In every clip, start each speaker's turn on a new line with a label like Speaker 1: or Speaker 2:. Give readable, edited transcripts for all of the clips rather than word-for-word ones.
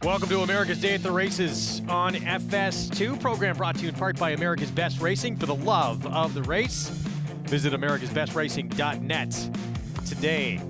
Speaker 1: Welcome to America's Day at the Races on FS2. Program brought to you in part by America's Best Racing. For the love of the race, visit americasbestracing.net. Today,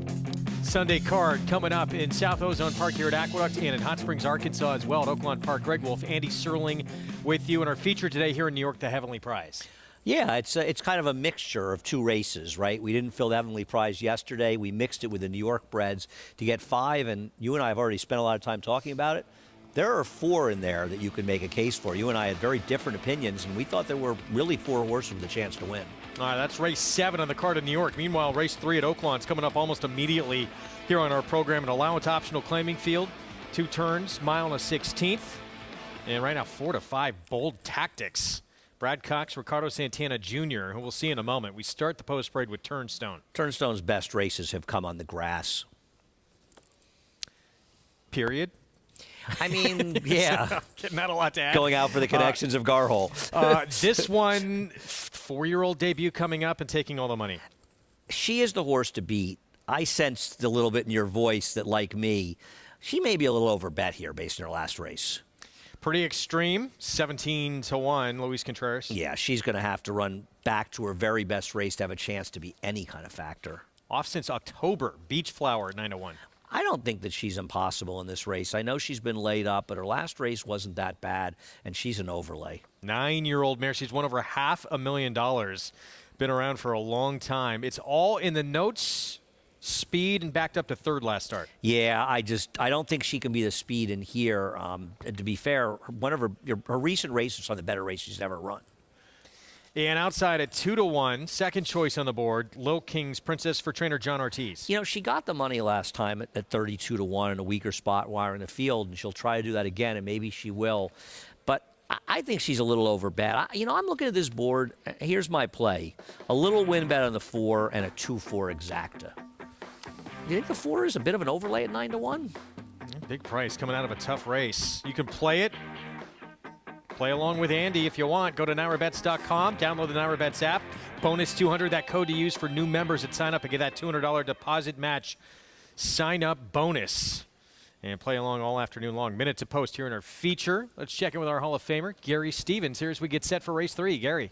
Speaker 1: Sunday card coming up in South Ozone Park here at Aqueduct and in Hot Springs, Arkansas as well at Oaklawn Park. Greg Wolf, Andy Serling with you. And our feature today here in New York, the Heavenly Prize.
Speaker 2: Yeah, it's kind of a mixture of two races, right? We didn't fill the Heavenly Prize yesterday. We mixed it with the New York breds to get 5, and you and I have already spent a lot of time talking about it. There are 4 in there that you can make a case for. You and I had very different opinions, and we thought there were really 4 horses with a chance to win.
Speaker 1: All right, that's race 7 on the card in New York. Meanwhile, race 3 at Oaklawn is coming up almost immediately here on our program. An allowance optional claiming field, 2 turns, mile and a 16th. And right now, 4 to 5 bold tactics. Brad Cox, Ricardo Santana Jr., who we'll see in a moment. We start the post parade with Turnstone.
Speaker 2: Turnstone's best races have come on the grass.
Speaker 1: Period.
Speaker 2: I mean, yeah.
Speaker 1: Not a lot to add.
Speaker 2: Going out for the connections of Garhole.
Speaker 1: This one, 4-year-old debut coming up and taking all the money.
Speaker 2: She is the horse to beat. I sensed a little bit in your voice that, like me, she may be a little overbet here based on her last race.
Speaker 1: Pretty extreme, 17 to 1, Luis Contreras.
Speaker 2: Yeah, she's going to have to run back to her very best race to have a chance to be any kind of factor.
Speaker 1: Off since October, Beach Flower, 9 to 1.
Speaker 2: I don't think that she's impossible in this race. I know she's been laid up, but her last race wasn't that bad, and she's an overlay.
Speaker 1: 9-year-old mare. She's won over $500,000. Been around for a long time. It's all in the notes. Speed and backed up to 3rd last start.
Speaker 2: Yeah, I don't think she can be the speed in here. To be fair, one of her recent races are the better races she's ever run.
Speaker 1: And outside at 2 to 1, second choice on the board, Lil King's Princess for trainer John Ortiz.
Speaker 2: You know, she got the money last time at 32 to 1 in a weaker spot wire in the field, and she'll try to do that again, and maybe she will. But I think she's a little overbet. I'm looking at this board. Here's my play: a little win bet on the 4 and a 2-4 exacta. Do you think the 4 is a bit of an overlay at 9 to 1?
Speaker 1: Big price coming out of a tough race. You can play it. Play along with Andy if you want. Go to NYRABets.com. Download the NYRABets app. Bonus 200. That code to use for new members that sign up and get that $200 deposit match sign up bonus. And play along all afternoon long. Minute to post here in our feature. Let's check in with our Hall of Famer, Gary Stevens, here as we get set for race 3. Gary.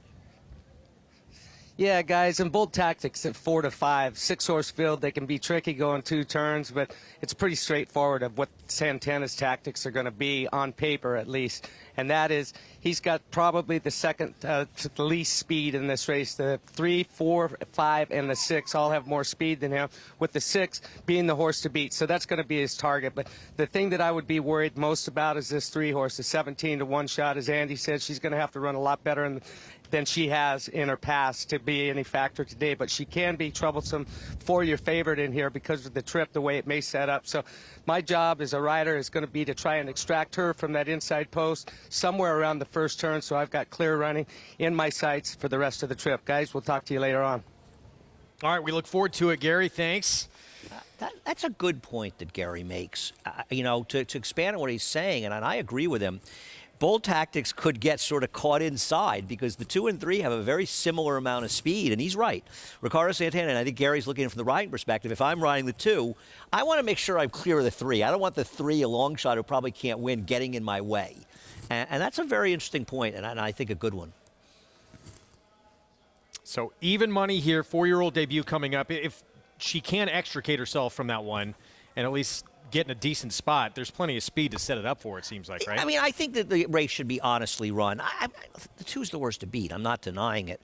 Speaker 3: Yeah, guys, and bold tactics at 4 to 5, 6-horse field. They can be tricky going 2 turns, but it's pretty straightforward of what Santana's tactics are going to be on paper, at least. And that is, he's got probably the second to the least speed in this race. The 3, 4, 5, and the 6 all have more speed than him, with the 6 being the horse to beat. So that's going to be his target. But the thing that I would be worried most about is this 3 horse, the 17 to 1 shot. As Andy said, she's going to have to run a lot better than she has in her past to be any factor today, but she can be troublesome for your favorite in here because of the trip, the way it may set up. So my job as a rider is going to be to try and extract her from that inside post somewhere around the first turn, so I've got clear running in my sights for the rest of the trip. Guys, we'll talk to you later on.
Speaker 1: All right, we look forward to it, Gary. Thanks.
Speaker 2: That's a good point that Gary makes. To expand on what he's saying, and I agree with him, bold tactics could get sort of caught inside because the 2 and 3 have a very similar amount of speed, and he's right. Ricardo Santana, and I think Gary's looking from the riding perspective. If I'm riding the 2, I want to make sure I'm clear of the 3. I don't want the 3, a long shot who probably can't win, getting in my way. And that's a very interesting point, and I think a good one.
Speaker 1: So even money here, 4-year-old debut coming up. If she can extricate herself from that one and at least get in a decent spot, there's plenty of speed to set it up for, it seems like, right?
Speaker 2: I mean, I think that the race should be honestly run. The 2's the worst to beat. I'm not denying it.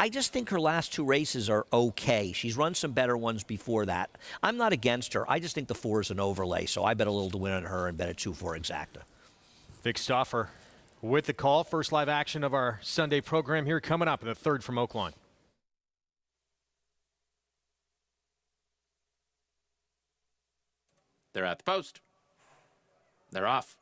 Speaker 2: I just think her last 2 races are okay. She's run some better ones before that. I'm not against her. I just think the 4 is an overlay, so I bet a little to win on her and bet a 2-4 exacta.
Speaker 1: Vic Stauffer with the call. First live action of our Sunday program here coming up in the 3rd from Oaklawn.
Speaker 4: They're at the post. They're off.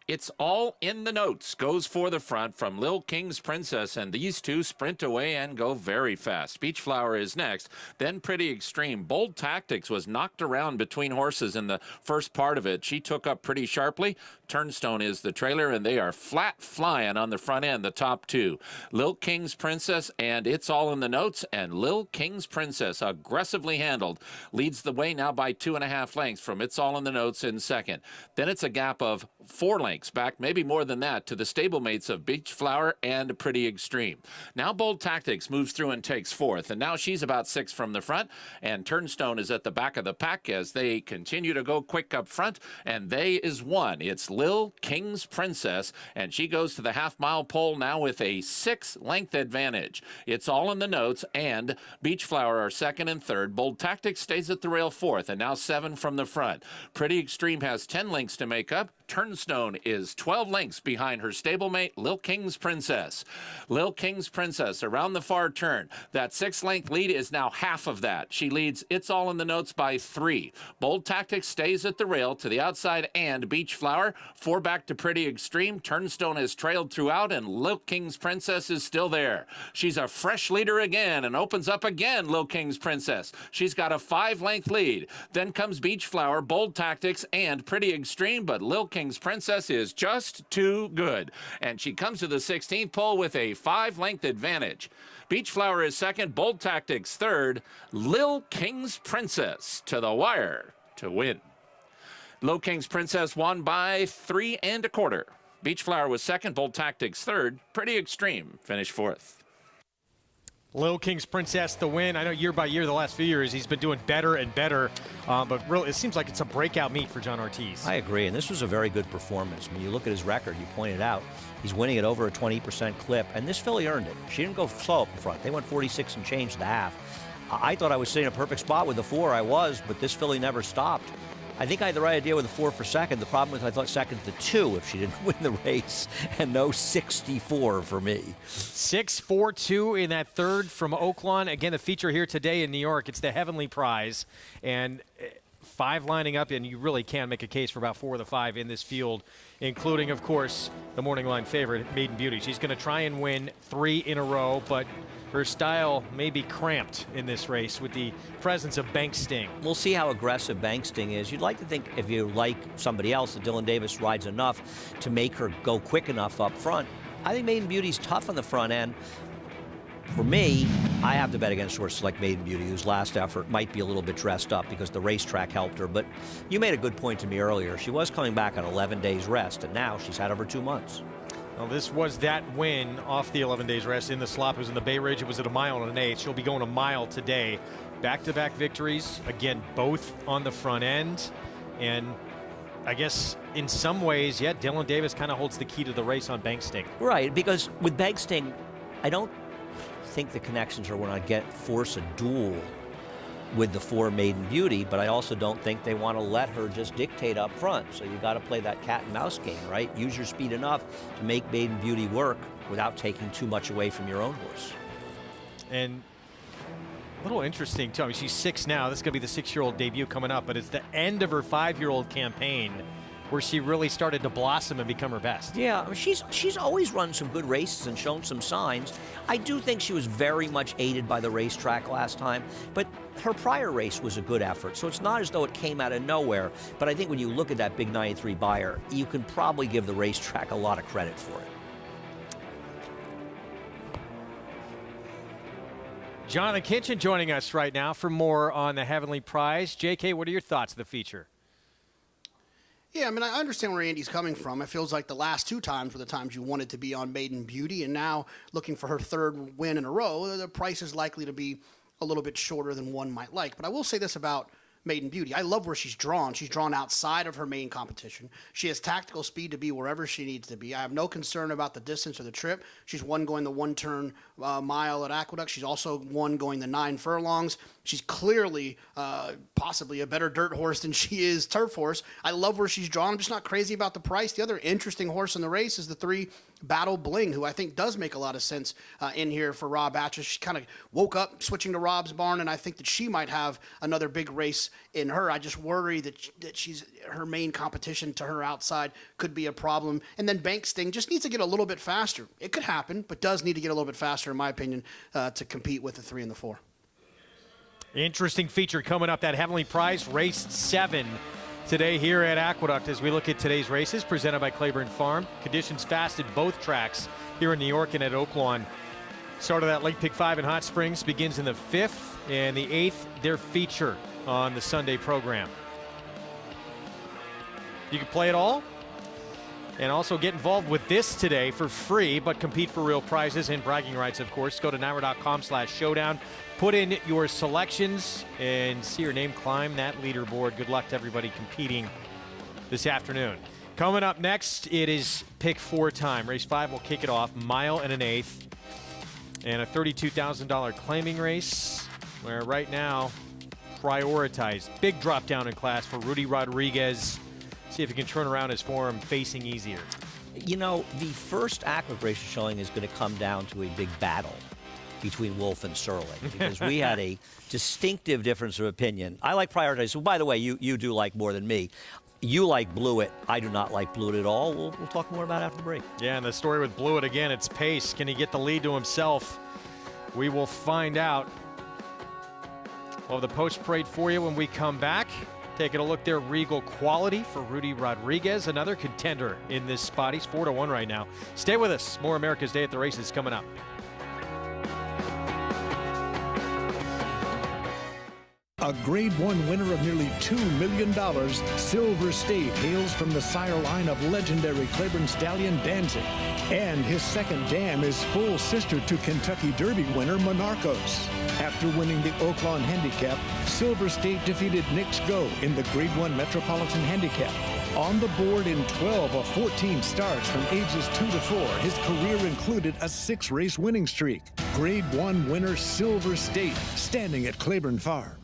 Speaker 4: It's All in the Notes goes for the front from Lil King's Princess, and these two sprint away and go very fast. Beach Flower is next, then Pretty Extreme. Bold Tactics was knocked around between horses in the first part of it. She took up pretty sharply. Turnstone is the trailer, and they are flat flying on the front end, the top two. Lil King's Princess and It's All in the Notes, and Lil King's Princess, aggressively handled, leads the way now by 2.5 lengths from It's All in the Notes in second. Then it's a gap of 4 lengths back, maybe more than that, to the stablemates of Beach Flower and Pretty Extreme. Now Bold Tactics moves through and takes fourth, and now she's about 6 from the front, and Turnstone is at the back of the pack as they continue to go quick up front, and they is one. It's Lil King's Princess, and she goes to the half-mile pole now with a 6-length advantage. It's All in the Notes and Beach Flower are second and third. Bold Tactics stays at the rail fourth, and now 7 from the front. Pretty Extreme has 10 lengths to make up. Turnstone is 12 lengths behind her stablemate, Lil King's Princess. Lil King's Princess around the far turn. That 6-length lead is now half of that. She leads It's All in the Notes by 3. Bold Tactics stays at the rail to the outside, and Beach Flower 4 back to Pretty Extreme. Turnstone has trailed throughout, and Lil King's Princess is still there. She's a fresh leader again and opens up again, Lil King's Princess. She's got a 5-length lead. Then comes Beach Flower, Bold Tactics, and Pretty Extreme, but Lil King's Princess is just too good, and she comes to the 16th pole with a 5-length advantage. Beach Flower is second, Bold Tactics third, Lil King's Princess to the wire to win. Lil King's Princess won by 3 1/4. Beach Flower was second, Bold Tactics third, Pretty Extreme finished fourth.
Speaker 1: Lil King's Princess the win. I know year by year, the last few years, he's been doing better and better. But really, it seems like it's a breakout meet for John Ortiz.
Speaker 2: I agree, and this was a very good performance. When you look at his record, you pointed out, he's winning at over a 20% clip, and this filly earned it. She didn't go slow up in front. They went 46 and change to the half. I thought I was sitting in a perfect spot with the 4. I was, but this filly never stopped. I think I had the right idea with the 4 for second. The problem is I thought second to 2 if she didn't win the race, and no 64 for me.
Speaker 1: 6-4-2 in that third from Oaklawn. Again, the feature here today in New York. It's the Heavenly Prize, and 5 lining up, and you really can make a case for about 4 of the 5 in this field, including, of course, the morning line favorite, Maiden Beauty. She's going to try and win 3 in a row, but her style may be cramped in this race with the presence of Bank Sting.
Speaker 2: We'll see how aggressive Bank Sting is. You'd like to think, if you like somebody else, that Dylan Davis rides enough to make her go quick enough up front. I think Maiden Beauty's tough on the front end. For me, I have to bet against horses like Maiden Beauty, whose last effort might be a little bit dressed up because the racetrack helped her. But you made a good point to me earlier. She was coming back on 11 days rest, and now she's had over 2 months.
Speaker 1: Well, this was that win off the 11 days rest in the slop. It was in the Bay Ridge. It was at 1 mile and an 1/8. She'll be going a mile today. Back-to-back victories, again, both on the front end. And I guess in some ways, yeah, Dylan Davis kind of holds the key to the race on Bank Sting.
Speaker 2: Right, because with Bank Sting, I don't think the connections are when I force a duel with the 4 Maiden Beauty, but I also don't think they want to let her just dictate up front. So you got to play that cat and mouse game, right? Use your speed enough to make Maiden Beauty work without taking too much away from your own horse.
Speaker 1: And a little interesting, too. I mean, she's 6 now. This is going to be the 6-year-old debut coming up, but it's the end of her 5-year-old campaign where she really started to blossom and become her best.
Speaker 2: Yeah, I mean, she's always run some good races and shown some signs. I do think she was very much aided by the racetrack last time, but her prior race was a good effort, so it's not as though it came out of nowhere. But I think when you look at that big 93 buyer, you can probably give the racetrack a lot of credit for it.
Speaker 1: Jonathan Kinchin joining us right now for more on the Heavenly Prize. JK, what are your thoughts of the feature?
Speaker 5: Yeah, I mean, I understand where Andy's coming from. It feels like the last 2 times were the times you wanted to be on Maiden Beauty, and now looking for her 3rd win in a row, the price is likely to be a little bit shorter than one might like. But I will say this about Maiden Beauty. I love where she's drawn. She's drawn outside of her main competition. She has tactical speed to be wherever she needs to be. I have no concern about the distance or the trip. She's won going the 1-turn mile at Aqueduct. She's also won going the 9 furlongs. She's clearly possibly a better dirt horse than she is turf horse. I love where she's drawn. I'm just not crazy about the price. The other interesting horse in the race is the 3 Battle Bling, who I think does make a lot of sense in here for Rob Atchis. She kind of woke up switching to Rob's barn, and I think that she might have another big race in her. I just worry that she's her main competition to her outside could be a problem. And then Banks Sting just needs to get a little bit faster. It could happen, but does need to get a little bit faster, in my opinion, to compete with the 3 and the 4.
Speaker 1: Interesting feature coming up, that heavily prized race 7 today here at Aqueduct as we look at today's races presented by Claiborne Farm. Conditions fast at both tracks here in New York and at Oaklawn. Start of that Late Pick 5 in Hot Springs begins in the 5th, and the 8th, their feature on the Sunday program. You can play it all and also get involved with this today for free, but compete for real prizes and bragging rights, of course. Go to NYRA.com/showdown. Put in your selections and see your name climb that leaderboard. Good luck to everybody competing this afternoon. Coming up next, it is Pick 4 time. Race 5 will kick it off, mile and an eighth, and a $32,000 claiming race where right now prioritized. Big drop down in class for Rudy Rodriguez. See if he can turn around his form facing easier.
Speaker 2: You know, the first Aqueduct Race showing is going to come down to a big battle between Wolf and Serling because we had a distinctive difference of opinion. I like prioritized. So by the way, you do like more than me. You like Blewett. I do not like Blewett at all. We'll talk more about it after the break.
Speaker 1: Yeah, and the story with Blewett again, it's pace. Can he get the lead to himself? We will find out. We'll have the post parade for you when we come back. Taking a look there, Regal Quality for Rudy Rodriguez, another contender in this spot. He's 4-1 right now. Stay with us. More America's Day at the Races coming up.
Speaker 6: A Grade 1 winner of nearly $2 million, Silver State hails from the sire line of legendary Claiborne stallion Danzig. And his second dam is full sister to Kentucky Derby winner Monarchos. After winning the Oaklawn Handicap, Silver State defeated Knicks Go in the Grade 1 Metropolitan Handicap. On the board in 12 of 14 starts from ages 2 to 4, his career included a 6-race winning streak. Grade 1 winner Silver State, standing at Claiborne Farm.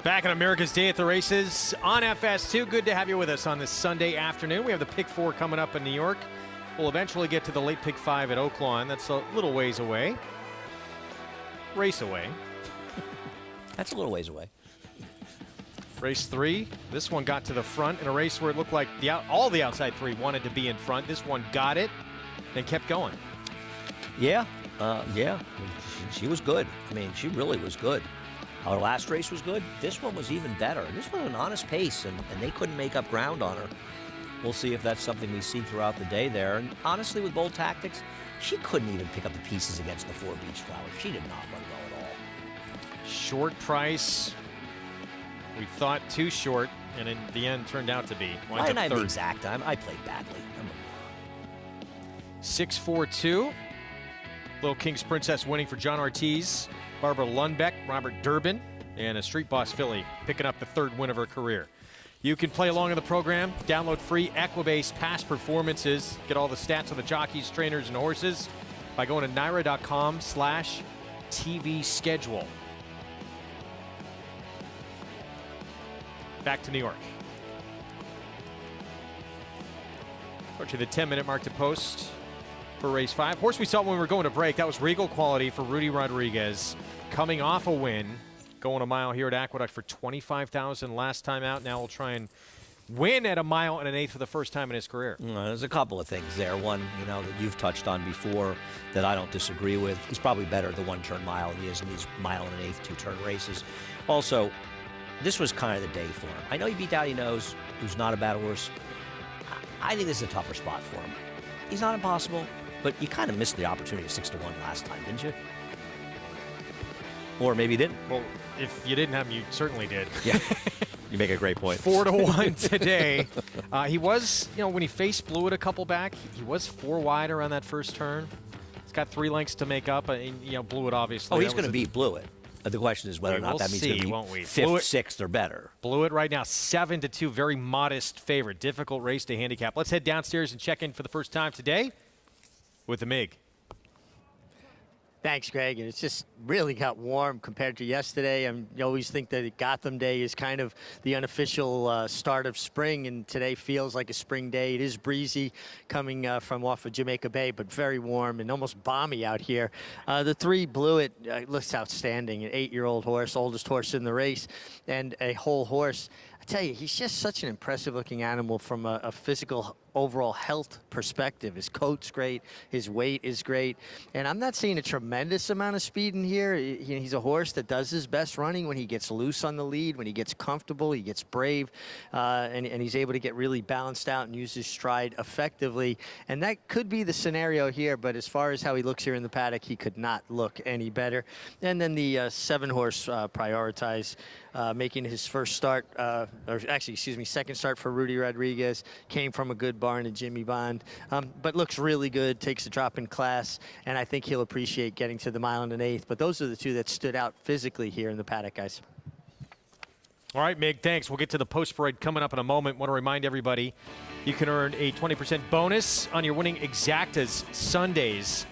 Speaker 1: Back on America's Day at the Races on FS2. Good to have you with us on this Sunday afternoon. We have the Pick 4 coming up in New York. We'll eventually get to the Late Pick 5 at Oaklawn. That's a little ways away. Race away.
Speaker 2: That's a little ways away.
Speaker 1: Race 3. This one got to the front in a race where it looked like all the outside 3 wanted to be in front. This one got it and kept going.
Speaker 2: Yeah. She was good. I mean, she really was good. Our last race was good. This one was even better. This was an honest pace, and they couldn't make up ground on her. We'll see if that's something we see throughout the day there. And honestly, with Bold Tactics, she couldn't even pick up the pieces against the 4 Beach Flowers. She did not run well at all.
Speaker 1: Short price. We thought too short, and in the end turned out to be.
Speaker 2: I didn't have the exact time. I played badly.
Speaker 1: 6-4-2. Little King's Princess winning for John Ortiz, Barbara Lundbeck, Robert Durbin. and a Street Boss filly picking up the 3rd win of her career. You can play along in the program. Download free Equibase past performances. Get all the stats of the jockeys, trainers, and horses by going to NYRA.com/TV schedule. Back to New York. To the 10-minute mark to post for race 5. Horse we saw when we were going to break, that was Regal Quality for Rudy Rodriguez. Coming off a win, going a mile here at Aqueduct for $25,000 last time out. Now we'll try and win at 1 1/8 for the first time in his career.
Speaker 2: There's a couple of things there. One, that you've touched on before that I don't disagree with. He's probably better at the 1-turn mile than he is in these 1 1/8, 2-turn races. Also, this was kind of the day for him. I know he beat Daddy Nose, who's not a bad horse. I think this is a tougher spot for him. He's not impossible, but you kind of missed the opportunity of 6-1 last time, didn't you? Or maybe you didn't.
Speaker 1: Well, if you didn't have him, you certainly did.
Speaker 2: Yeah, you make a great point.
Speaker 1: 4-1 today. He was, when he faced Blewett a couple back, he was 4 wide around that first turn. He's got 3 lengths to make up, and Blewett obviously.
Speaker 2: Oh, he's going to beat Blewett. The question is whether or not that means he's going to be 5th, 6th, or better.
Speaker 1: Blewett right now 7-2, very modest favorite. Difficult race to handicap. Let's head downstairs and check in for the first time today with the MIG.
Speaker 7: Thanks, Greg. And it's just really got warm compared to yesterday. You always think that Gotham Day is kind of the unofficial start of spring, and today feels like a spring day. It is breezy coming from off of Jamaica Bay, but very warm and almost balmy out here. The 3 Blewett looks outstanding. An 8-year-old horse, oldest horse in the race, and a whole horse. I tell you, he's just such an impressive-looking animal from a physical overall health perspective. His coat's great, his weight is great, and I'm not seeing a tremendous amount of speed in here. He's a horse that does his best running when he gets loose on the lead, when he gets comfortable, he gets brave, and he's able to get really balanced out and use his stride effectively. And that could be the scenario here, but as far as how he looks here in the paddock, he could not look any better. And then the 7-horse Prioritize, making his first start, second start for Rudy Rodriguez, came from a good barn in Jimmy Bond, but looks really good, takes a drop in class, and I think he'll appreciate getting to the 1 1/8. But those are the 2 that stood out physically here in the paddock, guys.
Speaker 1: All right, Mig, thanks. We'll get to the post parade coming up in a moment. Want to remind everybody, you can earn a 20% bonus on your winning Exactas Sundays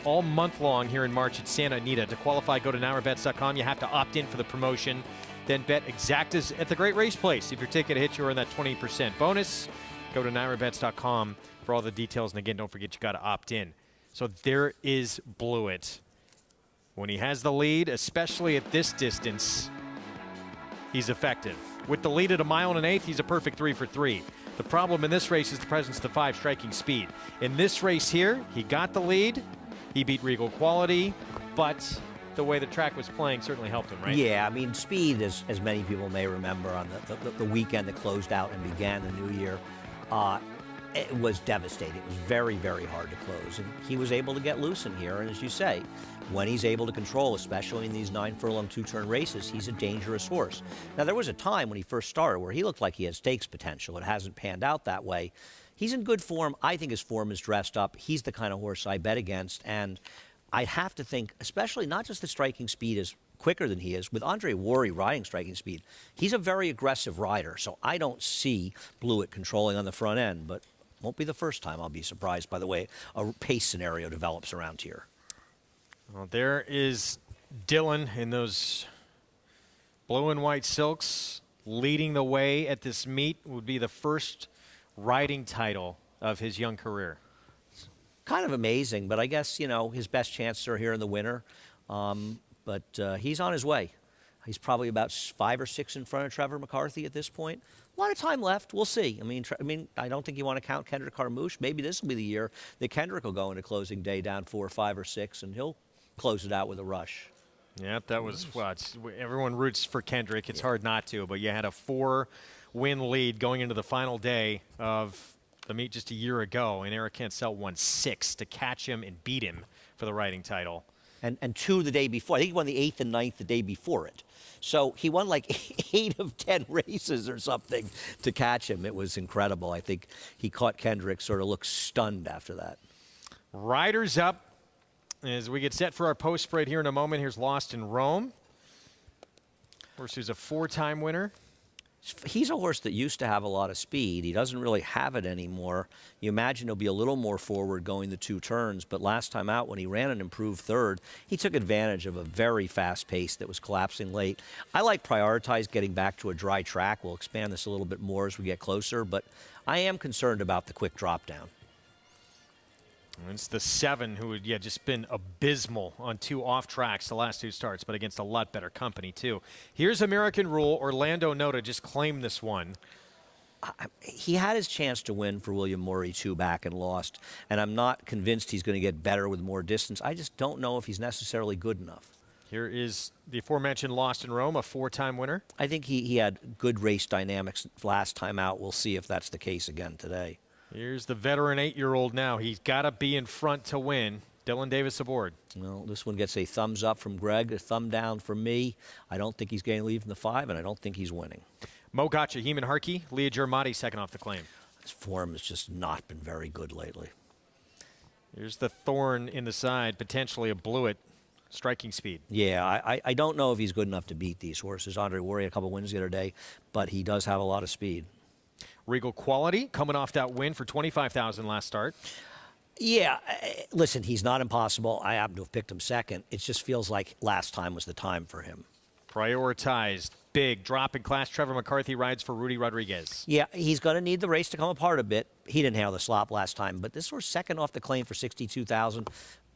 Speaker 1: all month long here in March at Santa Anita. To qualify, go to NYRABets.com. You have to opt in for the promotion. Then bet Exactas at the Great Race Place. If your ticket hits, you earn that 20% bonus. Go to NYRABets.com for all the details. And again, don't forget you got to opt in. So there is Blewett. When he has the lead, especially at this distance, he's effective. With the lead at 1 1/8, he's a perfect 3 for 3. The problem in this race is the presence of the 5 striking speed. In this race here, he got the lead. He beat Regal Quality, but the way the track was playing certainly helped him, right?
Speaker 2: Yeah, speed, as many people may remember, on the weekend that closed out and began the new year, it was devastating. It was very, very hard to close. And he was able to get loose in here. And as you say, when he's able to control, especially in these 9-furlong 2-turn races, he's a dangerous horse. Now, there was a time when he first started where he looked like he had stakes potential. It hasn't panned out that way. He's in good form. I think his form is dressed up. He's the kind of horse I bet against. And I have to think, especially not just the striking speed is quicker than he is, with Andre Worry riding striking speed, he's a very aggressive rider. So I don't see Blewett controlling on the front end, but won't be the first time I'll be surprised by the way a pace scenario develops around here.
Speaker 1: Well, there is Dylan in those blue and white silks leading the way at this meet. Would be the first riding title of his young career.
Speaker 2: Kind of amazing, but I guess, his best chances are here in the winter. But he's on his way. He's probably about 5 or 6 in front of Trevor McCarthy at this point. A lot of time left. We'll see. I don't think you want to count Kendrick Carmouche. Maybe this will be the year that Kendrick will go into closing day down 4, 5, or 6, and he'll close it out with a rush.
Speaker 1: Yeah, that was everyone roots for Kendrick. It's hard not to, but you had a 4-win lead going into the final day of the meet just a year ago, and Eric Cancel won 6 to catch him and beat him for the riding title.
Speaker 2: And 2 the day before. I think he won the 8th and 9th the day before it. So he won like 8 of 10 races or something to catch him. It was incredible. I think he caught Kendrick, sort of looked stunned after that.
Speaker 1: Riders up as we get set for our post parade here in a moment. Here's Lost in Rome. Horse who's a 4-time winner.
Speaker 2: He's a horse that used to have a lot of speed. He doesn't really have it anymore. You imagine he'll be a little more forward going the 2 turns, but last time out when he ran an improved third, he took advantage of a very fast pace that was collapsing late. I like Prioritize getting back to a dry track. We'll expand this a little bit more as we get closer, but I am concerned about the quick drop down.
Speaker 1: It's the 7 who had just been abysmal on 2 off tracks the last 2 starts, but against a lot better company too. Here's American Rule. Orlando Nota just claimed this one.
Speaker 2: He had his chance to win for William Murray 2 back and lost, and I'm not convinced he's going to get better with more distance. I just don't know if he's necessarily good enough.
Speaker 1: Here is the aforementioned Lost in Rome, a 4-time winner.
Speaker 2: I think he had good race dynamics last time out. We'll see if that's the case again today.
Speaker 1: Here's the veteran 8-year-old now. He's got to be in front to win. Dylan Davis aboard.
Speaker 2: Well, this one gets a thumbs up from Greg, a thumb down from me. I don't think he's getting lead from the 5, and I don't think he's winning.
Speaker 1: Mo Gotcha, Heeman Harkey, Leah Germati second off the claim.
Speaker 2: His form has just not been very good lately.
Speaker 1: Here's the thorn in the side, potentially a Blewett. Striking speed.
Speaker 2: Yeah, I don't know if he's good enough to beat these horses. Andre Worry a couple wins the other day, but he does have a lot of speed.
Speaker 1: Regal Quality coming off that win for $25,000 last start.
Speaker 2: Yeah, listen, he's not impossible. I happen to have picked him second. It just feels like last time was the time for him.
Speaker 1: Prioritized, big drop in class. Trevor McCarthy rides for Rudy Rodriguez.
Speaker 2: Yeah, he's going to need the race to come apart a bit. He didn't handle the slop last time, but this was second off the claim for $62,000.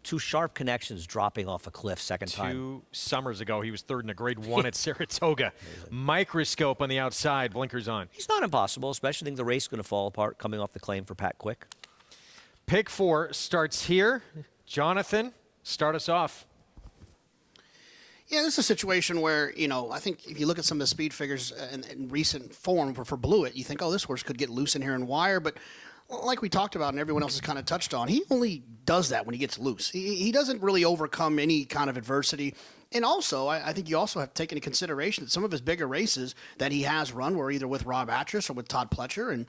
Speaker 2: 2 sharp connections dropping off a cliff second time.
Speaker 1: 2 summers ago, he was third in a grade 1 at Saratoga. Microscope on the outside, blinkers on.
Speaker 2: He's not impossible, especially think the race is going to fall apart coming off the claim for Pat Quick.
Speaker 1: Pick 4 starts here. Jonathan, start us off.
Speaker 5: Yeah, this is a situation where, I think if you look at some of the speed figures in recent form for Blewett, you think, oh, this horse could get loose in here and wire, but like we talked about and everyone else has kind of touched on, he only does that when he gets loose. He doesn't really overcome any kind of adversity. And also, I think you also have to take into consideration that some of his bigger races that he has run were either with Rob Atras or with Todd Pletcher. And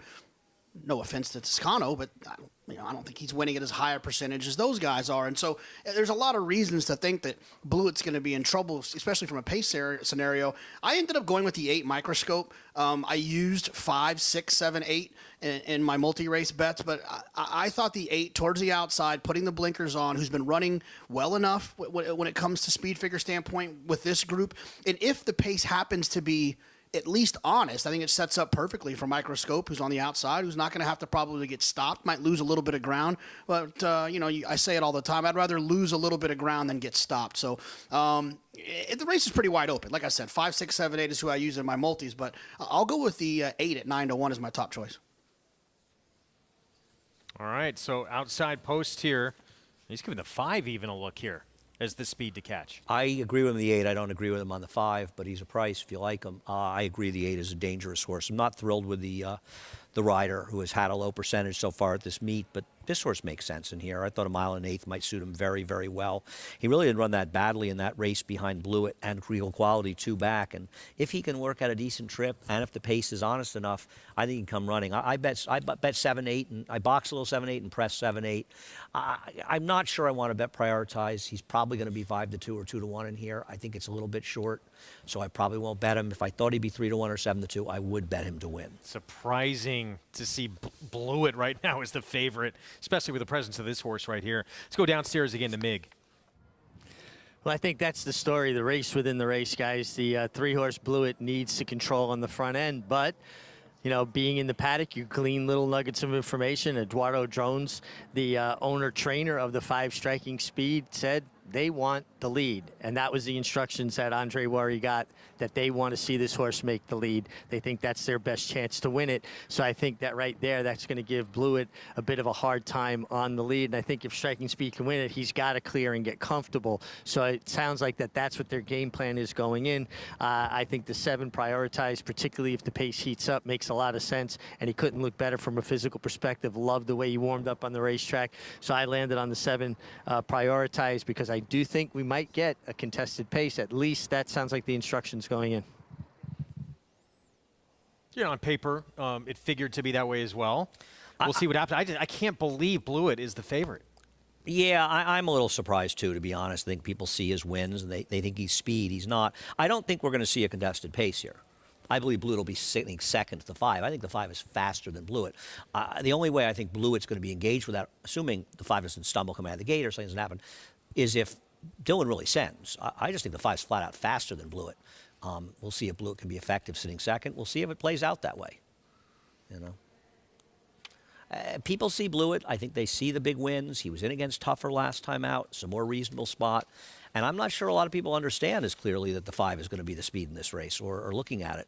Speaker 5: no offense to Toscano, but I don't think he's winning at as high a percentage as those guys are. And so there's a lot of reasons to think that Blewett's going to be in trouble, especially from a pace scenario. I ended up going with the 8 microscope. I used 5, 6, 7, 8 in my multi-race bets, but I thought the 8 towards the outside, putting the blinkers on, who's been running well enough when it comes to speed figure standpoint with this group. And if the pace happens to be at least honest, I think it sets up perfectly for Microscope, who's on the outside, who's not going to have to probably get stopped, might lose a little bit of ground. But, I say it all the time. I'd rather lose a little bit of ground than get stopped. So the race is pretty wide open. Like I said, 5, 6, 7, 8 is who I use in my multis, but I'll go with the 8 at 9-1 as my top choice.
Speaker 1: All right, so outside post here. He's giving the 5 even a look here as the speed to catch.
Speaker 2: I agree with him on the 8. I don't agree with him on the 5, but he's a price if you like him. I agree the 8 is a dangerous horse. I'm not thrilled with the rider who has had a low percentage so far at this meet, but this horse makes sense in here. I thought a mile and 1/8 might suit him very, very well. He really didn't run that badly in that race behind Blewett and Regal Quality 2 back. And if he can work at a decent trip, and if the pace is honest enough, I think he can come running. I bet 7-8, and I box a little 7-8 and press 7-8. I'm not sure I want to bet Prioritize. He's probably going to be 5-2 or 2-1 in here. I think it's a little bit short, so I probably won't bet him. If I thought he'd be 3-1 or 7-2, I would bet him to win.
Speaker 1: Surprising to see Blewett right now as the favorite, especially with the presence of this horse right here. Let's go downstairs again to Mig.
Speaker 7: Well, I think that's the story, the race within the race, guys. The 3-horse Blewett needs to control on the front end, but being in the paddock, you glean little nuggets of information. Eduardo Jones, the owner-trainer of the 5 Striking Speed, said they want the lead. And that was the instructions that Andre Worry got, that they want to see this horse make the lead. They think that's their best chance to win it. So I think that right there, that's going to give Blewett a bit of a hard time on the lead. And I think if Striking Speed can win it, he's got to clear and get comfortable. So it sounds like that's what their game plan is going in. I think the 7 Prioritized, particularly if the pace heats up, makes a lot of sense. And he couldn't look better from a physical perspective. Loved the way he warmed up on the racetrack. So I landed on the 7 Prioritized because I do think we might get a contested pace. At least that sounds like the instructions going in.
Speaker 1: On paper, it figured to be that way as well. We'll see what happens. I can't believe Blewett is the favorite.
Speaker 2: Yeah, I'm a little surprised, too, to be honest. I think people see his wins, and they think he's speed. He's not. I don't think we're going to see a contested pace here. I believe Blewett will be sitting second to the 5. I think the 5 is faster than Blewett. The only way I think Blewett's going to be engaged with that, assuming the 5 doesn't stumble coming out of the gate or something doesn't happen, is if Dillon really sends. I just think the 5's flat out faster than Blewett. We'll see if Blewett can be effective sitting second. We'll see if it plays out that way. You know. People see Blewett. I think they see the big wins. He was in against Tougher last time out. It's a more reasonable spot. And I'm not sure a lot of people understand as clearly that the 5 is going to be the speed in this race or looking at it.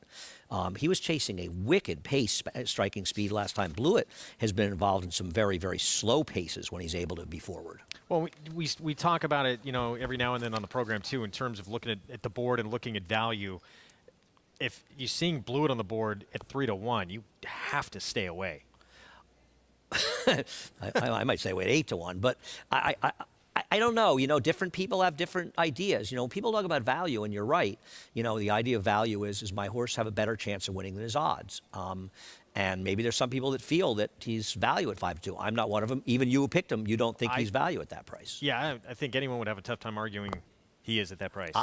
Speaker 2: He was chasing a wicked pace, striking speed last time. Blewett has been involved in some very, very slow paces when he's able to be forward.
Speaker 1: Well, we talk about it, you know, every now and then on the program, too, in terms of looking at the board and looking at value. If you're seeing Blewett on the board at 3-1, you have to stay away.
Speaker 2: I might say wait 8-1, but I don't know. You know, different people have different ideas. You know, people talk about value, and you're right. You know, the idea of value is my horse have a better chance of winning than his odds? And maybe there's some people that feel that he's value at 5-2. I'm not one of them. Even you who picked him, you don't think he's value at that price.
Speaker 1: Yeah, I think anyone would have a tough time arguing he is at that price.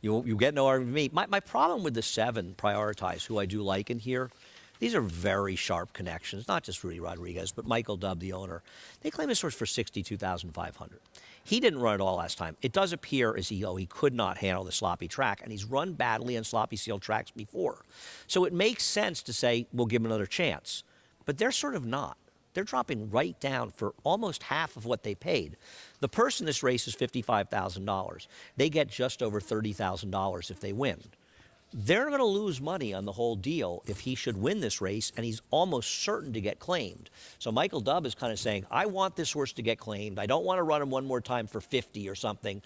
Speaker 2: You get no argument with me. My problem with the 7, Prioritize, who I do like in here, these are very sharp connections, not just Rudy Rodriguez, but Michael Dubb, the owner. They claim this horse for $62,500. He didn't run at all last time. It does appear as he could not handle the sloppy track, and he's run badly on sloppy sealed tracks before. So it makes sense to say, we'll give him another chance. But they're sort of not. They're dropping right down for almost half of what they paid. The purse in this race is $55,000. They get just over $30,000 if they win. They're going to lose money on the whole deal if he should win this race, and he's almost certain to get claimed. So Michael Dubb is kind of saying, I want this horse to get claimed. I don't want to run him one more time for 50 or something.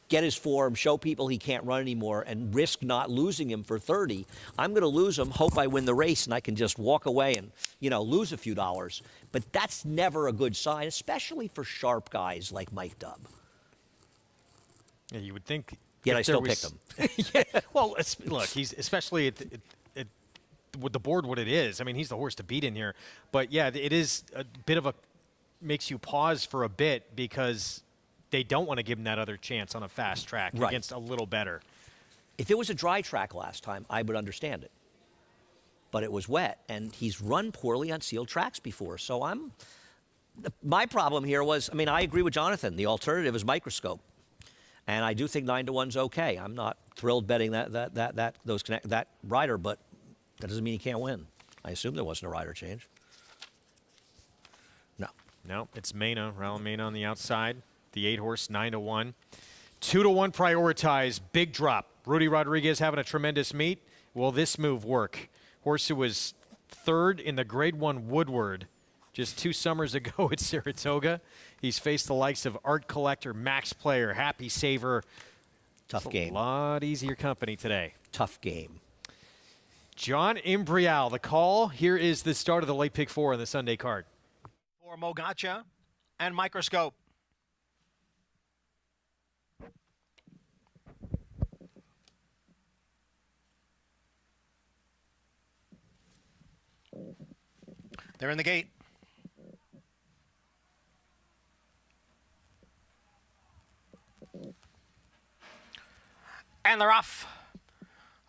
Speaker 2: Get his form, show people he can't run anymore, and risk not losing him for 30. I'm going to lose him, hope I win the race, and I can just walk away and, you know, lose a few dollars. But that's never a good sign, especially for sharp guys like Mike Dubb.
Speaker 1: Yeah, you would think.
Speaker 2: Yet I still picked him.
Speaker 1: Yeah, well, look, he's especially with the board what it is. I mean, he's the horse to beat in here. But, yeah, it is a bit of a – makes you pause for a bit because they don't want to give him that other chance on a fast track against a little better.
Speaker 2: If it was a dry track last time, I would understand it. But it was wet, and he's run poorly on sealed tracks before. So my problem here was, I mean, I agree with Jonathan. The alternative is Microscope. And I do think 9-1's okay. I'm not thrilled betting that rider, but that doesn't mean he can't win. I assume there wasn't a rider change.
Speaker 1: No, it's Mena, Rowland Mena on the outside. The 8-horse, 9-1. 2-1 Prioritize, big drop. Rudy Rodriguez having a tremendous meet. Will this move work? Horse who was 3rd in the Grade 1 Woodward just 2 summers ago at Saratoga. He's faced the likes of Art Collector, Max Player, Happy Saver.
Speaker 2: Tough game.
Speaker 1: A lot easier company today.
Speaker 2: Tough game.
Speaker 1: John Imbrial, the call. Here is the start of the late pick 4 on the Sunday card.
Speaker 8: For Mogaccia and Microscope. They're in the gate. And they're off.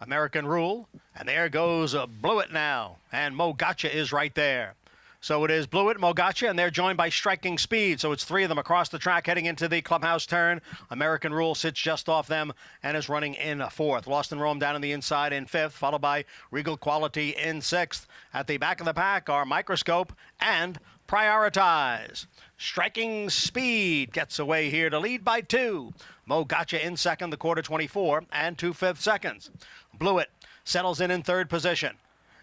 Speaker 8: American Rule. And there goes Blewett now. And Mogaccia is right there. So it is Blewett, Mogaccia, and they're joined by Striking Speed. So it's 3 of them across the track heading into the clubhouse turn. American Rule sits just off them and is running in 4th. Lost in Rome down on the inside in 5th, followed by Regal Quality in 6th. At the back of the pack are Microscope and Prioritize. Striking Speed gets away here to lead by 2. Mogaccia in 2nd, the quarter 24 and 2/5 seconds. Blewett settles in 3rd position.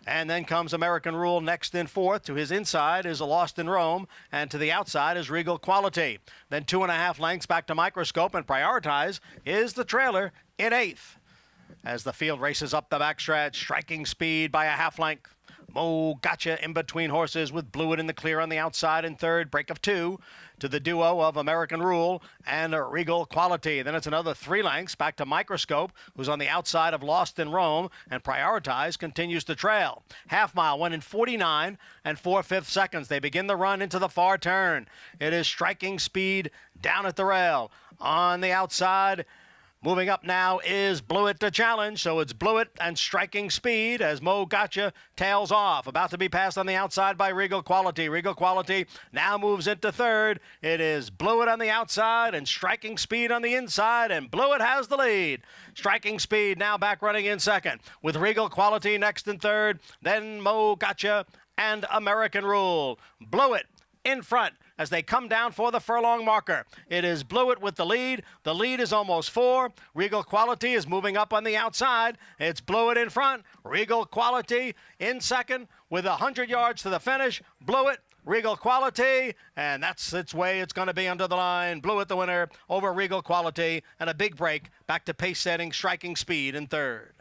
Speaker 8: And then comes American Rule next in 4th. To his inside is Lost in Rome, and to the outside is Regal Quality. Then 2.5 lengths back to Microscope, and Prioritize is the trailer in 8th. As the field races up the backstretch, Striking Speed by a 1/2 length. Mo Gotcha in between horses with Blew It in the clear on the outside in third. Break of 2 to the duo of American Rule and Regal Quality. Then it's another 3 lengths back to Microscope, who's on the outside of Lost in Rome, and Prioritize continues to trail. Half mile went in 49 and 4/5 seconds. They begin the run into the far turn. It is Striking Speed down at the rail. On the outside, moving up now is Blew It to challenge, so it's Blew It and Striking Speed as Mo Gotcha tails off. About to be passed on the outside by Regal Quality. Regal Quality now moves into third. It is Blew It on the outside and Striking Speed on the inside, and Blew It has the lead. Striking Speed now back running in second, with Regal Quality next in third, then Mo Gotcha and American Rule. Blew It in front as they come down for the furlong marker. It is Blew It with the lead. The lead is almost 4. Regal Quality is moving up on the outside. It's Blew It in front. Regal Quality in second with 100 yards to the finish. Blew It, Regal Quality, and that's its way it's going to be under the line. Blew It the winner over Regal Quality, and a big break back to pace-setting Striking Speed in third.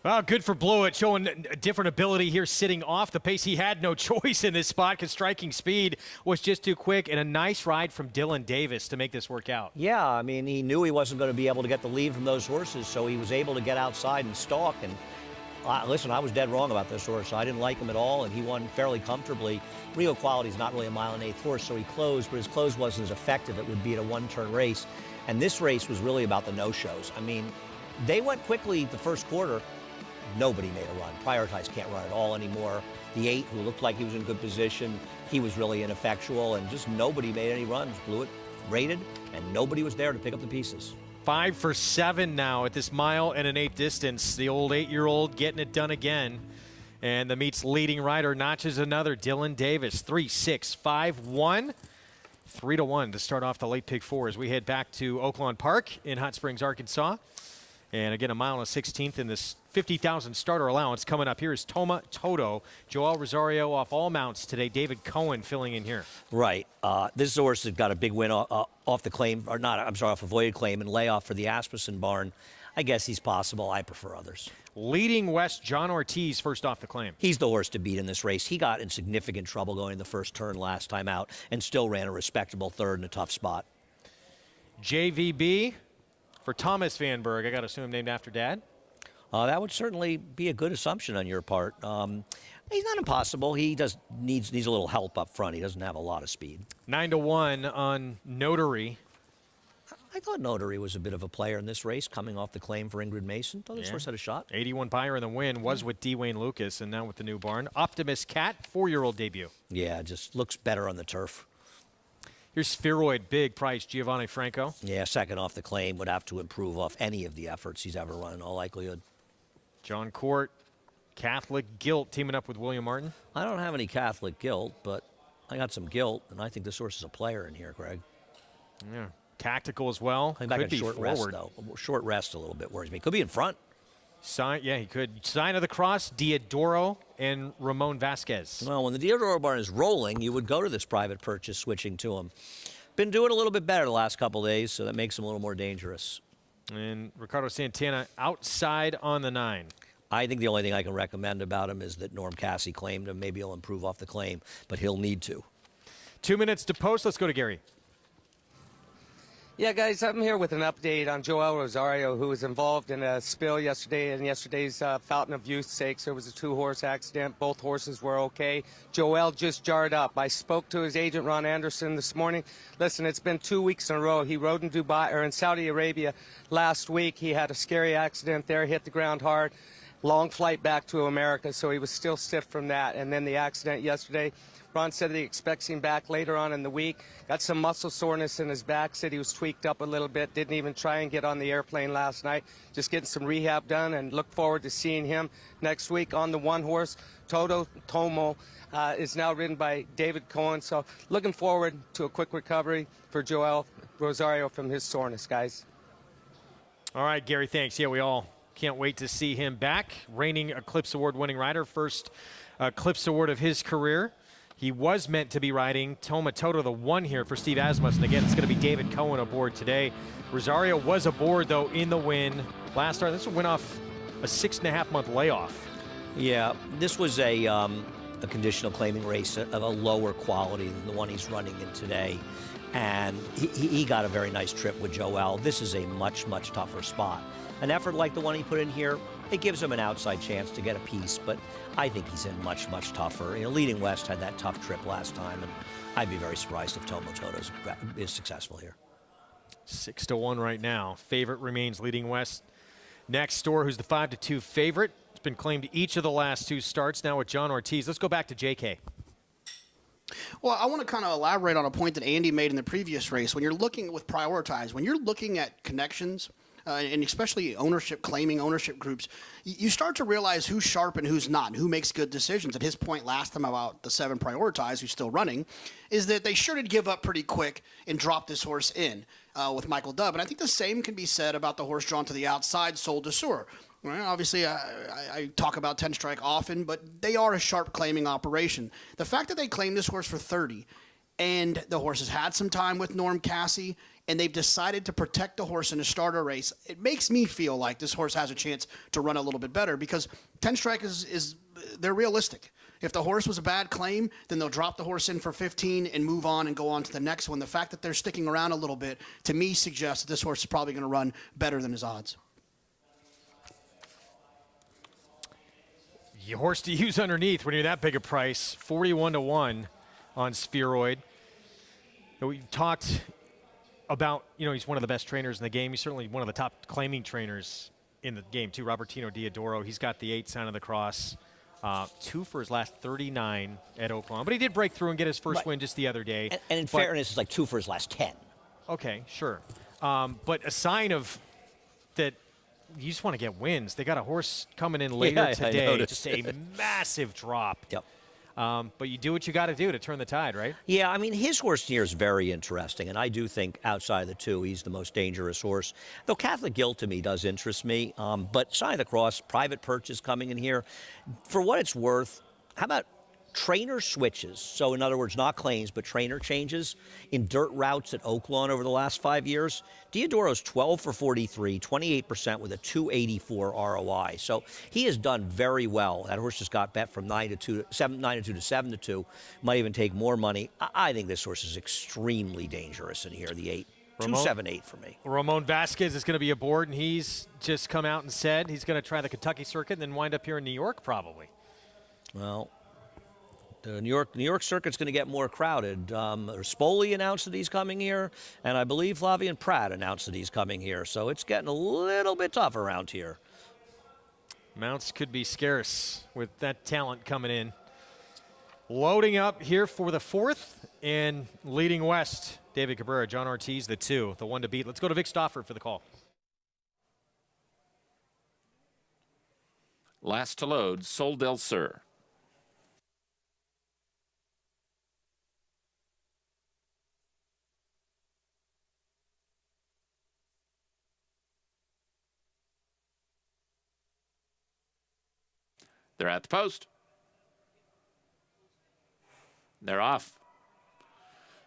Speaker 1: Well, good for Blew It, showing a different ability here sitting off the pace. He had no choice in this spot because Striking Speed was just too quick, and a nice ride from Dylan Davis to make this work out.
Speaker 2: Yeah, I mean, he knew he wasn't going to be able to get the lead from those horses, so he was able to get outside and stalk. And listen, I was dead wrong about this horse. I didn't like him at all, and he won fairly comfortably. Regal Quality's not really a 1 1/8 horse, so he closed, but his close wasn't as effective. It would be at a one-turn race. And this race was really about the no-shows. I mean, they went quickly the first quarter. Nobody made a run. Prioritize can't run at all anymore. The 8, who looked like he was in good position, he was really ineffectual, and just nobody made any runs. Blew It rated, and nobody was there to pick up the pieces.
Speaker 1: 5 for 7 now at this 1.125 distance. The old 8-year-old getting it done again. And the meet's leading rider notches another, Dylan Davis. 3, 6, 5, 1. 3-1 to start off the late pick 4 as we head back to Oaklawn Park in Hot Springs, Arkansas. And again, 1.16 in this 50,000 starter allowance. Coming up here is Toma Toto. Joel Rosario off all mounts today. David Cohen filling in here.
Speaker 2: Right. This is a horse that got a big win off the claim, or not, I'm sorry, off a voided claim and layoff for the Asmussen barn. I guess he's possible. I prefer others.
Speaker 1: Leading West, John Ortiz first off the claim.
Speaker 2: He's the horse to beat in this race. He got in significant trouble going the first turn last time out and still ran a respectable third in a tough spot.
Speaker 1: JVB for Thomas Vanberg. I got to assume named after Dad.
Speaker 2: That would certainly be a good assumption on your part. He's not impossible. He needs a little help up front. He doesn't have a lot of speed.
Speaker 1: 9-1 on Notary.
Speaker 2: I thought Notary was a bit of a player in this race, coming off the claim for Ingrid Mason. Thought this horse had a shot.
Speaker 1: 81 buyer in the win was with D. Wayne Lucas, and now with the new barn. Optimus Cat, 4-year-old debut.
Speaker 2: Yeah, just looks better on the turf.
Speaker 1: Here's Spheroid, big price, Giovanni Franco.
Speaker 2: Yeah, second off the claim, would have to improve off any of the efforts he's ever run in all likelihood.
Speaker 1: John Court, Catholic Guilt, teaming up with William Martin.
Speaker 2: I don't have any Catholic guilt, but I got some guilt, and I think this horse is a player in here, Greg.
Speaker 1: Yeah, tactical as well.
Speaker 2: Coming back
Speaker 1: Could
Speaker 2: in
Speaker 1: be
Speaker 2: short
Speaker 1: forward.
Speaker 2: rest, though. Short rest a little bit worries me. Could be in front.
Speaker 1: Yeah, he could. Sign of the Cross, Diodoro, and Ramon Vasquez.
Speaker 2: Well, when the Diodoro barn is rolling, you would go to this private purchase switching to him. Been doing a little bit better the last couple of days, so that makes him a little more dangerous.
Speaker 1: And Ricardo Santana outside on the 9.
Speaker 2: I think the only thing I can recommend about him is that Norm Cassie claimed him. Maybe he'll improve off the claim, but he'll need to.
Speaker 1: 2 minutes to post. Let's go to Gary.
Speaker 3: Yeah, guys, I'm here with an update on Joel Rosario, who was involved in a spill yesterday in yesterday's Fountain of Youth Stakes. There was a 2-horse accident. Both horses were okay. Joel just jarred up. I spoke to his agent, Ron Anderson, this morning. Listen, it's been 2 weeks in a row. He rode in Dubai or in Saudi Arabia last week. He had a scary accident there, hit the ground hard. Long flight back to America, so he was still stiff from that. And then the accident yesterday. Ron said that he expects him back later on in the week. Got some muscle soreness in his back, said he was tweaked up a little bit, didn't even try and get on the airplane last night. Just getting some rehab done, and look forward to seeing him next week on the 1-horse. Tomo is now ridden by David Cohen, so looking forward to a quick recovery for Joel Rosario from his soreness, guys.
Speaker 1: All right, Gary, thanks. Yeah, we all can't wait to see him back. Reigning Eclipse Award winning rider, first Eclipse Award of his career. He was meant to be riding Toma Toto, the 1 here for Steve Asmussen. Again, it's going to be David Cohen aboard today. Rosario was aboard, though, in the win last start. This will win off a 6.5-month layoff.
Speaker 2: Yeah, this was a conditional claiming race of a lower quality than the one he's running in today. And he got a very nice trip with Joel. This is a much, much tougher spot. An effort like the one he put in here, it gives him an outside chance to get a piece, but I think he's in much, much tougher. You know, Leading West had that tough trip last time, and I'd be very surprised if Tomo Toto is successful here.
Speaker 1: 6-1 right now. Favorite remains Leading West. Next door, who's the 5-2 favorite. It's been claimed each of the last 2 starts. Now with John Ortiz. Let's go back to JK.
Speaker 5: Well, I want to kind of elaborate on a point that Andy made in the previous race. When you're looking with Prioritize, when you're looking at connections, and especially ownership, claiming ownership groups, you start to realize who's sharp and who's not, and who makes good decisions. At his point last time about the 7 Prioritize, who's still running, is that they sure did give up pretty quick and drop this horse in with Michael Dubb. And I think the same can be said about the horse drawn to the outside, Sol de Sur. Right? Obviously, I talk about 10 Strike often, but they are a sharp claiming operation. The fact that they claimed this horse for 30, and the horse has had some time with Norm Cassie, and they've decided to protect the horse in a starter race, it makes me feel like this horse has a chance to run a little bit better, because 10 Strike they're realistic. If the horse was a bad claim, then they'll drop the horse in for 15 and move on and go on to the next one. The fact that they're sticking around a little bit, to me, suggests that this horse is probably going to run better than his odds.
Speaker 1: Your horse to use underneath when you're that big a price, 41-1 on Spheroid. We talked about, he's one of the best trainers in the game. He's certainly one of the top claiming trainers in the game, too. Robertino Diodoro, he's got the 8 Sign of the Cross. 2 for his last 39 at Oaklawn. But he did break through and get his first win just the other day.
Speaker 2: And in fairness, it's like 2 for his last 10.
Speaker 1: Okay, sure. But a sign of that you just want to get wins. They got a horse coming in later today. Just a massive drop.
Speaker 2: Yep.
Speaker 1: But you do what you got to do to turn the tide, right?
Speaker 2: Yeah, I mean, his horse here is very interesting, and I do think outside of the 2, he's the most dangerous horse. Though Catholic Guilt to me does interest me, but Sign of the Cross, private purchase coming in here. For what it's worth, how about trainer switches? So in other words, not claims, but trainer changes in dirt routes at Oaklawn over the last 5 years. Diodoro's 12 for 43, 28% with a 284 ROI. So he has done very well. That horse just got bet from 9-2 to 7-2. Might even take more money. I think this horse is extremely dangerous in here, the 8. 278 for me.
Speaker 1: Ramon Vasquez is going to be aboard, and he's just come out and said he's going to try the Kentucky circuit and then wind up here in New York probably.
Speaker 2: Well, the New York circuit's going to get more crowded. Spoli announced that he's coming here, and I believe Flavien Prat announced that he's coming here. So it's getting a little bit tough around here.
Speaker 1: Mounts could be scarce with that talent coming in. Loading up here for the 4th and Leading West. David Cabrera, John Ortiz, the 2, the 1 to beat. Let's go to Vic Stauffer for the call.
Speaker 4: Last to load, Sol del Sur. They're at the post. They're off.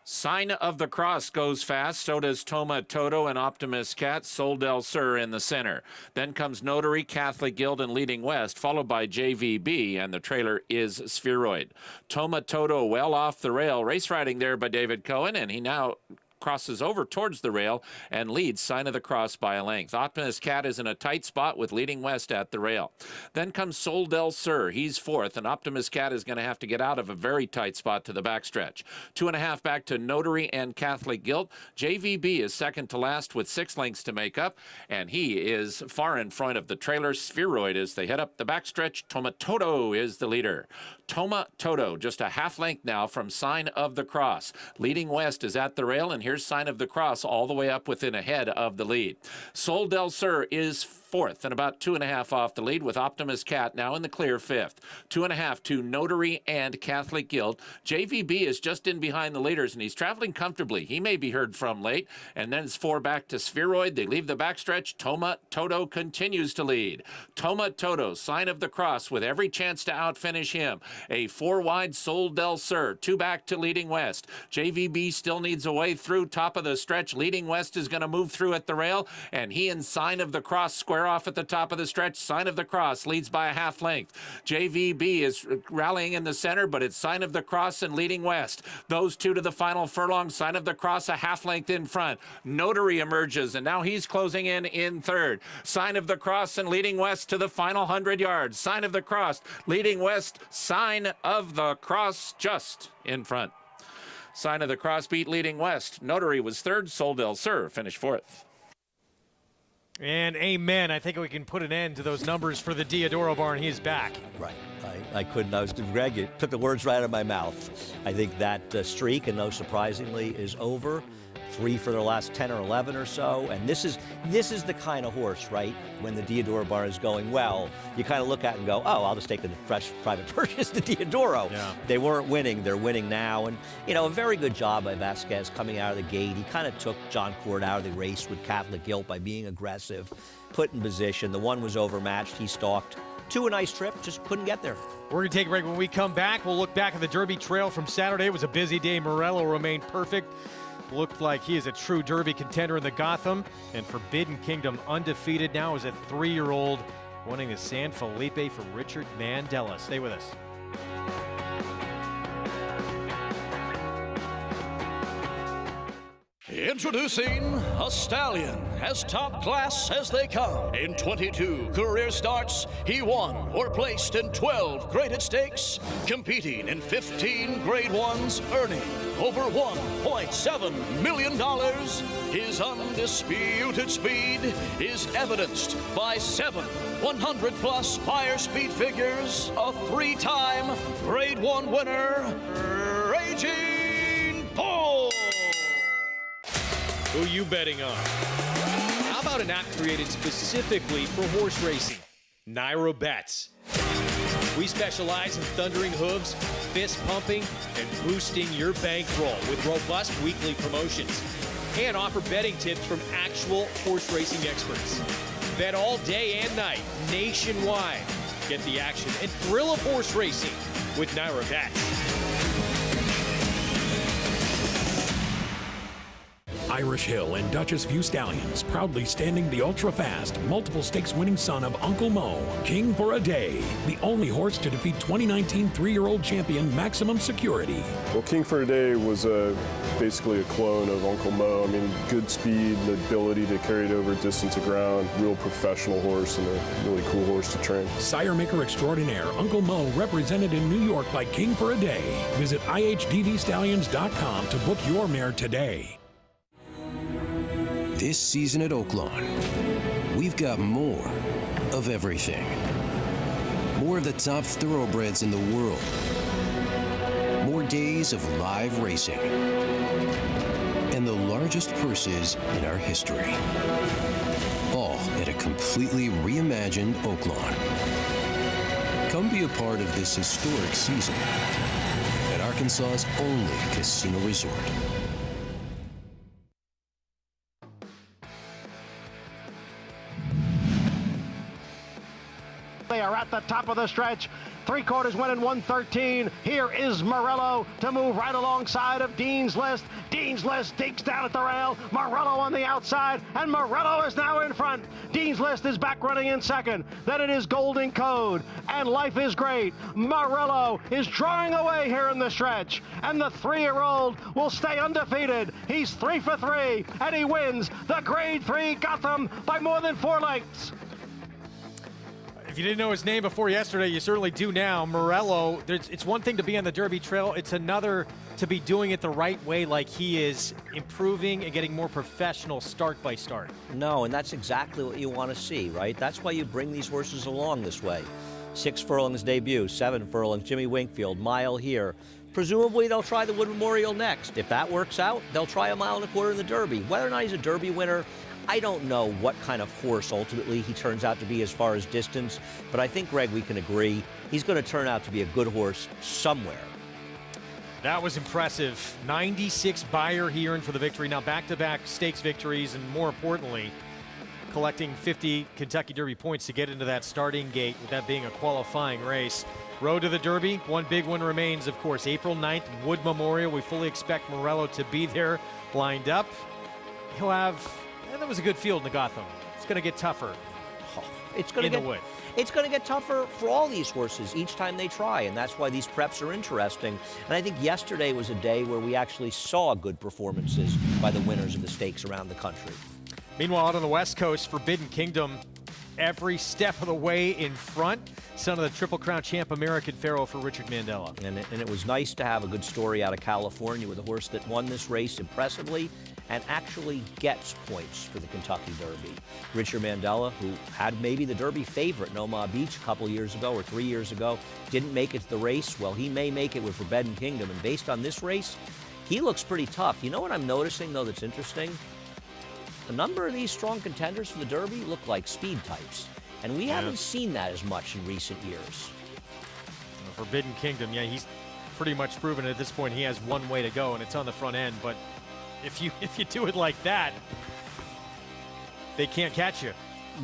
Speaker 4: Sign of the Cross goes fast. So does Toma Toto and Optimus Cat. Sol del Sur in the center. Then comes Notary, Catholic Guild, and Leading West, followed by JVB, and the trailer is Spheroid. Toma Toto well off the rail. Race riding there by David Cohen, and he now crosses over towards the rail and leads Sign of the Cross by a length. Optimus Cat is in a tight spot with Leading West at the rail. Then comes Sol del Sur. He's 4th, and Optimus Cat is going to have to get out of a very tight spot to the backstretch. 2.5 back to Notary and Catholic Guilt. JVB is 2nd to last with 6 lengths to make up, and he is far in front of the trailer Spheroid as they head up the backstretch. Toma Toto is the leader. Toma Toto just a half length now from Sign of the Cross. Leading West is at the rail, and here's Sign of the Cross all the way up within a head of the lead. Sol del Sur is 4th and about 2.5 off the lead, with Optimus Cat now in the clear 5th. 2.5 to Notary and Catholic Guild. JVB is just in behind the leaders, and he's traveling comfortably. He may be heard from late. And then it's 4 back to Spheroid. They leave the backstretch. Toma Toto continues to lead. Toma Toto, Sign of the Cross, with every chance to outfinish him. A 4 wide Sol del Sur. 2 back to Leading West. JVB still needs a way through top of the stretch. Leading West is going to move through at the rail, and he and Sign of the Cross square square off at the top of the stretch. Sign of the Cross leads by a half length. JVB is rallying in the center, but it's Sign of the Cross and leading west. Those two to the final furlong. Sign of the Cross a half length in front. Notary emerges, and now he's closing in third. Sign of the Cross and leading west to the final 100 yards. Sign of the Cross leading west. Sign of the Cross just in front. Sign of the Cross beat leading west. Notary was third. Sol del Sur finished fourth.
Speaker 1: And amen. I think we can put an end to those numbers for the Diodoro barn. He is back.
Speaker 2: Right. I couldn't. Greg, you took the words right out of my mouth. I think that streak, and no surprisingly, is over. 3 for the last 10 or 11 or so. And this is the kind of horse, right? When the Diodoro barn is going well, you kind of look at it and go, oh, I'll just take the fresh private purchase to Diodoro.
Speaker 1: Yeah.
Speaker 2: They weren't winning. They're winning now. And, you know, a very good job by Vasquez coming out of the gate. He kind of took John Court out of the race with Catholic guilt by being aggressive, put in position. The one was overmatched. He stalked. 2 a nice trip, just couldn't get there.
Speaker 1: We're going to take a break. When we come back, we'll look back at the Derby Trail from Saturday. It was a busy day. Morello remained perfect. Looked like he is a true Derby contender in the Gotham. And Forbidden Kingdom undefeated now as a 3-year-old, winning the San Felipe for Richard Mandela. Stay with us.
Speaker 9: Introducing a stallion, as top class as they come. In 22 career starts, he won or placed in 12 graded stakes, competing in 15 grade ones, earning over $1.7 million. His undisputed speed is evidenced by 7 100-plus Spire speed figures, a 3-time grade 1 winner, Raging Bull.
Speaker 10: Who you betting on? How about an app created specifically for horse racing? Naira Bets. We specialize in thundering hooves, fist pumping, and boosting your bankroll with robust weekly promotions, and offer betting tips from actual horse racing experts. Bet all day and night, nationwide. Get the action and thrill of horse racing with Naira Bets.
Speaker 6: Irish Hill and Duchess View Stallions, proudly standing the ultra-fast, multiple stakes winning son of Uncle Mo, King for a Day, the only horse to defeat 2019 3-year-old champion Maximum Security.
Speaker 11: Well, King for a Day was basically a clone of Uncle Mo. I mean, good speed, the ability to carry it over distance of ground, real professional horse and a really cool horse to train.
Speaker 6: Sire maker extraordinaire Uncle Mo, represented in New York by King for a Day. Visit ihdvstallions.com to book your mare today.
Speaker 12: This season at Oaklawn, we've got more of everything. More of the top thoroughbreds in the world. More days of live racing. And the largest purses in our history. All at a completely reimagined Oaklawn. Come be a part of this historic season at Arkansas's only casino resort.
Speaker 8: They are at the top of the stretch. 3/4 went in 1:13. Here is Morello to move right alongside of Dean's List. Dean's List digs down at the rail. Morello on the outside, and Morello is now in front. Dean's List is back running in second. Then it is Golden Code, and Life is Great. Morello is drawing away here in the stretch, and the 3-year-old will stay undefeated. He's 3 for 3, and he wins the Grade 3 Gotham by more than 4 lengths.
Speaker 1: If you didn't know his name before yesterday, you certainly do now. Morello, it's one thing to be on the Derby Trail. It's another to be doing it the right way, like he is improving and getting more professional start by start.
Speaker 2: No, and that's exactly what you want to see, right? That's why you bring these horses along this way. 6 furlongs debut, 7 furlongs, Jimmy Winkfield, mile here. Presumably they'll try the Wood Memorial next. If that works out, they'll try a 1.25 miles in the Derby. Whether or not he's a Derby winner, I don't know what kind of horse ultimately he turns out to be as far as distance, but I think, Greg, we can agree he's going to turn out to be a good horse somewhere.
Speaker 1: That was impressive. 96 Beyer he earned for the victory. Now back-to-back stakes victories, and more importantly, collecting 50 Kentucky Derby points to get into that starting gate, with that being a qualifying race. Road to the Derby, one big one remains, of course, April 9th, Wood Memorial. We fully expect Morello to be there, lined up. He'll have... that was a good field in the Gotham. It's going to get tougher.
Speaker 2: it's going
Speaker 1: In
Speaker 2: to
Speaker 1: the
Speaker 2: get
Speaker 1: wood.
Speaker 2: it's going to get tougher for all these horses each time they try, and that's why these preps are interesting. And I think yesterday was a day where we actually saw good performances by the winners of the stakes around the country.
Speaker 1: Meanwhile, out on the West Coast, Forbidden Kingdom, every step of the way in front. Son of the Triple Crown champ, American Pharaoh for Richard Mandela.
Speaker 2: And it was nice to have a good story out of California with a horse that won this race impressively and actually gets points for the Kentucky Derby. Richard Mandela, who had maybe the Derby favorite in Omaha Beach a couple years ago or 3 years ago, didn't make it to the race. Well, he may make it with Forbidden Kingdom, and based on this race, he looks pretty tough. You know what I'm noticing, though, that's interesting? A number of these strong contenders for the Derby look like speed types, and we haven't seen that as much in recent years.
Speaker 1: Forbidden Kingdom, yeah, he's pretty much proven at this point he has one way to go, and it's on the front end. But if you do it like that, they can't catch you.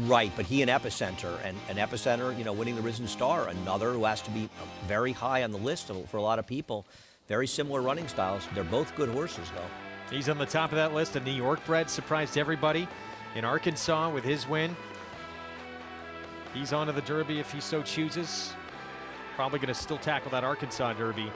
Speaker 2: Right, but he and Epicenter, and Epicenter, you know, winning the Risen Star, another who has to be very high on the list for a lot of people. Very similar running styles. They're both good horses, though. He's
Speaker 1: on the top of that list. A New York bred surprised everybody in Arkansas with his win. He's on to the Derby if he so chooses. Probably going to still tackle that Arkansas Derby.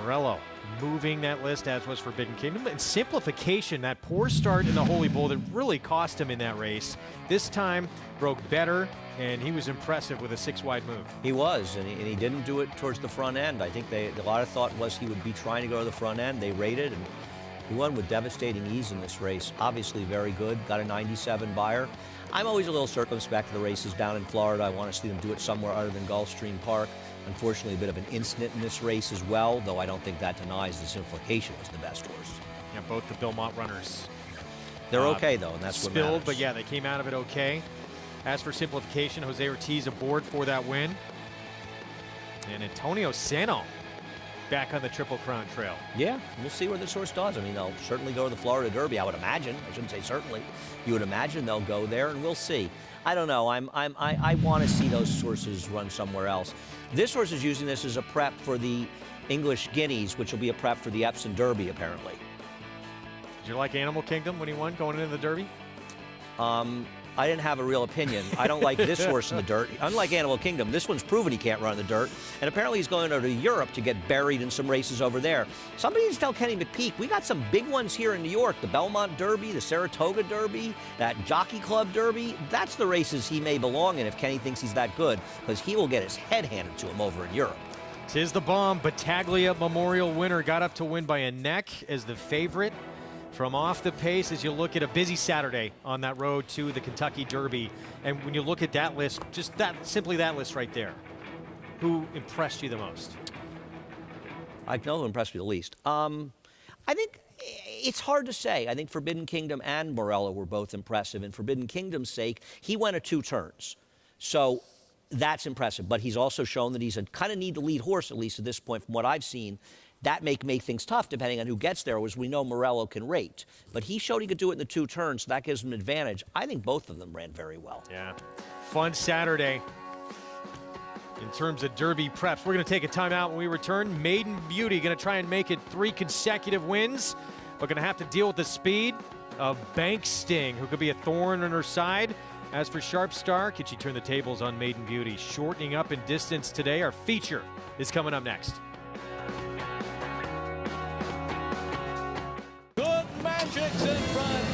Speaker 1: Morello moving that list, as was Forbidden Kingdom. And Simplification, that poor start in the Holy Bull that really cost him in that race. This time broke better, and he was impressive with a 6-wide move.
Speaker 2: He was, and he didn't do it towards the front end. I think a lot of thought was he would be trying to go to the front end. They rated, and he won with devastating ease in this race. Obviously very good, got a 97 buyer. I'm always a little circumspect to the races down in Florida. I want to see them do it somewhere other than Gulfstream Park. Unfortunately, a bit of an incident in this race as well, though I don't think that denies the Simplification was the best horse.
Speaker 1: Yeah, both the Belmont runners.
Speaker 2: They're okay, though, and that's what
Speaker 1: spilled,
Speaker 2: matters.
Speaker 1: but yeah, they came out of it okay. As for Simplification, Jose Ortiz aboard for that win. And Antonio Sano back on the Triple Crown trail.
Speaker 2: Yeah, we'll see where this horse does. I mean, they'll certainly go to the Florida Derby, I would imagine. I shouldn't say certainly. You would imagine they'll go there, and we'll see. I don't know. I want to see those horses run somewhere else. This horse is using this as a prep for the English Guineas, which will be a prep for the Epsom Derby, apparently.
Speaker 1: Did you like Animal Kingdom when he won going into the Derby?
Speaker 2: I didn't have a real opinion. I don't like this horse in the dirt. Unlike Animal Kingdom, this one's proven he can't run in the dirt. And apparently he's going over to Europe to get buried in some races over there. Somebody needs to tell Kenny McPeak, we got some big ones here in New York. The Belmont Derby, the Saratoga Derby, that Jockey Club Derby. That's the races he may belong in if Kenny thinks he's that good, because he will get his head handed to him over in Europe.
Speaker 1: Tis the bomb. Battaglia Memorial winner got up to win by a neck as the favorite. From off the pace, as you look at a busy Saturday on that road to the Kentucky Derby. And when you look at that list, just simply that list right there, who impressed you the most?
Speaker 2: I know who impressed me the least. I think it's hard to say. I think Forbidden Kingdom and Morello were both impressive. And Forbidden Kingdom's sake, he went at 2 turns. So that's impressive. But he's also shown that he's a kind of need to lead horse, at least at this point from what I've seen. That may make things tough depending on who gets there, as we know Morello can rate. But he showed he could do it in the 2 turns, so that gives him an advantage. I think both of them ran very well.
Speaker 1: Yeah. Fun Saturday in terms of Derby preps. We're going to take a timeout when we return. Maiden Beauty going to try and make it 3 consecutive wins, but going to have to deal with the speed of Bank Sting, who could be a thorn on her side. As for Sharp Star, could she turn the tables on Maiden Beauty? Shortening up in distance today. Our feature is coming up next.
Speaker 9: Magic's in front.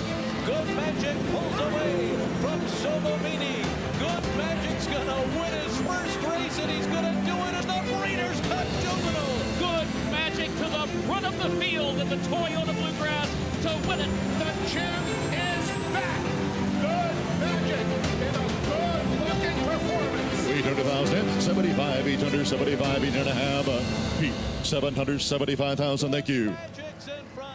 Speaker 9: Good Magic pulls away from Sobomini. Good Magic's gonna win his first race, and he's gonna do it in the Breeders' Cup Juvenile. Good Magic to the front of the field in the Toyota Bluegrass to win it. The champ is back. Good Magic in a good-looking performance.
Speaker 13: 800,000, 75, 875, 8.5. Pete, 775,000. Thank you.
Speaker 9: Magic's in front.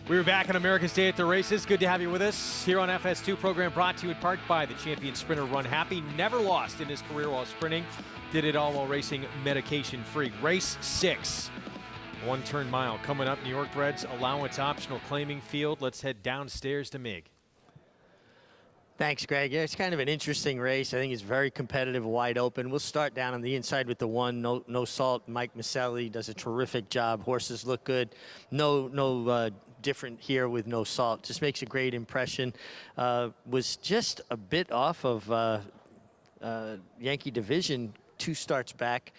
Speaker 1: We're back on America's Day at the Races. Good to have you with us here on FS2 program, brought to you in part by the champion sprinter Run Happy. Never lost in his career while sprinting. Did it all while racing medication-free. Race 6, one-turn mile. Coming up, New York Bred's allowance optional claiming field. Let's head downstairs to Mig.
Speaker 7: Thanks, Greg. Yeah, it's kind of an interesting race. I think it's very competitive, wide open. We'll start down on the inside with the 1, no salt. Mike Maselli does a terrific job. Horses look good. No different here with no salt. Just makes a great impression. Was just a bit off of Yankee Division 2 starts back.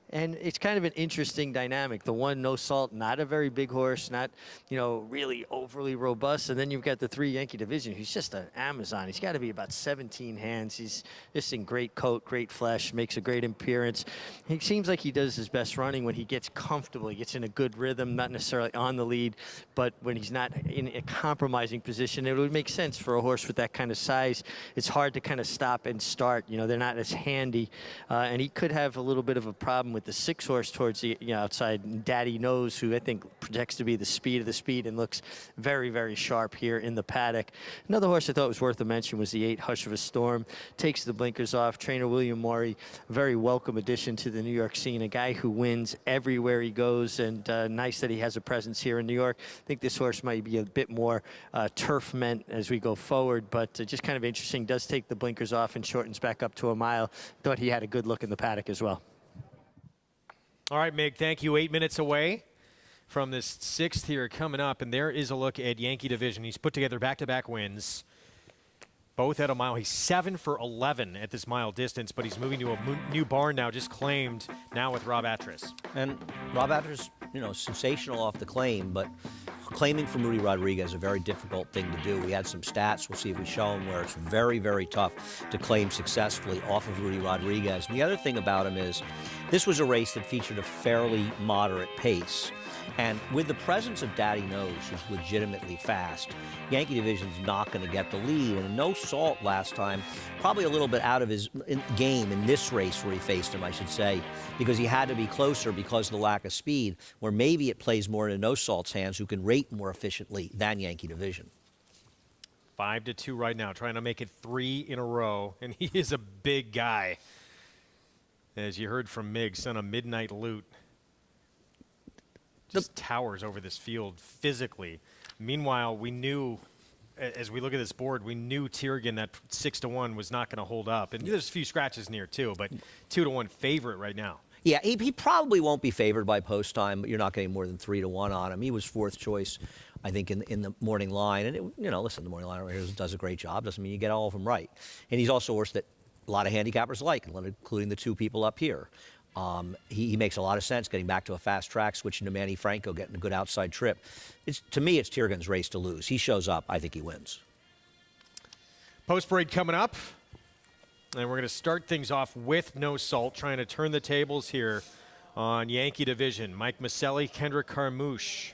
Speaker 7: And it's kind of an interesting dynamic. The 1, no salt, not a very big horse, not, really overly robust. And then you've got the 3, Yankee Division, who's just an Amazon. He's got to be about 17 hands. He's just in great coat, great flesh, makes a great appearance. He seems like he does his best running when he gets comfortable. He gets in a good rhythm, not necessarily on the lead, but when he's not in a compromising position. It would make sense for a horse with that kind of size. It's hard to kind of stop and start. They're not as handy. And he could have a little bit of a problem with the 6 horse towards the outside, Daddy Knows, who I think projects to be the speed of the speed and looks very, very sharp here in the paddock. Another horse I thought was worth a mention was the 8, Hush of a Storm. Takes the blinkers off. Trainer William Morey, very welcome addition to the New York scene. A guy who wins everywhere he goes, and nice that he has a presence here in New York. I think this horse might be a bit more turf meant as we go forward, but just kind of interesting. Does take the blinkers off and shortens back up to a mile. Thought he had a good look in the paddock as well.
Speaker 1: All right, Mig, thank you. 8 minutes away from this 6th here coming up, and there is a look at Yankee Division. He's put together back-to-back wins, both at a mile. He's 7 for 11 at this mile distance, but he's moving to a new barn now, just claimed now with Rob Atras.
Speaker 2: And Rob Atras, sensational off the claim, but claiming from Rudy Rodriguez is a very difficult thing to do. We had some stats. We'll see if we show them where it's very, very tough to claim successfully off of Rudy Rodriguez. And the other thing about him is this was a race that featured a fairly moderate pace. And with the presence of Daddy Knows, who's legitimately fast, Yankee Division's not going to get the lead. And no salt last time, probably a little bit out of his game in this race where he faced him, I should say, because he had to be closer because of the lack of speed, where maybe it plays more into no salt's hands, who can rate more efficiently than Yankee Division.
Speaker 1: 5-2 right now, trying to make it 3 in a row, and he is a big guy. As you heard from Mig, son of Midnight Loot. Just towers over this field physically. Meanwhile, we knew, as we look at this board, we knew Tiergan, that 6-1 was not going to hold up. And there's a few scratches near too, but 2-1 favorite right now.
Speaker 2: Yeah, he probably won't be favored by post time, but you're not getting more than 3-1 on him. He was 4th choice, I think, in the morning line. And, listen, the morning line right here does a great job. Doesn't mean you get all of them right. And he's also a horse that a lot of handicappers like, including the 2 people up here. He makes a lot of sense getting back to a fast track, switching to Manny Franco, getting a good outside trip. To me, it's Tiergan's race to lose. He shows up, I think he wins.
Speaker 1: Post parade coming up, and we're going to start things off with no salt, trying to turn the tables here on Yankee Division. Mike Maselli, Kendrick Carmouche.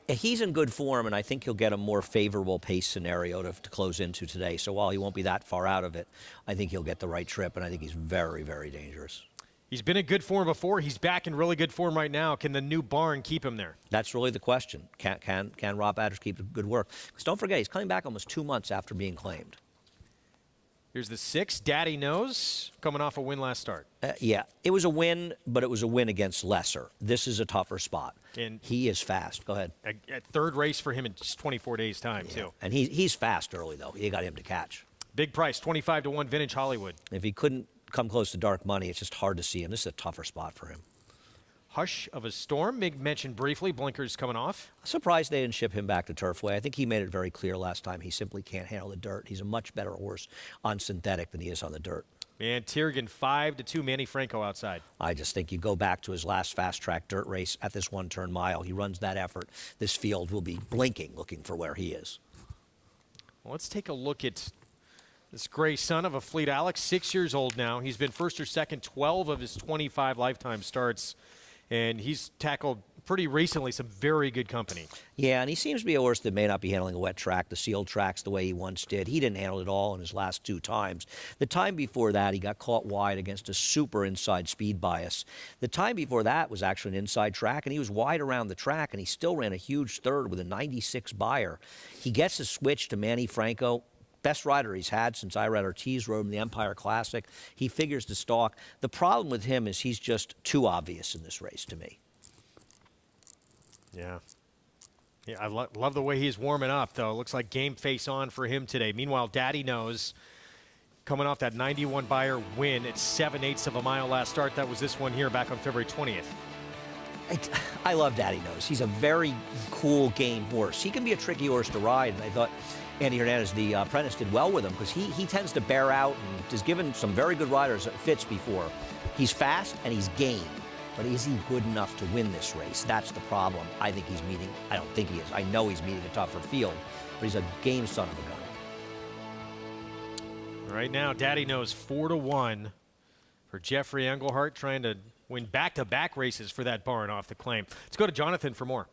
Speaker 2: He's in good form, and I think he'll get a more favorable pace scenario to close into today. So while he won't be that far out of it, I think he'll get the right trip, and I think he's very, very dangerous.
Speaker 1: He's been in good form before. He's back in really good form right now. Can the new barn keep him there?
Speaker 2: That's really the question. Can Rob Atras keep good work? Because don't forget, he's coming back almost 2 months after being claimed.
Speaker 1: Here's the 6, Daddy Knows, coming off a win last start.
Speaker 2: Yeah, it was a win, but it was a win against lesser. This is a tougher spot. And he is fast. Go ahead.
Speaker 1: A 3rd race for him in just 24 days' time, too.
Speaker 2: And he's fast early, though. You got him to catch.
Speaker 1: Big price, 25-1, Vintage Hollywood.
Speaker 2: If he couldn't come close to dark money, it's just hard to see him. This is a tougher spot for him.
Speaker 1: Hush of a Storm, Mig mentioned briefly, blinkers coming off.
Speaker 2: Surprised they didn't ship him back to Turfway. I think he made it very clear last time he simply can't handle the dirt. He's a much better horse on synthetic than he is on the dirt.
Speaker 1: And Tiergan 5-2, Manny Franco outside.
Speaker 2: I just think you go back to his last fast-track dirt race at this one-turn mile. He runs that effort. This field will be blinking looking for where he is.
Speaker 1: Well, let's take a look at this gray son of a Fleet Alex, 6 years old now. He's been first or second 12 of his 25 lifetime starts, and he's tackled pretty recently some very good company.
Speaker 2: Yeah, and he seems to be a horse that may not be handling a wet track, the sealed tracks, the way he once did. He didn't handle it all in his last 2 times. The time before that, he got caught wide against a super inside speed bias. The time before that was actually an inside track, and he was wide around the track, and he still ran a huge third with a 96 buyer. He gets a switch to Manny Franco. Best rider he's had since Ira Ortiz rode him the Empire Classic. He figures to stalk. The problem with him is he's just too obvious in this race to me.
Speaker 1: Yeah. Yeah, I love the way he's warming up, though. Looks like game face on for him today. Meanwhile, Daddy Knows, coming off that 91 buyer win at 7/8 of a mile last start. That was this one here back on February 20th.
Speaker 2: I love Daddy Knows. He's a very cool game horse. He can be a tricky horse to ride, and I thought Andy Hernandez, the apprentice, did well with him because he tends to bear out and has given some very good riders fits before. He's fast and he's game, but is he good enough to win this race? That's the problem. I think he's meeting, I don't think he is. I know he's meeting a tougher field, but he's a game son of a gun.
Speaker 1: Right now, Daddy Knows 4-1 for Jeffrey Engelhart, trying to win back-to-back races for that barn off the claim. Let's go to Jonathan for more.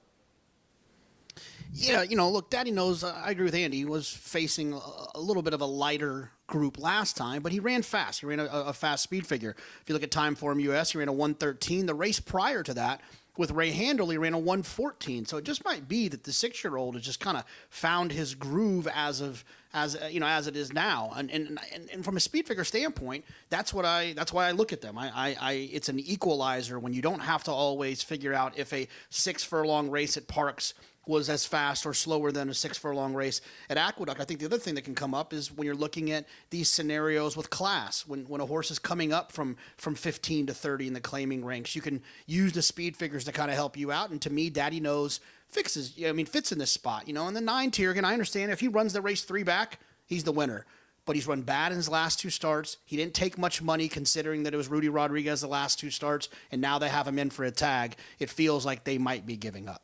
Speaker 5: Yeah, look, Daddy Knows, I agree with Andy. He was facing a little bit of a lighter group last time, but he ran fast. He ran a fast speed figure. If you look at Time Form US, he ran a 1:13. The race prior to that, with Ray Handel, he ran a 1:14. So it just might be that the 6-year-old has just kind of found his groove as it is now. And from a speed figure standpoint, that's why I look at them. It's an equalizer when you don't have to always figure out if a 6-furlong race at Parks was as fast or slower than a 6-furlong race at Aqueduct. I think the other thing that can come up is when you're looking at these scenarios with class, when a horse is coming up from 15 to 30 in the claiming ranks, you can use the speed figures to kind of help you out. And to me, Daddy Knows fits in this spot. In the 9 tier, and I understand if he runs the race 3 back, he's the winner. But he's run bad in his last 2 starts. He didn't take much money considering that it was Rudy Rodriguez the last 2 starts, and now they have him in for a tag. It feels like they might be giving up.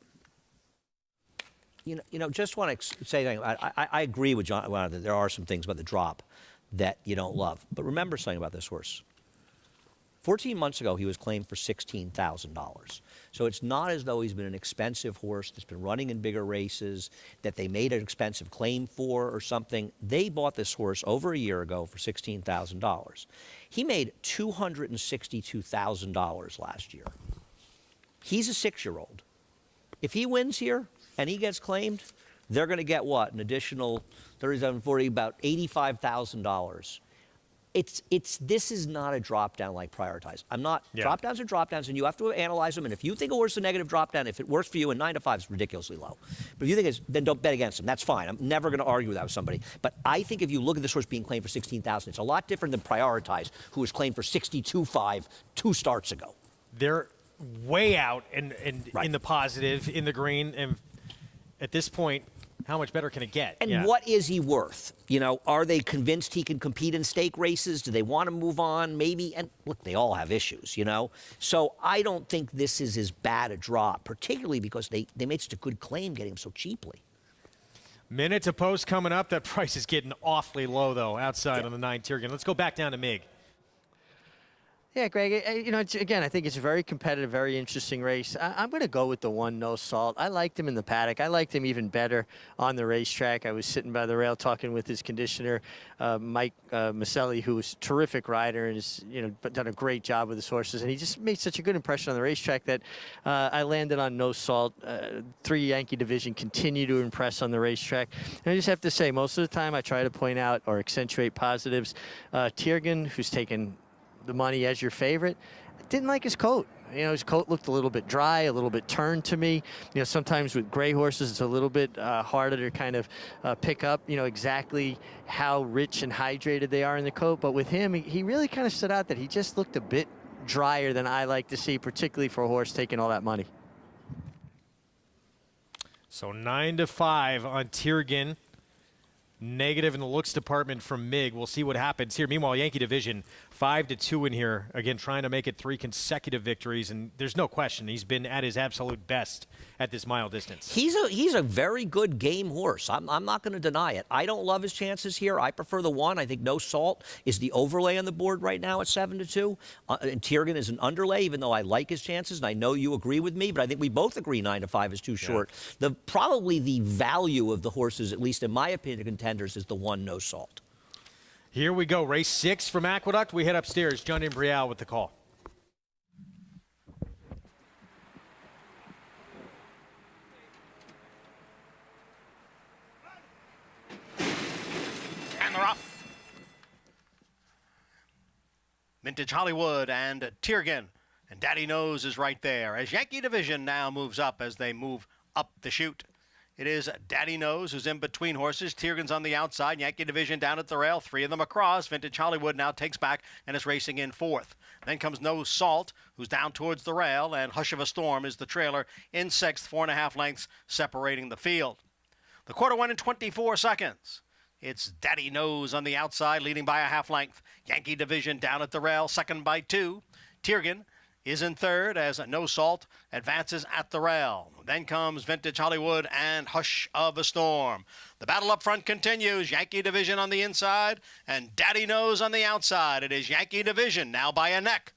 Speaker 2: Just want to say, I agree with John that there are some things about the drop that you don't love. But remember something about this horse. 14 months ago, he was claimed for $16,000. So it's not as though he's been an expensive horse that's been running in bigger races, that they made an expensive claim for or something. They bought this horse over a year ago for $16,000. He made $262,000 last year. He's a 6-year-old. If he wins here and he gets claimed, they're going to get what? An additional 37, 40, about $85,000. This is not a drop down like Prioritize. Drop downs are drop downs, and you have to analyze them. And if you think a horse is a negative drop down, if it works for you, and 9 to 5 is ridiculously low. But if you think then don't bet against them. That's fine. I'm never going to argue that with somebody. But I think if you look at this horse being claimed for $16,000, it's a lot different than Prioritize, who was claimed for $62,500 2 starts ago.
Speaker 1: They're way out and in the positive, in the green, and at this point, how much better can it get?
Speaker 2: And what is he worth? Are they convinced he can compete in stake races? Do they want to move on? Maybe. And look, they all have issues, So I don't think this is as bad a drop, particularly because they made such a good claim getting him so cheaply.
Speaker 1: Minute to post coming up. That price is getting awfully low, though, outside on the 9 tier again. Let's go back down to Mig.
Speaker 7: Yeah, Greg, again, I think it's a very competitive, very interesting race. I'm going to go with the 1 No Salt. I liked him in the paddock. I liked him even better on the racetrack. I was sitting by the rail talking with his conditioner, Mike Maselli, who was a terrific rider and has done a great job with his horses. And he just made such a good impression on the racetrack that I landed on No Salt. 3 Yankee division continue to impress on the racetrack. And I just have to say, most of the time I try to point out or accentuate positives. Tiergan, who's taken the money as your favorite, didn't like his coat. His coat looked a little bit dry, a little bit turned to me. Sometimes with gray horses, it's a little bit harder to kind of pick up, exactly how rich and hydrated they are in the coat. But with him, he really kind of stood out that he just looked a bit drier than I like to see, particularly for a horse taking all that money.
Speaker 1: So 9 to 5 on Tiergan. Negative in the looks department from Mig. We'll see what happens here. Meanwhile, Yankee division 5-2 in here. Again, trying to make it 3 consecutive victories, and there's no question he's been at his absolute best at this mile distance.
Speaker 2: He's a very good game horse. I'm not going to deny it. I don't love his chances here. I prefer the 1. I think No Salt is the overlay on the board right now at 7-2. And Tiergan is an underlay, even though I like his chances, and I know you agree with me, but I think we both agree 9-5 is too short. Probably the value of the horses, at least in my opinion, contenders, is the 1 No Salt.
Speaker 1: Here we go. Race 6 from Aqueduct. We head upstairs. John Imbrial with the call.
Speaker 8: And they're off. Vintage Hollywood and Tiergan. And Daddy Knows is right there as Yankee Division now moves up as they move up the chute. It is Daddy Knows who's in between horses. Tiergan's on the outside. Yankee Division down at the rail. 3 of them across. Vintage Hollywood now takes back and is racing in 4th. Then comes No Salt, who's down towards the rail, and Hush of a Storm is the trailer in 6th, 4.5 lengths separating the field. The quarter went in 24 seconds. It's Daddy Knows on the outside, leading by a half length. Yankee Division down at the rail, second by 2. Tiergan is in 3rd as No Salt advances at the rail. Then comes Vintage Hollywood and Hush of a Storm. The battle up front continues. Yankee Division on the inside and Daddy Knows on the outside. It is Yankee Division now by a neck.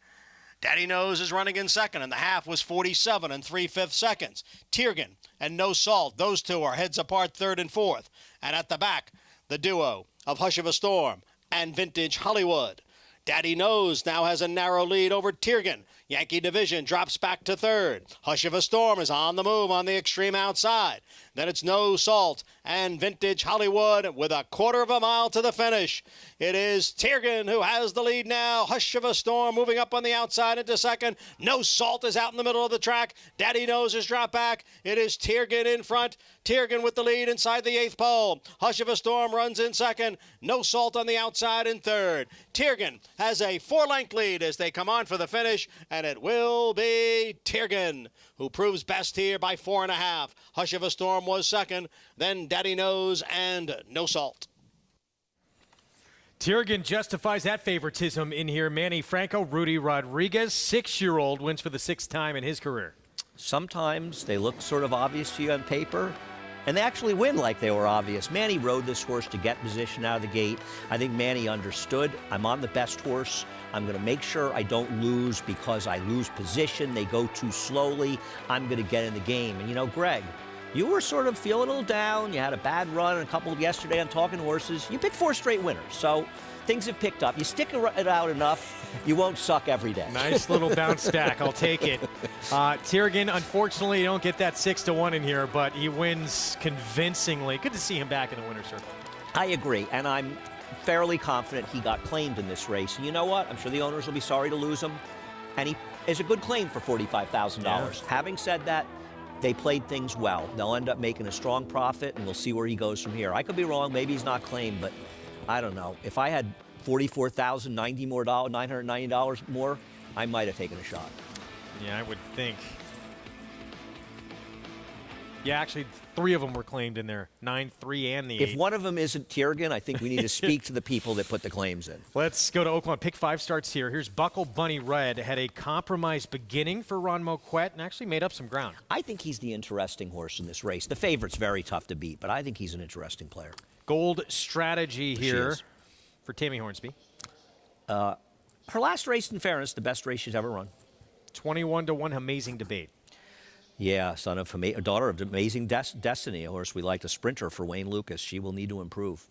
Speaker 8: Daddy Knows is running in 2nd, and the half was 47 3/5 seconds. Tiergan and No Salt, those two are heads apart 3rd and 4th. And at the back, the duo of Hush of a Storm and Vintage Hollywood. Daddy Knows now has a narrow lead over Tiergan. Yankee Division drops back to 3rd. Hush of a Storm is on the move on the extreme outside. Then it's No Salt and Vintage Hollywood with a quarter of a mile to the finish. It is Tiergan who has the lead now. Hush of a Storm moving up on the outside into 2nd. No Salt is out in the middle of the track. Daddy Knows is dropped back. It is Tiergan in front. Tiergan with the lead inside the 8th pole. Hush of a Storm runs in 2nd. No Salt on the outside in 3rd. Tiergan has a 4-length lead as they come on for the finish, and it will be Tiergan who proves best here by 4.5. Hush of a Storm was 2nd, then Daddy Knows and No Salt.
Speaker 1: Tiergan justifies that favoritism in here. Manny Franco, Rudy Rodriguez, 6-year-old, wins for the 6th time in his career.
Speaker 2: Sometimes they look sort of obvious to you on paper, and they actually win like they were obvious. Manny rode this horse to get position out of the gate. I think Manny understood, I'm on the best horse. I'm going to make sure I don't lose because I lose position. They go too slowly. I'm going to get in the game. And, you know, Greg, you were sort of feeling a little down. You had a bad run, a couple yesterday on Talking Horses. You picked 4 straight winners, so things have picked up. You stick it out enough, you won't suck every day.
Speaker 1: Nice little bounce back. I'll take it. Tiergan, unfortunately, you don't get that 6-1 in here, but he wins convincingly. Good to see him back in the winner's circle.
Speaker 2: I agree, and I'm fairly confident he got claimed in this race. And you know what? I'm sure the owners will be sorry to lose him. And he is a good claim for $45,000. Yeah. Having said that, they played things well. They'll end up making a strong profit, and we'll see where he goes from here. I could be wrong. Maybe he's not claimed, but I don't know. If I had $44,090 more, $990 more, I might have taken a shot.
Speaker 1: Yeah, I would think. Yeah, actually, 3 of them were claimed in there. 9, 3, and the 8.
Speaker 2: If one of them isn't Tiergan, I think we need to speak to the people that put the claims in.
Speaker 1: Let's go to Oaklawn. Pick 5 starts here. Here's Buckle Bunny Red. Had a compromised beginning for Ron Moquette and actually made up some ground.
Speaker 2: I think he's the interesting horse in this race. The favorite's very tough to beat, but I think he's an interesting player.
Speaker 1: Gold Strategy here for Tammy Hornsby.
Speaker 2: Her last race, in fairness, the best race she's ever run.
Speaker 1: 21-1, Amazing Debate.
Speaker 2: Yeah, daughter of Amazing Destiny, a horse we liked, a sprinter for Wayne Lucas. She will need to improve.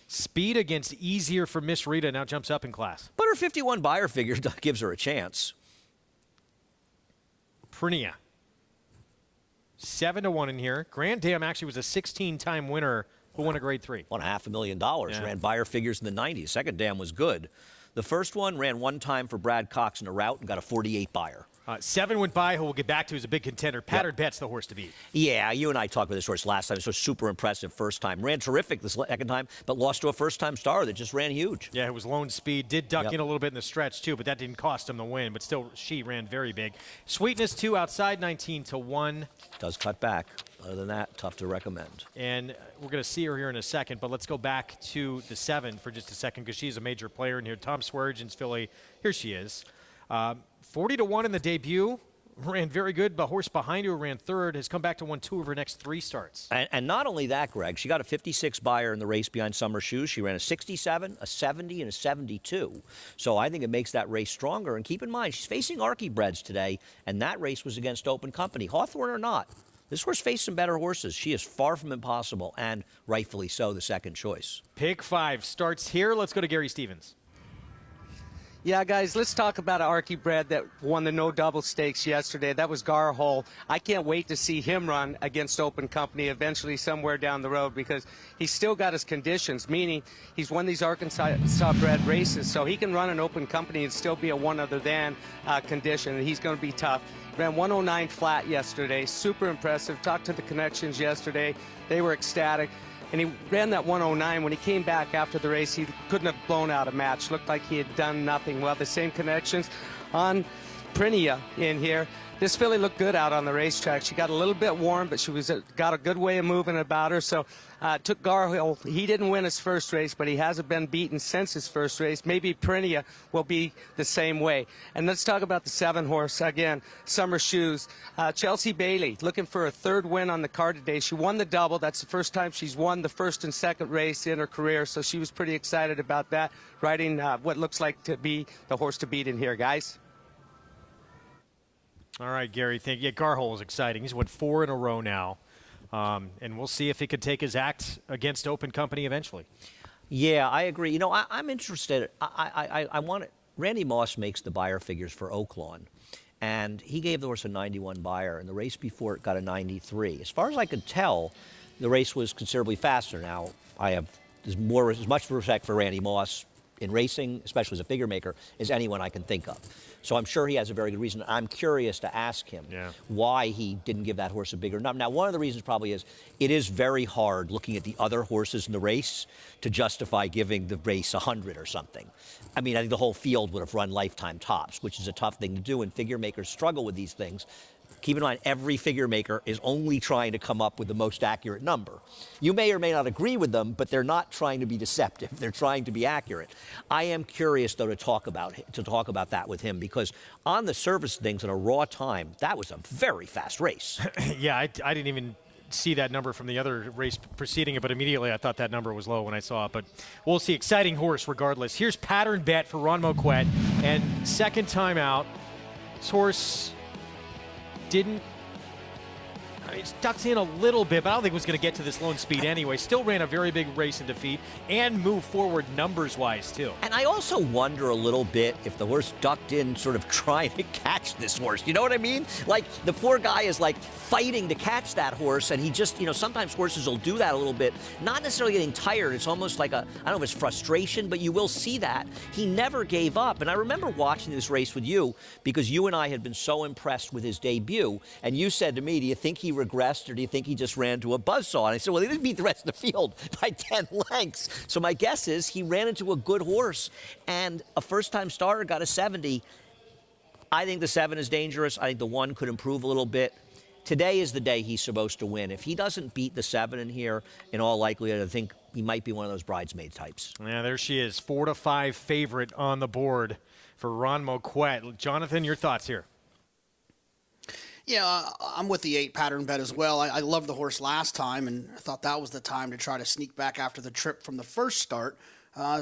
Speaker 1: Speed Against Easier for Miss Rita now jumps up in class.
Speaker 2: But her 51 buyer figure gives her a chance.
Speaker 1: Prinia. 7-1 in here. Grand Dam actually was a 16-time winner who won a Grade 3.
Speaker 2: Won $500,000. Yeah. Ran buyer figures in the 90s. Second Dam was good. The first one ran one time for Brad Cox in a route and got a 48 buyer.
Speaker 1: 7 went by, who we'll get back to, is a big contender. Pattern Bet's the horse to beat.
Speaker 2: Yeah, you and I talked about this horse last time. So super impressive first time. Ran terrific the second time, but lost to a first-time star that just ran huge.
Speaker 1: Yeah, it was lone speed. Did duck in a little bit in the stretch, too, but that didn't cost him the win. But still, she ran very big. Sweetness, 2 outside, 19-1.
Speaker 2: Does cut back. Other than that, tough to recommend.
Speaker 1: And we're going to see her here in a second, but let's go back to the 7 for just a second because she's a major player in here. Tom Swearian's filly. Here she is. 40-1 in the debut. Ran very good. The horse behind her ran third, has come back to win 2 of her next 3 starts.
Speaker 2: And not only that, Greg, she got a 56 buyer in the race behind Summer Shoes. She ran a 67, a 70, and a 72. So I think it makes that race stronger. And keep in mind, she's facing Archiebreds today, and that race was against Open Company. Hawthorne or not, this horse faced some better horses. She is far from impossible, and rightfully so, the second choice.
Speaker 1: Pick 5 starts here. Let's go to Gary Stevens.
Speaker 3: Yeah, guys, let's talk about an Archibred that won the no double stakes yesterday. That was Garhole. I can't wait to see him run against Open Company eventually somewhere down the road because he's still got his conditions, meaning he's won these Arkansas-bred races, so he can run an Open Company and still be a one other than condition, and he's going to be tough. Ran 109 flat yesterday, super impressive. Talked to the connections yesterday. They were ecstatic. And he ran that 109. When he came back after the race, he couldn't have blown out a match. Looked like he had done nothing. Well, the same connections on Prinia in here. This filly looked good out on the racetrack. She got a little bit warm, but she got a good way of moving about her. So took Garhill. He didn't win his first race, but he hasn't been beaten since his first race. Maybe Prinia will be the same way. And let's talk about the 7 horse again, Summer Shoes. Chelsea Bailey looking for a 3rd win on the card today. She won the double. That's the first time she's won the first and second race in her career. So she was pretty excited about that, riding what looks like to be the horse to beat in here, guys.
Speaker 1: All right, Gary, thank you. Yeah, Garhole is exciting. He's won 4 in a row now. And we'll see if he could take his act against Open Company eventually.
Speaker 2: Yeah, I agree. You know, I'm interested. I want it. Randy Moss makes the buyer figures for Oaklawn, and he gave the horse a 91 buyer, and the race before it got a 93. As far as I could tell, the race was considerably faster. Now, I have as much respect for Randy Moss in racing, especially as a figure maker, as anyone I can think of. So I'm sure he has a very good reason. I'm curious to ask him why he didn't give that horse a bigger number. Now, one of the reasons probably is it is very hard looking at the other horses in the race to justify giving the race 100 or something. I mean, I think the whole field would have run lifetime tops, which is a tough thing to do, and figure makers struggle with these things. Keep in mind, every figure maker is only trying to come up with the most accurate number. You may or may not agree with them, but they're not trying to be deceptive. They're trying to be accurate. I am curious, though, to talk about that with him, because on the surface of things in a raw time, that was a very fast race.
Speaker 1: Yeah, I didn't even see that number from the other race preceding it, but immediately I thought that number was low when I saw it. But we'll see. Exciting horse regardless. Here's Pattern Bet for Ron Moquette, and second time out. This horse didn't, it ducks in a little bit, but I don't think it was going to get to this lone speed anyway. Still ran a very big race in defeat and moved forward numbers-wise, too.
Speaker 2: And I also wonder a little bit if the horse ducked in sort of trying to catch this horse. You know what I mean? Like, the poor guy is, like, fighting to catch that horse, and he just, you know, sometimes horses will do that a little bit. Not necessarily getting tired. It's almost like I don't know if it's frustration, but you will see that. He never gave up. And I remember watching this race with you because you and I had been so impressed with his debut, and you said to me, do you think he regressed, or do you think he just ran to a buzzsaw? And I said, well, he didn't beat the rest of the field by 10 lengths. So my guess is he ran into a good horse, and a first-time starter got a 70. I think the 7 is dangerous. I think the 1 could improve a little bit. Today is the day he's supposed to win. If he doesn't beat the 7 in here, in all likelihood, I think he might be one of those bridesmaid types.
Speaker 1: Yeah, there she is, 4-5 favorite on the board for Ron Moquette. Jonathan, your thoughts here?
Speaker 5: Yeah, I'm with the 8 Pattern Bet as well. I loved the horse last time, and I thought that was the time to try to sneak back after the trip from the first start.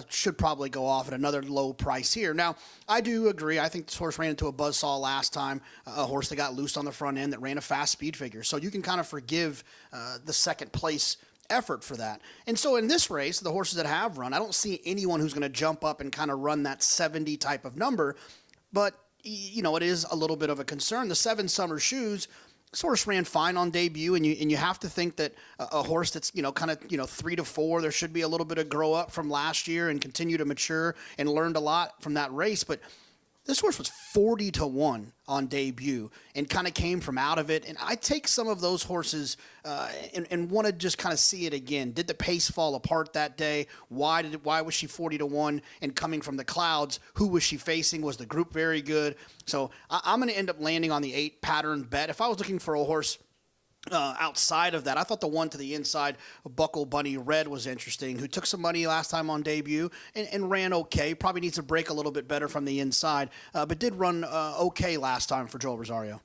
Speaker 5: Should probably go off at another low price here. Now, I do agree. I think this horse ran into a buzzsaw last time, a horse that got loose on the front end that ran a fast speed figure. So you can kind of forgive the second place effort for that. And so in this race, the horses that have run, I don't see anyone who's going to jump up and kind of run that 70 type of number. But, you know, it is a little bit of a concern. The 7 Summer Shoes, this horse ran fine on debut, and you have to think that a horse that's, you know, kind of, you know, 3 to 4, there should be a little bit of grow up from last year and continue to mature, and learned a lot from that race. But This horse was 40-1 on debut and kind of came from out of it. And I take some of those horses and want to just kind of see it again. Did the pace fall apart that day? Why was she 40-1 and coming from the clouds? Who was she facing? Was the group very good? So I'm going to end up landing on the 8 Pattern Bet. If I was looking for a horse outside of that, I thought the one to the inside, Buckle Bunny Red, was interesting, who took some money last time on debut and ran okay. Probably needs to break a little bit better from the inside, but did run okay last time for Joel Rosario.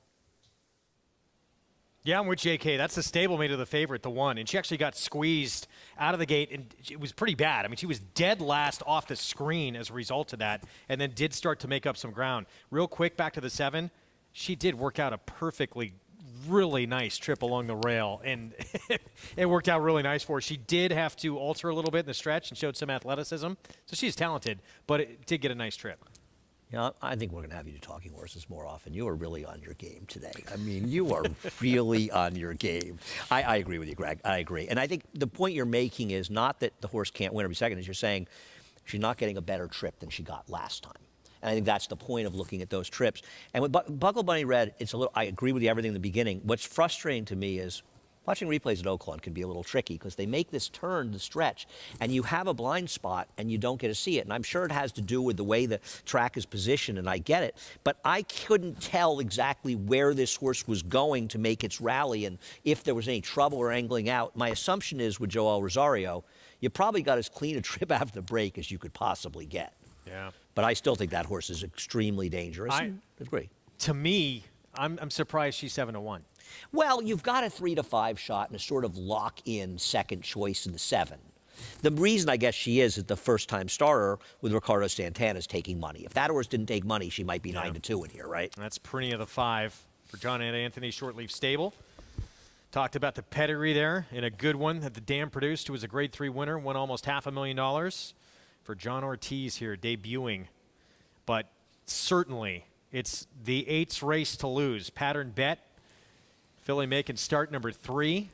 Speaker 1: Yeah, I'm with JK. That's the stablemate of the favorite, the 1. And she actually got squeezed out of the gate, and it was pretty bad. I mean, she was dead last off the screen as a result of that, and then did start to make up some ground. Real quick, back to the 7. She did work out a really nice trip along the rail, and it worked out really nice for her. She did have to alter a little bit in the stretch and showed some athleticism, so she's talented, but it did get a nice trip.
Speaker 2: Yeah, I think we're going to have you do talking horses more often. You are really on your game today. I mean, you are really on your game. I agree with you, Greg. I agree. And I think the point you're making is not that the horse can't win every second, as you're saying she's not getting a better trip than she got last time. And I think that's the point of looking at those trips. And with Buckle Bunny Red, I agree with you everything in the beginning. What's frustrating to me is watching replays at Oaklawn can be a little tricky because they make this turn, the stretch, and you have a blind spot and you don't get to see it. And I'm sure it has to do with the way the track is positioned, and I get it. But I couldn't tell exactly where this horse was going to make its rally and if there was any trouble or angling out. My assumption is with Joel Rosario, you probably got as clean a trip after the break as you could possibly get.
Speaker 1: Yeah.
Speaker 2: But I still think that horse is extremely dangerous. It's great.
Speaker 1: To me, I'm surprised she's 7-1.
Speaker 2: Well, you've got a 3-5 shot and a sort of lock-in second choice in the 7. The reason I guess she is the first-time starter with Ricardo Santana's taking money. If that horse didn't take money, she might be 9-2 in here, right?
Speaker 1: That's Prinny of the 5 for John and Anthony Shortleaf Stable. Talked about the pedigree there in a good one that the dam produced, who was a Grade 3 winner, won almost $500,000 for John Ortiz here debuting. But certainly it's the 8's race to lose. Pattern Bet. Filly making start number 3.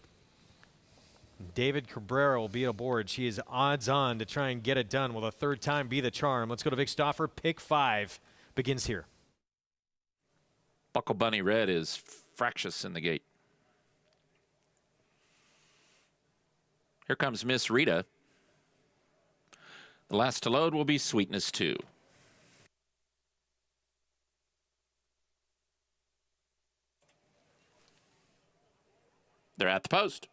Speaker 1: David Cabrera will be aboard. She is odds on to try and get it done. Will a third time be the charm? Let's go to Vic Stauffer. Pick 5 begins here.
Speaker 4: Buckle Bunny Red is fractious in the gate. Here comes Miss Rita. The last to load will be Sweetness 2. They're at the post.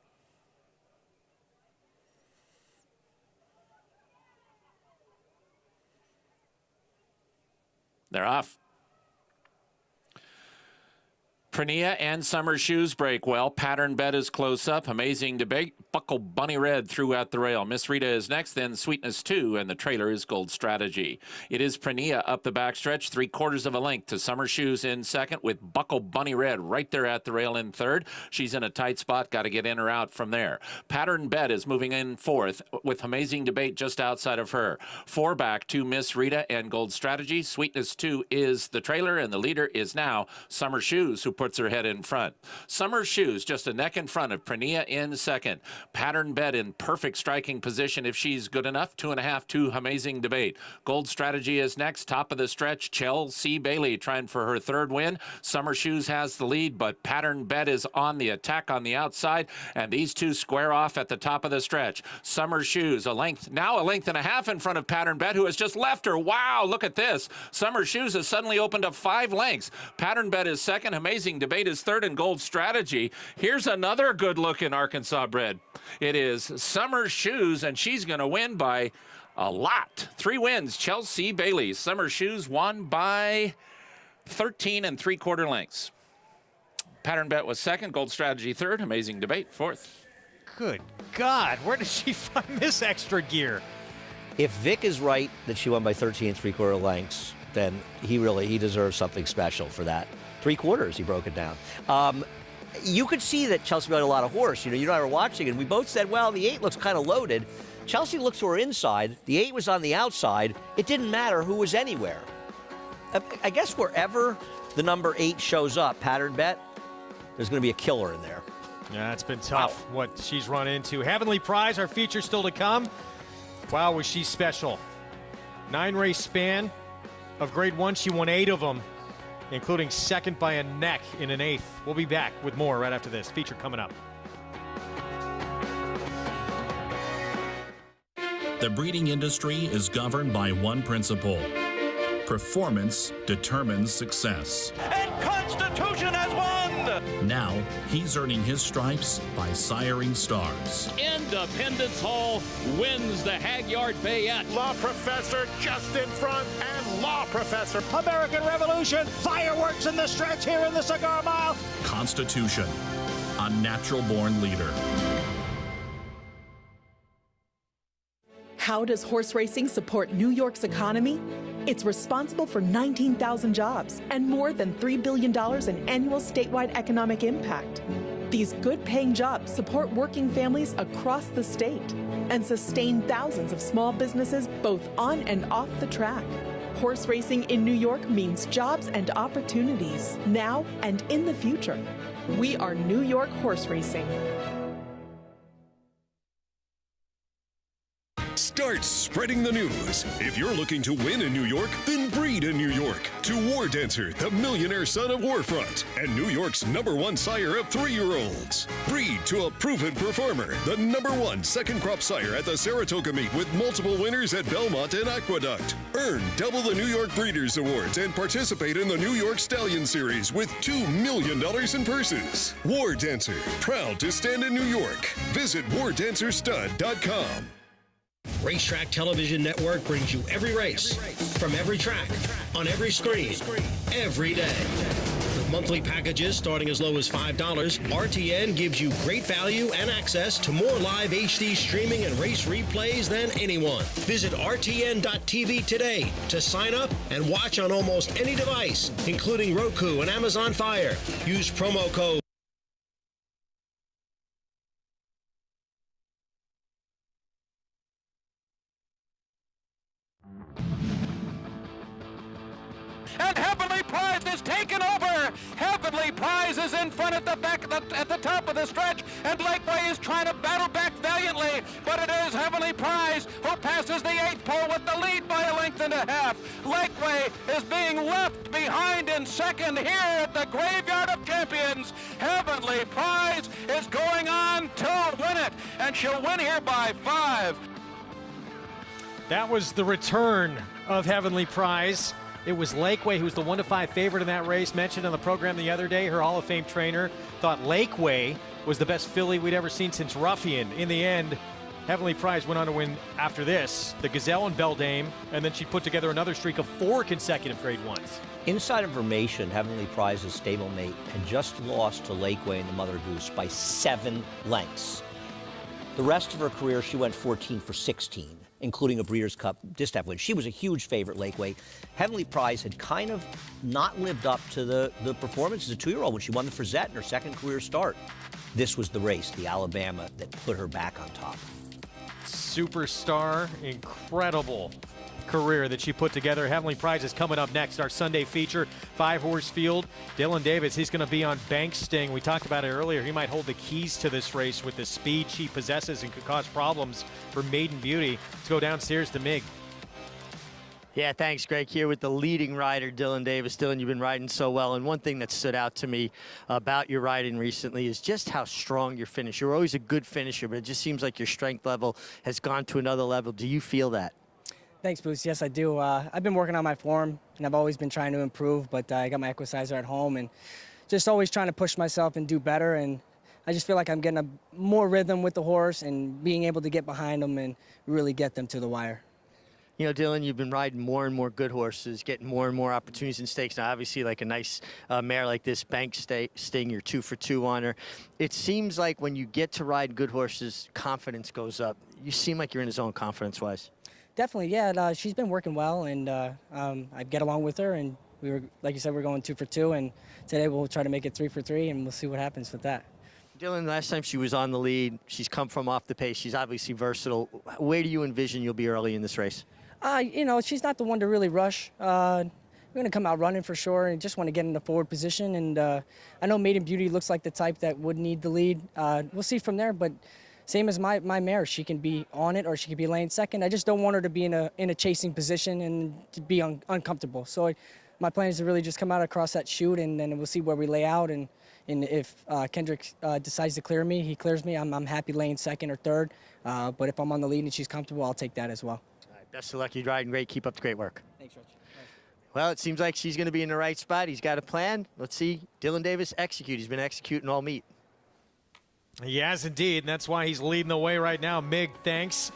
Speaker 4: They're off. Prania and Summer Shoes break well. Pattern Bet is close up. Amazing Debate. Buckle Bunny Red through at the rail. Miss Rita is next, then Sweetness 2, and the trailer is Gold Strategy. It is Prania up the backstretch, 3/4 of a length to Summer Shoes in second, with Buckle Bunny Red right there at the rail in third. She's in a tight spot. Got to get in or out from there. Pattern Bet is moving in fourth, with Amazing Debate just outside of her. 4 back to Miss Rita and Gold Strategy. Sweetness 2 is the trailer, and the leader is now Summer Shoes, who puts her head in front. Summer Shoes just a neck in front of Prania in second. Pattern Bet in perfect striking position if she's good enough. 2.5 to Amazing Debate. Gold Strategy is next. Top of the stretch, Chelsea Bailey trying for her third win. Summer Shoes has the lead, but Pattern Bet is on the attack on the outside, and these two square off at the top of the stretch. Summer Shoes now a length and a half in front of Pattern Bet, who has just left her. Wow, look at this. Summer Shoes has suddenly opened up 5 lengths. Pattern Bet is second. Amazing Debate is third, and Gold Strategy. Here's another good look in Arkansas bred. It is Summer Shoes, and she's going to win by a lot. 3 wins, Chelsea Bailey. Summer Shoes won by 13 3/4 lengths. Pattern Bet was second, Gold Strategy third, Amazing Debate fourth.
Speaker 1: Good God, where did she find this extra gear?
Speaker 2: If Vic is right that she won by 13 3/4 lengths, then he deserves something special for that. 3/4, he broke it down. You could see that Chelsea got a lot of horse. You and I were watching, and we both said, well, the 8 looks kind of loaded. Chelsea looked to her inside. The 8 was on the outside. It didn't matter who was anywhere. I guess wherever the number 8 shows up, Pattern Bet, there's going to be a killer in there.
Speaker 1: Yeah, it's been tough what she's run into. Heavenly Prize, our feature still to come. Wow, was she special. 9-race span Of Grade 1, she won 8 of them, including second by a neck in an 8th. We'll be back with more right after this. Feature coming up.
Speaker 14: The breeding industry is governed by one principle. Performance determines success.
Speaker 9: And Constitution has won!
Speaker 14: Now, he's earning his stripes by siring stars.
Speaker 9: Independence Hall wins the Hagyard Bayette.
Speaker 8: Law Professor just in front, and Law Professor. American Revolution, fireworks in the stretch here in the Cigar Mile.
Speaker 14: Constitution, a natural-born leader.
Speaker 15: How does horse racing support New York's economy? It's responsible for 19,000 jobs and more than $3 billion in annual statewide economic impact. These good-paying jobs support working families across the state and sustain thousands of small businesses both on and off the track. Horse racing in New York means jobs and opportunities now and in the future. We are New York Horse Racing.
Speaker 16: Start spreading the news. If you're looking to win in New York, then breed in New York. To War Dancer, the millionaire son of Warfront, and New York's #1 sire of 3-year-olds. Breed to a proven performer, the #1 second crop sire at the Saratoga meet with multiple winners at Belmont and Aqueduct. Earn double the New York Breeders' Awards and participate in the New York Stallion Series with $2 million in purses. War Dancer, proud to stand in New York. Visit wardancerstud.com.
Speaker 17: Racetrack Television Network brings you every race, from every track, on every screen, every day. With monthly packages starting as low as $5, RTN gives you great value and access to more live HD streaming and race replays than anyone. Visit RTN.tv today to sign up and watch on almost any device, including Roku and Amazon Fire. Use promo code
Speaker 9: And Heavenly Prize is taken over. Heavenly Prize is in front at the back, at the top of the stretch, and Lakeway is trying to battle back valiantly. But it is Heavenly Prize who passes the 8th pole with the lead by a length and a half. Lakeway is being left behind in second here at the Graveyard of Champions. Heavenly Prize is going on to win it, and she'll win here by 5.
Speaker 1: That was the return of Heavenly Prize. It was Lakeway who was the 1-5 favorite in that race. Mentioned on the program the other day, her Hall of Fame trainer thought Lakeway was the best filly we'd ever seen since Ruffian. In the end, Heavenly Prize went on to win after this, the Gazelle and Beldame, and then she put together another streak of 4 consecutive Grade 1s.
Speaker 2: Inside information, Heavenly Prize's stablemate had just lost to Lakeway and the Mother Goose by 7 lengths. The rest of her career, she went 14 for 16. Including a Breeders' Cup Distaff win. She was a huge favorite, Lakeway. Heavenly Prize had kind of not lived up to the performance as a 2-year-old when she won the Frazette in her second career start. This was the race, the Alabama, that put her back on top.
Speaker 1: Superstar, incredible career that she put together. Heavenly Prize is coming up next. Our Sunday feature, 5-horse field. Dylan Davis, he's going to be on Bank Sting. We talked about it earlier. He might hold the keys to this race with the speed she possesses and could cause problems for Maiden Beauty. Let's go downstairs to Mig.
Speaker 7: Yeah, thanks, Greg. Here with the leading rider, Dylan Davis. Dylan, you've been riding so well, and one thing that stood out to me about your riding recently is just how strong your finish. You're always a good finisher, but it just seems like your strength level has gone to another level. Do you feel that?
Speaker 18: Thanks, Boost. Yes, I do. I've been working on my form, and I've always been trying to improve, but I got my equalizer at home and just always trying to push myself and do better. And I just feel like I'm getting a more rhythm with the horse and being able to get behind them and really get them to the wire.
Speaker 7: You know, Dylan, you've been riding more and more good horses, getting more and more opportunities in stakes. Now, obviously, like a nice mare like this, Bank Sting, you're 2 for 2 on her. It seems like when you get to ride good horses, confidence goes up. You seem like you're in the zone confidence-wise.
Speaker 18: Definitely, yeah. She's been working well, and I get along with her. And we were, like you said, we're going 2 for 2, and today we'll try to make it 3 for 3, and we'll see what happens with that.
Speaker 7: Dylan, last time she was on the lead, she's come from off the pace. She's obviously versatile. Where do you envision you'll be early in this race?
Speaker 18: You know, she's not the one to really rush. We're going to come out running for sure and just want to get in the forward position. And I know Maiden Beauty looks like the type that would need the lead. We'll see from there, but same as my mare, she can be on it or she can be laying second. I just don't want her to be in a chasing position and to be uncomfortable. So my plan is to really just come out across that chute, and then we'll see where we lay out. And if Kendrick decides to clear me, he clears me. I'm happy laying second or third. But if I'm on the lead and she's comfortable, I'll take that as well.
Speaker 7: All right, best of luck. You're riding great. Keep up the great work.
Speaker 18: Thanks, Rich.
Speaker 7: Well, it seems like she's going to be in the right spot. He's got a plan. Let's see Dylan Davis execute. He's been executing all meet.
Speaker 1: He has indeed, and that's why he's leading the way right now. Mig, thanks.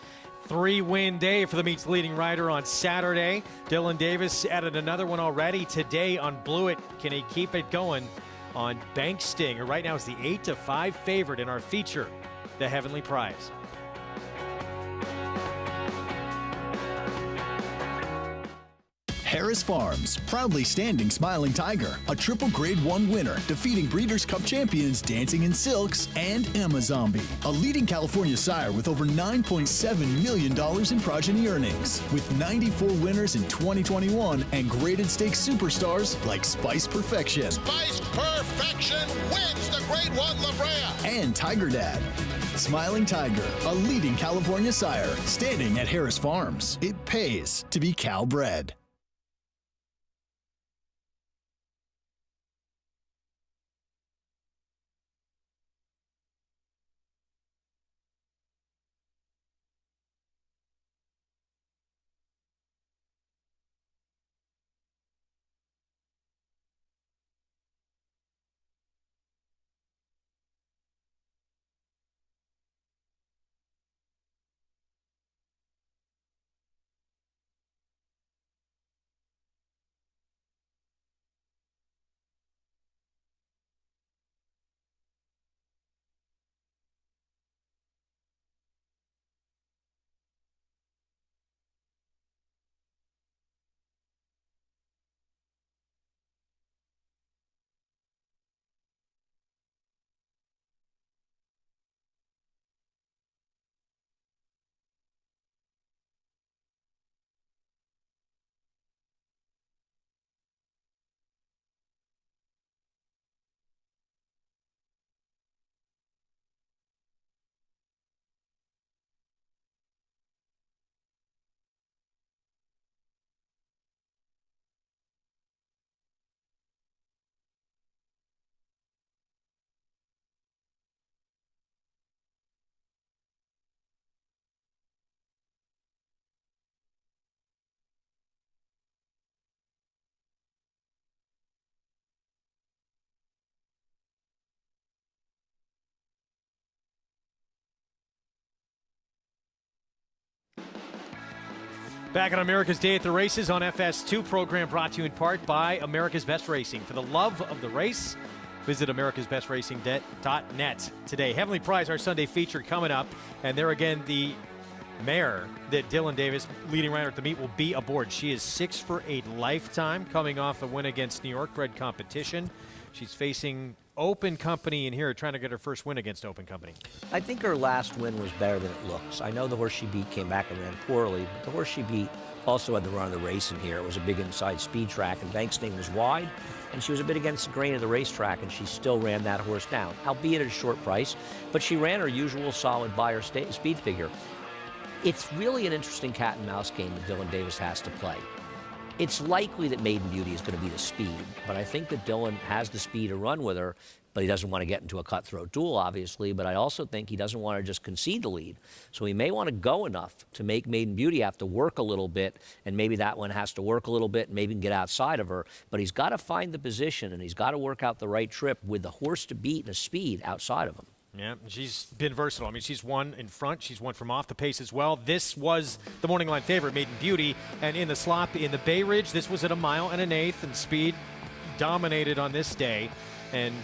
Speaker 1: 3-win day for the meet's leading rider on Saturday. Dylan Davis added another one already today on Blewett. Can he keep it going on Bank Sting, who right now is the 8-5 favorite in our feature, the Heavenly Prize?
Speaker 19: Harris Farms, proudly standing Smiling Tiger, a triple Grade 1 winner, defeating Breeders' Cup champions Dancing in Silks and Amazombie, a leading California sire with over $9.7 million in progeny earnings, with 94 winners in 2021 and graded stakes superstars like Spice Perfection.
Speaker 20: Spice Perfection wins the Grade 1 La Brea.
Speaker 19: And Tiger Dad. Smiling Tiger, a leading California sire, standing at Harris Farms. It pays to be Cal bred.
Speaker 1: Back on America's Day at the Races on FS2, program brought to you in part by America's Best Racing. For the love of the race, visit americasbestracing.net today. Heavenly Prize, our Sunday feature coming up. And there again, the mare that Dylan Davis, leading rider at the meet, will be aboard. She is 6 for 8 lifetime, coming off a win against New York bred competition. She's facing Open Company in here, trying to get her first win against Open Company.
Speaker 2: I think her last win was better than it looks. I know the horse she beat came back and ran poorly, but the horse she beat also had the run of the race in here. It was a big inside speed track, and Bank Sting was wide, and she was a bit against the grain of the racetrack, and she still ran that horse down, albeit at a short price, but she ran her usual solid buyer speed figure. It's really an interesting cat and mouse game that Dylan Davis has to play. It's likely that Maiden Beauty is going to be the speed, but I think that Dylan has the speed to run with her, but he doesn't want to get into a cutthroat duel, obviously, but I also think he doesn't want to just concede the lead. So he may want to go enough to make Maiden Beauty have to work a little bit, and maybe that one has to work a little bit, and maybe can get outside of her, but he's got to find the position, and he's got to work out the right trip with the horse to beat and a speed outside of him.
Speaker 1: Yeah, she's been versatile. I mean, she's won in front. She's won from off the pace as well. This was the morning line favorite, Maiden Beauty. And in the slop in the Bay Ridge, this was at 1 1/8, and speed dominated on this day. And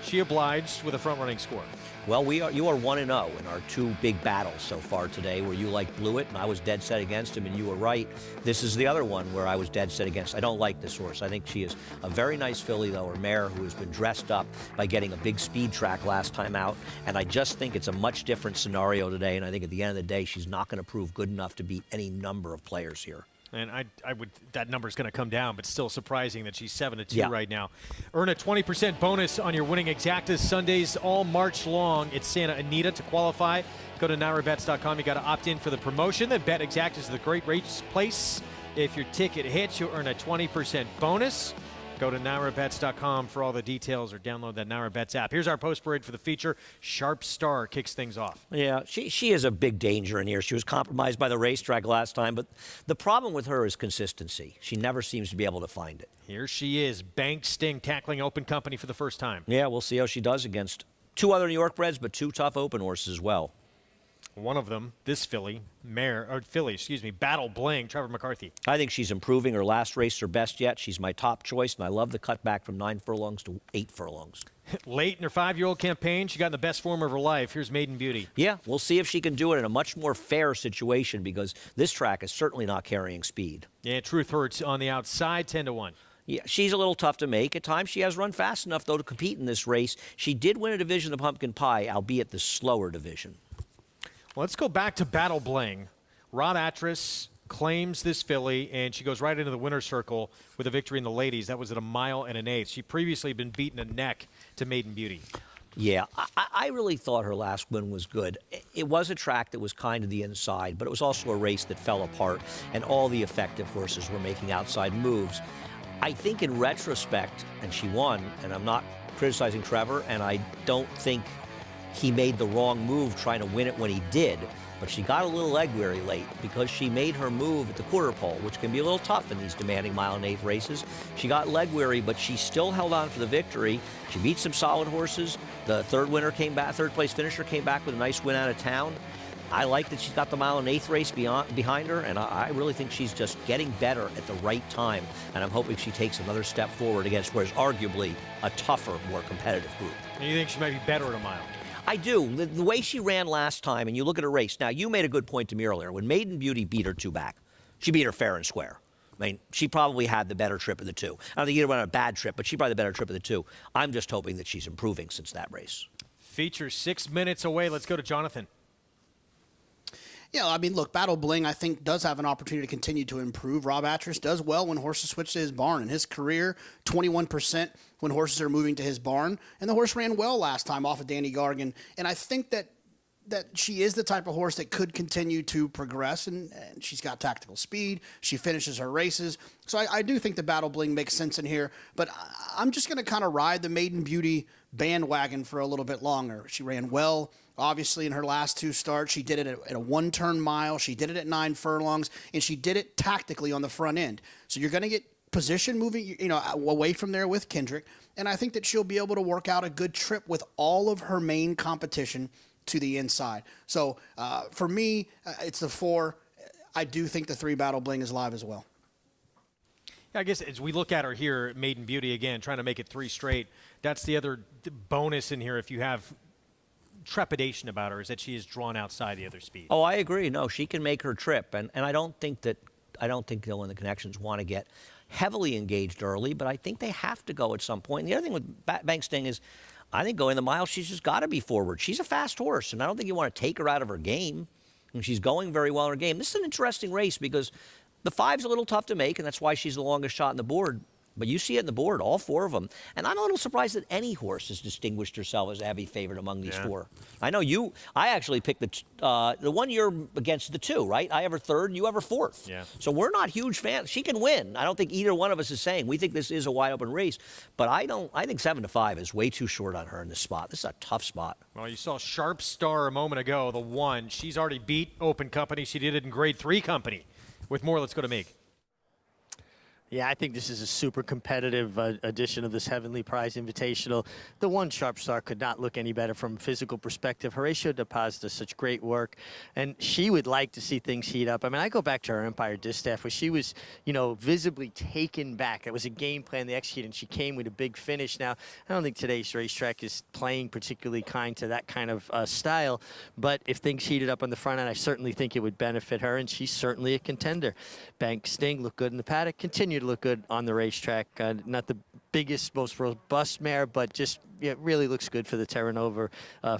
Speaker 1: she obliged with a front-running score.
Speaker 2: Well, you are 1-0 in our two big battles so far today, where you like Blewett and I was dead set against him, and you were right. This is the other one where I was dead set against. I don't like this horse. I think she is a very nice filly, though, her mare, who has been dressed up by getting a big speed track last time out, and I just think it's a much different scenario today, and I think at the end of the day, she's not going to prove good enough to beat any number of players here.
Speaker 1: And I would, that number's going to come down, but still surprising that she's 7-2
Speaker 2: Yeah.
Speaker 1: right now. Earn a 20% bonus on your winning exactas Sundays all March long. It's Santa Anita to qualify. Go to NyraBets.com. You got to opt in for the promotion. Then bet exactas is the great race place. If your ticket hits, you'll earn a 20% bonus. Go to NyraBets.com for all the details or download that NyraBets app. Here's our post parade for the feature. Sharp Star kicks things off.
Speaker 2: Yeah, she is a big danger in here. She was compromised by the racetrack last time, but the problem with her is consistency. She never seems to be able to find it.
Speaker 1: Here she is, Bank Sting tackling Open Company for the first time.
Speaker 2: Yeah, we'll see how she does against 2 other New York breds, but 2 tough open horses as well.
Speaker 1: One of them, this filly, Battle Bling, Trevor McCarthy.
Speaker 2: I think she's improving. Her last race, her best yet. She's my top choice, and I love the cutback from 9 furlongs to 8 furlongs.
Speaker 1: Late in her 5-year-old campaign, she got in the best form of her life. Here's Maiden Beauty.
Speaker 2: Yeah, we'll see if she can do it in a much more fair situation because this track is certainly not carrying speed.
Speaker 1: Yeah, Truth Hurts on the outside, 10-1.
Speaker 2: Yeah, she's a little tough to make. At times, she has run fast enough, though, to compete in this race. She did win a division of Pumpkin Pie, albeit the slower division.
Speaker 1: Well, let's go back to Battle Bling. Rob Atras claims this filly, and she goes right into the winner's circle with a victory in the ladies. That was at 1 1/8. She previously been beaten a neck to Maiden Beauty.
Speaker 2: Yeah, I really thought her last win was good. It was a track that was kind of the inside, but it was also a race that fell apart, and all the effective horses were making outside moves. I think in retrospect, and she won, and I'm not criticizing Trevor, and I don't think he made the wrong move trying to win it when he did, but she got a little leg weary late because she made her move at the quarter pole, which can be a little tough in these demanding 1 1/8 races. She got leg weary, but she still held on for the victory. She beat some solid horses. The third place finisher came back with a nice win out of town. I like that she's got the 1 1/8 race behind her, and I really think she's just getting better at the right time, and I'm hoping she takes another step forward against what is arguably a tougher, more competitive group.
Speaker 1: And you think she might be better at 1 mile?
Speaker 2: I do. The way she ran last time, and you look at her race. Now, you made a good point to me earlier. When Maiden Beauty beat her 2 back, she beat her fair and square. I mean, she probably had the better trip of the 2. I don't think either went on a bad trip, but she probably had the better trip of the 2. I'm just hoping that she's improving since that race.
Speaker 1: Feature 6 minutes away. Let's go to Jonathan.
Speaker 5: Yeah, I mean, look, Battle Bling, I think, does have an opportunity to continue to improve. Rob Atras does well when horses switch to his barn. In his career, 21% when horses are moving to his barn. And the horse ran well last time off of Danny Gargan. And I think that she is the type of horse that could continue to progress, and she's got tactical speed. She finishes her races. So I do think the Battle Bling makes sense in here, but I'm just going to kind of ride the Maiden Beauty bandwagon for a little bit longer. She ran well, obviously, in her last 2 starts. She did it at a 1-turn mile. She did it at 9 furlongs, and she did it tactically on the front end. So you're going to get position moving, away from there with Kendrick, and I think that she'll be able to work out a good trip with all of her main competition to the inside. So for me, it's the 4. I do think the 3 Battle Bling is live as well.
Speaker 1: I guess as we look at her here, Maiden Beauty again, trying to make it 3 straight. That's the other bonus in here if you have trepidation about her, is that she is drawn outside the other speed.
Speaker 2: Oh, I agree. No, she can make her trip, and I don't think Dylan and the Connections want to get heavily engaged early, but I think they have to go at some point. And the other thing with Bank Sting is, I think going the mile, she's just got to be forward. She's a fast horse, and I don't think you want to take her out of her game. And she's going very well in her game. This is an interesting race because the 5's a little tough to make, and that's why she's the longest shot in the board. But you see it in the board, all 4 of them. And I'm a little surprised that any horse has distinguished herself as a heavy favorite among these 4. I know I actually picked the one year against the 2, right? I have her 3rd, and you have her 4th.
Speaker 1: Yeah.
Speaker 2: So we're not huge fans. She can win. I don't think either one of us is saying we think this is a wide open race. But I think 7-5 is way too short on her in this spot. This is a tough spot.
Speaker 1: Well, you saw Sharp Star a moment ago, the 1. She's already beat Open Company. She did it in Grade 3 Company. With more, let's go to Meek.
Speaker 7: Yeah, I think this is a super competitive edition of this Heavenly Prize Invitational. The 1 Sharp Star could not look any better from a physical perspective. Horatio DePaz does such great work, and she would like to see things heat up. I mean, I go back to her Empire Distaff where she was, visibly taken back. It was a game plan they executed, and she came with a big finish. Now, I don't think today's racetrack is playing particularly kind to that kind of style, but if things heated up on the front end, I certainly think it would benefit her, and she's certainly a contender. Bank Sting looked good in the paddock, continue to look good on the racetrack. Not the biggest, most robust mare, but just it really looks good for the Terranova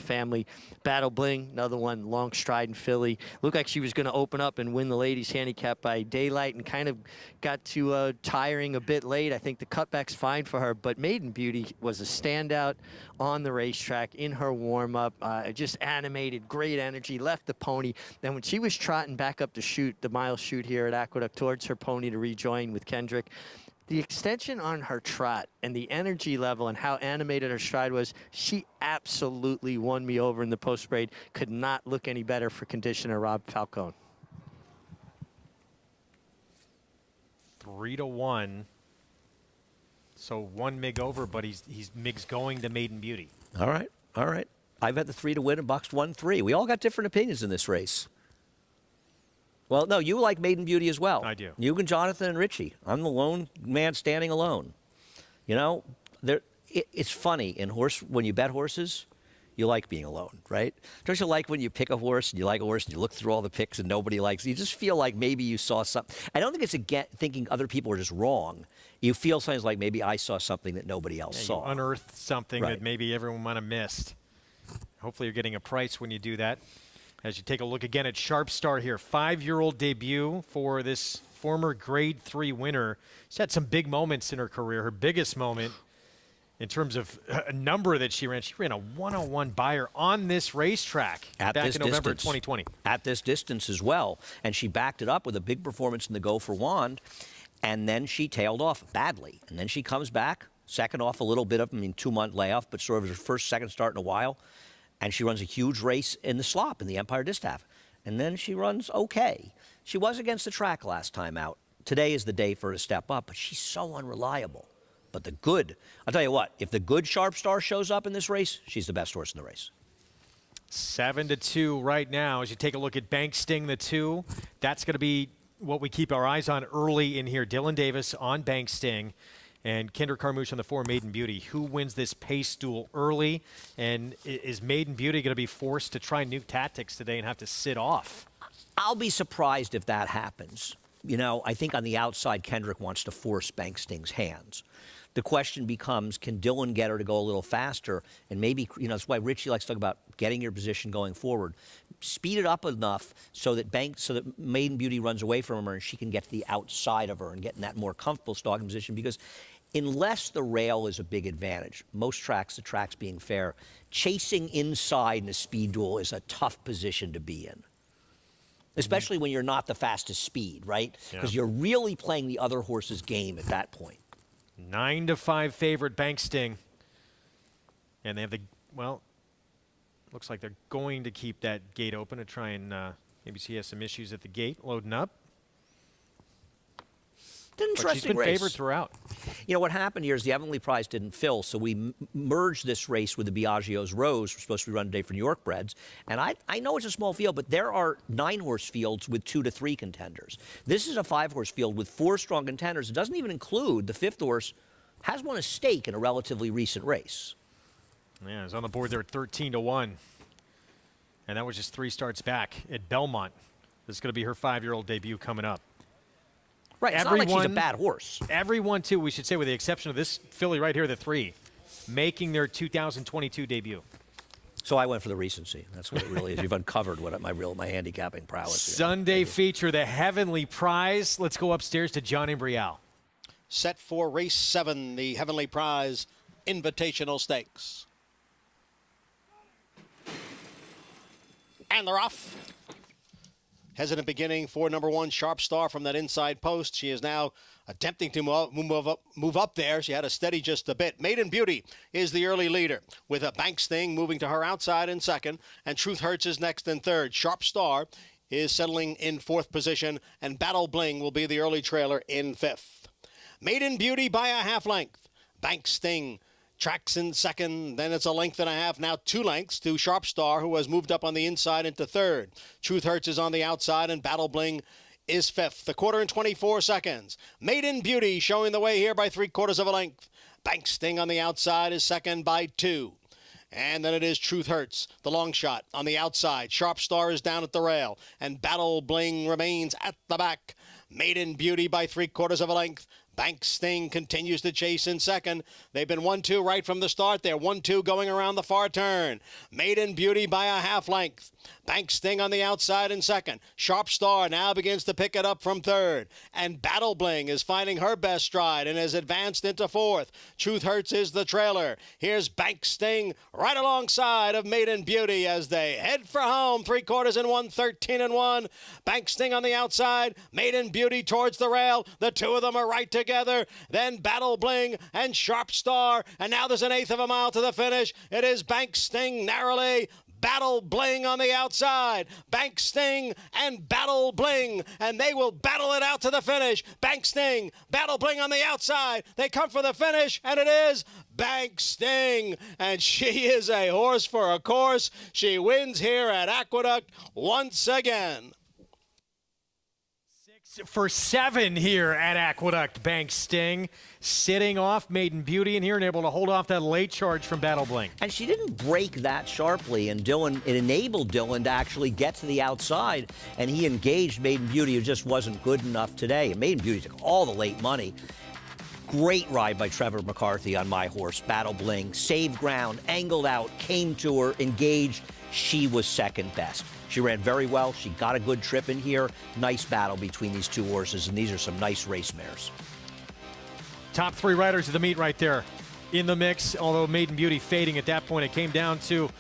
Speaker 7: family. Battle Bling, another one, long stride and filly. Looked like she was going to open up and win the ladies handicap by daylight and kind of got to tiring a bit late. I think the cutback's fine for her, but Maiden Beauty was a standout on the racetrack in her warm-up. Just animated, great energy, left the pony. Then when she was trotting back up the mile chute here at Aqueduct towards her pony to rejoin with Kendrick, the extension on her trot and the energy level and how animated her stride was, she absolutely won me over in the post parade. Could not look any better for conditioner Rob Falcone.
Speaker 1: 3-1. So 1 mig over, but he's Mig's going to Maiden Beauty.
Speaker 2: All right, all right. I've had the 3 to win and boxed 1-3. We all got different opinions in this race. Well, no, you like Maiden Beauty as well.
Speaker 1: I do.
Speaker 2: You and Jonathan and Richie. I'm the lone man standing alone. You know, it's funny when you bet horses, you like being alone, right? Don't you like when you pick a horse and you like a horse and you look through all the picks and nobody likes it? You just feel like maybe you saw something. I don't think it's thinking other people are just wrong. You feel sometimes like maybe I saw something that nobody else saw.
Speaker 1: You unearthed something that maybe everyone might have missed. Hopefully you're getting a price when you do that. As you take a look again at Sharp Star here, 5-year-old debut for this former Grade 3 winner. She's had some big moments in her career. Her biggest moment in terms of a number that she ran a 101 buyer on this racetrack back in November 2020.
Speaker 2: At this distance as well. And she backed it up with a big performance in the Go for Wand. And then she tailed off badly. And then she comes back, second off a little bit of, 2-month layoff, but sort of her first, second start in a while. And she runs a huge race in the slop in the Empire Distaff. And then she runs okay. She was against the track last time out. Today is the day for her to step up, but she's so unreliable. But I'll tell you what, if the good Sharp Star shows up in this race, she's the best horse in the race.
Speaker 1: 7-2 right now. As you take a look at Bank Sting, the 2, that's going to be what we keep our eyes on early in here. Dylan Davis on Bank Sting. And Kinder Carmouche on the 4, Maiden Beauty. Who wins this pace duel early? And is Maiden Beauty going to be forced to try new tactics today and have to sit off?
Speaker 2: I'll be surprised if that happens. You know, I think on the outside, Kendrick wants to force Bank Sting's hands. The question becomes, can Dylan get her to go a little faster? And maybe, that's why Richie likes to talk about getting your position going forward. Speed it up enough so that Maiden Beauty runs away from her and she can get to the outside of her and get in that more comfortable stalking position, because unless the rail is a big advantage, most tracks, the tracks being fair, chasing inside in a speed duel is a tough position to be in. Especially when you're not the fastest speed, right? Because you're really playing the other horse's game at that point.
Speaker 1: 9-5 favorite Bank Sting. And they have looks like they're going to keep that gate open to try and maybe she has some issues at the gate loading up.
Speaker 2: Interesting
Speaker 1: but she's been
Speaker 2: race.
Speaker 1: favored throughout.
Speaker 2: You know, what happened here is the Heavenly Prize didn't fill, so we merged this race with the Biagio's Rose. We're supposed to be run today for New York breds. And I know it's a small field, but there are 9-horse fields with 2 to 3 contenders. This is a 5-horse field with 4 strong contenders. It doesn't even include the 5th horse has won a stake in a relatively recent race.
Speaker 1: Yeah, it's on the board there at 13-1. And that was just 3 starts back at Belmont. This is going to be her 5-year-old debut coming up.
Speaker 2: Right, it's not like she's a bad horse.
Speaker 1: Everyone, too, we should say, with the exception of this filly right here, the 3, making their 2022 debut.
Speaker 2: So I went for the recency. That's what it really is. You've uncovered what my handicapping prowess is.
Speaker 1: Sunday feature, the Heavenly Prize. Let's go upstairs to John Imbrial.
Speaker 8: Set for race 7, the Heavenly Prize Invitational Stakes. And they're off. Hesitant beginning for number 1, Sharp Star from that inside post. She is now attempting to move up there. She had to steady just a bit. Maiden Beauty is the early leader, with a Bank Sting moving to her outside in second, and Truth Hurts is next in third. Sharp Star is settling in 4th position, and Battle Bling will be the early trailer in 5th. Maiden Beauty by a half length. Bank Sting tracks in second, then it's a length and a half, now 2 lengths to Sharp Star, who has moved up on the inside into third. Truth Hurts is on the outside, and Battle Bling is 5th. The quarter in 24 seconds. Maiden Beauty showing the way here by 3/4 of a length. Bank Sting on the outside is second by 2. And then it is Truth Hurts, the long shot on the outside. Sharp Star is down at the rail, and Battle Bling remains at the back. Maiden Beauty by 3/4 of a length. Bank Sting continues to chase in second. They've been 1-2 right from the start. They're 1-2 going around the far turn. Maiden Beauty by a half length. Bank Sting on the outside in second. Sharp Star now begins to pick it up from third. And Battle Bling is finding her best stride and has advanced into fourth. Truth Hurts is the trailer. Here's Bank Sting right alongside of Maiden Beauty as they head for home. 3/4 and 1, 13-1. Bank Sting on the outside. Maiden Beauty towards the rail. The two of them are right together. Then Battle Bling and Sharp Star. And now there's an eighth of a mile to the finish. It is Bank Sting narrowly. Battle Bling on the outside. Bank Sting and Battle Bling. And they will battle it out to the finish. Bank Sting, Battle Bling on the outside. They come for the finish, and it is Bank Sting. And she is a horse for a course. She wins here at Aqueduct once again.
Speaker 1: 6 for 7 here at Aqueduct. Bank Sting sitting off Maiden Beauty in here and able to hold off that late charge from Battle Bling.
Speaker 2: And she didn't break that sharply, and it enabled Dylan to actually get to the outside, and he engaged Maiden Beauty, who just wasn't good enough today. And Maiden Beauty took all the late money. Great ride by Trevor McCarthy on my horse, Battle Bling. Saved ground, angled out, came to her, engaged. She was second best. She ran very well. She got a good trip in here. Nice battle between these two horses, and these are some nice race mares.
Speaker 1: Top 3 riders of the meet right there in the mix, although Maiden Beauty fading at that point. It came down to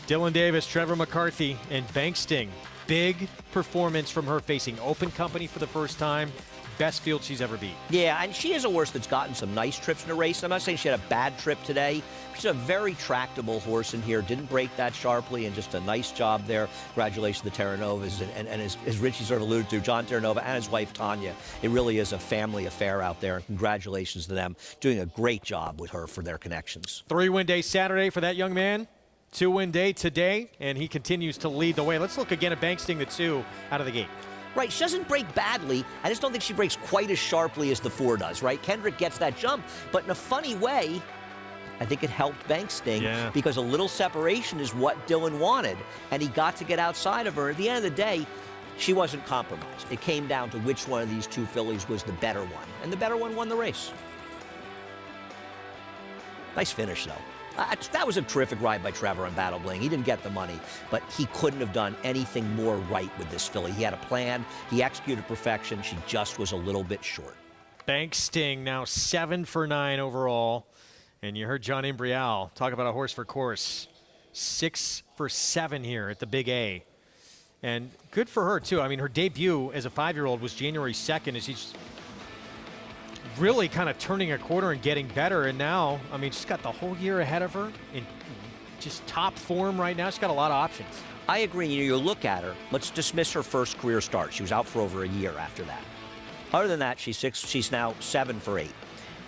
Speaker 1: Dylan Davis, Trevor McCarthy, and Bank Sting. Big performance from her, facing open company for the first time. Best field she's ever beat.
Speaker 2: Yeah, and she is a horse that's gotten some nice trips in a race. I'm not saying she had a bad trip today. She's a very tractable horse in here. Didn't break that sharply, and just a nice job there. Congratulations to the Terranovas. And as Richie sort of alluded to, John Terranova and his wife, Tanya. It really is a family affair out there. And congratulations to them. Doing a great job with her for their connections.
Speaker 1: 3-win day Saturday for that young man. 2-win day today, and he continues to lead the way. Let's look again at Bank Sting, the 2 out of the gate.
Speaker 2: Right, she doesn't break badly. I just don't think she breaks quite as sharply as the 4 does, right? Kendrick gets that jump, but in a funny way, I think it helped Bank Sting because a little separation is what Dylan wanted, and he got to get outside of her. At the end of the day, she wasn't compromised. It came down to which one of these 2 fillies was the better one, and the better one won the race. Nice finish, though. That was a terrific ride by Trevor on Battle Bling. He didn't get the money, but he couldn't have done anything more right with this filly. He had a plan. He executed perfection. She just was a little bit short.
Speaker 1: Bank Sting now 7 for 9 overall. And you heard John Imbrial talk about a horse for course. 6 for 7 here at the Big A. And good for her, too. I mean, her debut as a 5-year-old was January 2nd, as she's really kind of turning a corner and getting better. And now, I mean, she's got the whole year ahead of her in just top form right now. She's got a lot of options.
Speaker 2: I agree. You look at her. Let's dismiss her first career start. She was out for over a year after that. Other than that, she's now 7 for 8.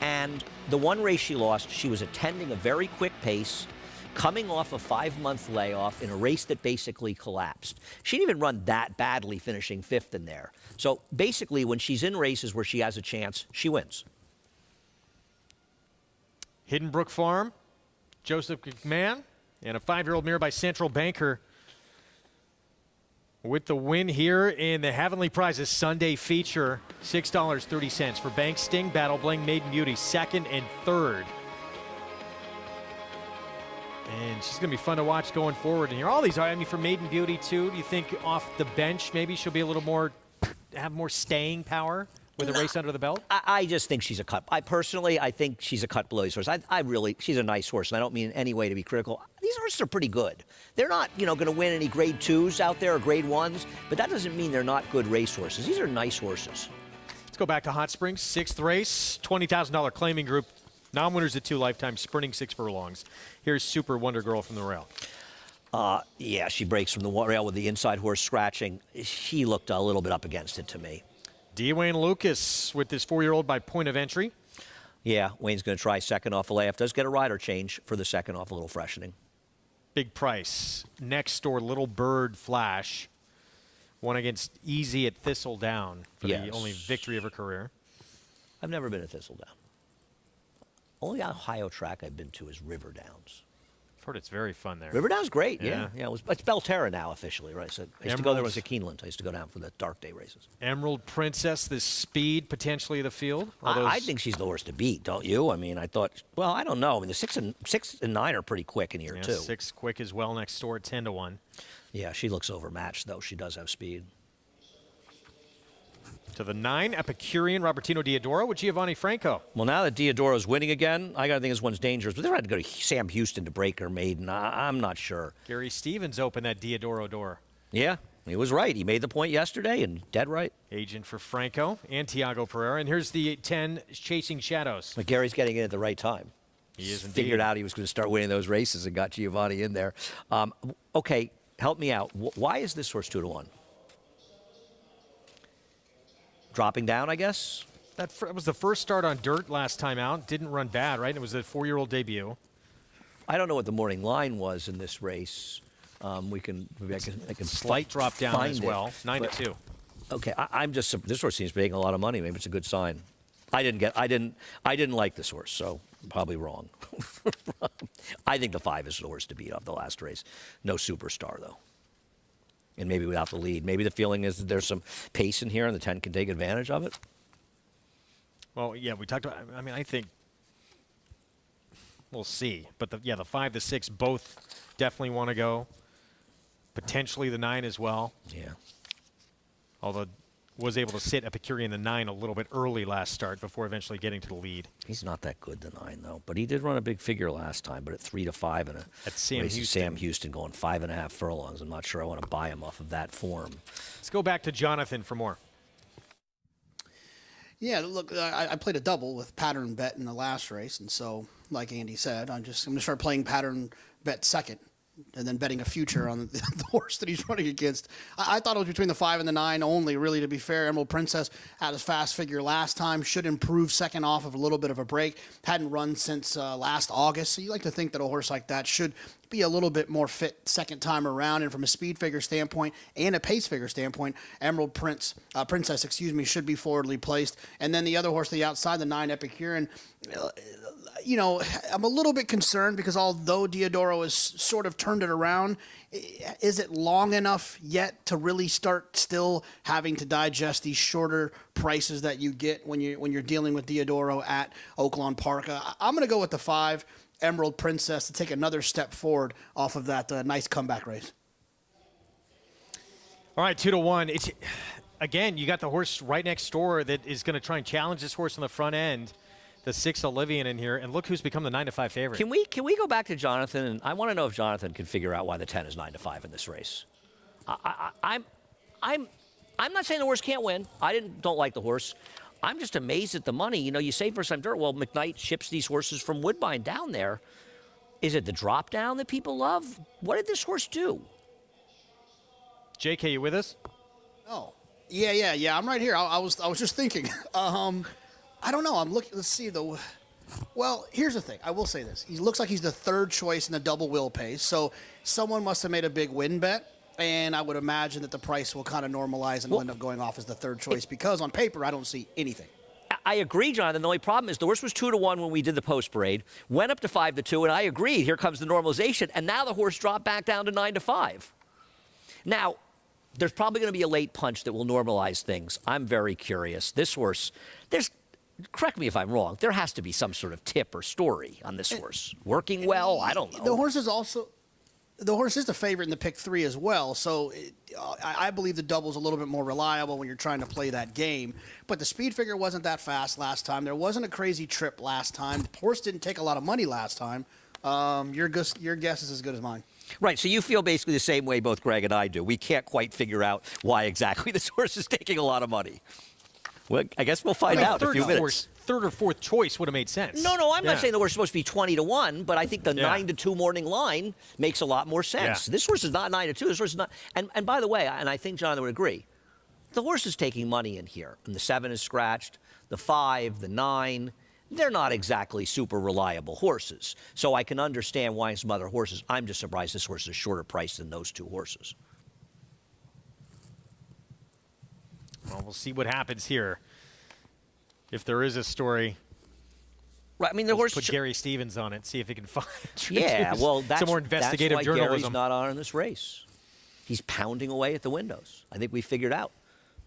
Speaker 2: And the one race she lost, she was attending a very quick pace, coming off a 5-month layoff in a race that basically collapsed. She didn't even run that badly, finishing 5th in there. So basically, when she's in races where she has a chance, she wins.
Speaker 1: Hidden Brook Farm, Joseph McMahon, and a 5-year-old mare by Central Banker with the win here in the Heavenly Prizes Sunday feature. $6.30 for Bank Sting, Battle Bling, Maiden Beauty, 2nd and 3rd. And she's going to be fun to watch going forward. And here, all these are, I mean, for Maiden Beauty, too, do you think off the bench maybe she'll be a little more, have more staying power with a race under the belt?
Speaker 2: I just think she's a cut. I think she's a cut below these horses. She's a nice horse, and I don't mean in any way to be critical. These horses are pretty good. They're not, going to win any grade 2s out there or grade 1s, but that doesn't mean they're not good race horses. These are nice horses.
Speaker 1: Let's go back to Hot Springs, 6th race, $20,000 claiming group. Non-winners at 2 lifetimes, sprinting 6 furlongs. Here's Super Wonder Girl from the rail.
Speaker 2: Yeah, she breaks from the rail with the inside horse scratching. She looked a little bit up against it to me.
Speaker 1: D. Wayne Lucas with this 4-year-old by point of entry.
Speaker 2: Yeah, Wayne's going to try second off a layoff. Does get a rider change for the second off a little freshening.
Speaker 1: Big price. Next door, Little Bird Flash. Won against Easy at Thistledown for the only victory of her career.
Speaker 2: I've never been at Thistledown. Only Ohio track I've been to is River Downs.
Speaker 1: I've heard it's very fun there.
Speaker 2: Riverdale's great, yeah. It's Belterra now officially, right? So I used to go there when I was at Keeneland. I used to go down for the dark day races.
Speaker 1: Emerald Princess, the speed potentially of the field.
Speaker 2: I think she's the horse to beat, don't you? I mean, I thought. Well, I don't know. I mean, the 6 and 9 are pretty quick in here too.
Speaker 1: 6 quick as well next door at 10-1.
Speaker 2: Yeah, she looks overmatched though. She does have speed.
Speaker 1: To the 9, Epicurean Robertino Diodoro with Giovanni Franco.
Speaker 2: Well, now that Diodoro's winning again, I got to think this one's dangerous. But they're going to go to Sam Houston to break her maiden. I'm not sure.
Speaker 1: Gary Stevens opened that Diodoro door.
Speaker 2: Yeah, he was right. He made the point yesterday, and dead right.
Speaker 1: Agent for Franco and Tiago Pereira. And here's the 10, Chasing Shadows.
Speaker 2: But Gary's getting in at the right time.
Speaker 1: He is indeed.
Speaker 2: Figured out he was going to start winning those races and got Giovanni in there. Okay, help me out. Why is this horse 2-1? Dropping down, I guess?
Speaker 1: That was the first start on dirt last time out. Didn't run bad, right? It was a 4-year-old debut.
Speaker 2: I don't know what the morning line was in this race. Maybe I can
Speaker 1: slight drop down as well. 9-2.
Speaker 2: Okay, I'm just. This horse seems to be making a lot of money. Maybe it's a good sign. I didn't like this horse, so I'm probably wrong. I think the 5 is the horse to beat off the last race. No superstar though. And maybe without the lead. Maybe the feeling is that there's some pace in here and the 10 can take advantage of it.
Speaker 1: Well, yeah, we talked about, I mean, I think we'll see. But the 5, the 6 both definitely want to go. Potentially the 9 as well.
Speaker 2: Yeah.
Speaker 1: Although was able to sit Epicurean the 9 a little bit early last start before eventually getting to the lead.
Speaker 2: He's not that good, the 9, though. But he did run a big figure last time, but at 3-5 and
Speaker 1: at Sam
Speaker 2: Houston going 5.5 furlongs. I'm not sure I want to buy him off of that form.
Speaker 1: Let's go back to Jonathan for more.
Speaker 5: Yeah, look, I played a double with pattern bet in the last race, and so, like Andy said, I'm going to start playing pattern bet second, and then betting a future on the horse that he's running against. I thought it was between the 5 and the 9 only, really, to be fair. Emerald Princess had a fast figure last time, should improve second off of a little bit of a break. Hadn't run since last August, so you like to think that a horse like that should be a little bit more fit second time around. And from a speed figure standpoint and a pace figure standpoint, Emerald Princess, should be forwardly placed. And then the other horse, the outside, the 9 Epicurean, I'm a little bit concerned because although Diodoro has sort of turned it around, is it long enough yet to really start still having to digest these shorter prices that you get when you're dealing with Diodoro at Oaklawn Park? I'm going to go with the 5, Emerald Princess, to take another step forward off of that nice comeback race.
Speaker 1: All right, 2-1. It's again, you got the horse right next door that is going to try and challenge this horse on the front end. The 6 Olivian in here, and look who's become the 9-5 favorite.
Speaker 2: Can we go back to Jonathan? And I want to know if Jonathan can figure out why the 10 is 9-5 in this race. I'm not saying the horse can't win. I don't like the horse. I'm just amazed at the money. You say first time dirt. Well, McKnight ships these horses from Woodbine down there. Is it the drop down that people love? What did this horse do?
Speaker 1: JK, you with us?
Speaker 5: Oh, yeah. I'm right here. I was just thinking. I don't know. I'm looking. Let's see the. Well, here's the thing. I will say this. He looks like he's the 3rd choice in the double wheel pace. So someone must have made a big win bet, and I would imagine that the price will kind of normalize and will end up going off as the 3rd choice because on paper I don't see anything.
Speaker 2: I agree, Jonathan. The only problem is the horse was 2-1 when we did the post parade, went up to 5-2, and I agree. Here comes the normalization, and now the horse dropped back down to 9-5. Now, there's probably going to be a late punch that will normalize things. I'm very curious. This horse, correct me if I'm wrong, there has to be some sort of tip or story on this horse. Working well? I don't know.
Speaker 5: The horse is the favorite in the pick 3 as well, so I believe the double's a little bit more reliable when you're trying to play that game. But the speed figure wasn't that fast last time. There wasn't a crazy trip last time. The horse didn't take a lot of money last time. Your guess is as good as mine.
Speaker 2: Right, so you feel basically the same way both Greg and I do. We can't quite figure out why exactly this horse is taking a lot of money. Well, I guess we'll find out in a few minutes.
Speaker 1: 3rd or 4th choice would have made sense.
Speaker 2: No, I'm not saying the horse is supposed to be 20-1, but I think the 9-2 morning line makes a lot more sense. This horse is not 9-2. This horse is not. And by the way, and I think Jonathan would agree, the horse is taking money in here. And the 7 is scratched, the 5, the 9. They're not exactly super reliable horses. So I can understand why some other horses. I'm just surprised this horse is shorter priced than those 2 horses.
Speaker 1: Well, we'll see what happens here. If there is a story
Speaker 2: Right. I mean, the horse.
Speaker 1: Put Gary Stevens on it. See if he can find.
Speaker 2: Yeah. Well, that's
Speaker 1: some more investigative
Speaker 2: why
Speaker 1: journalism.
Speaker 2: Gary's not on in this race. He's pounding away at the windows. I think we figured out.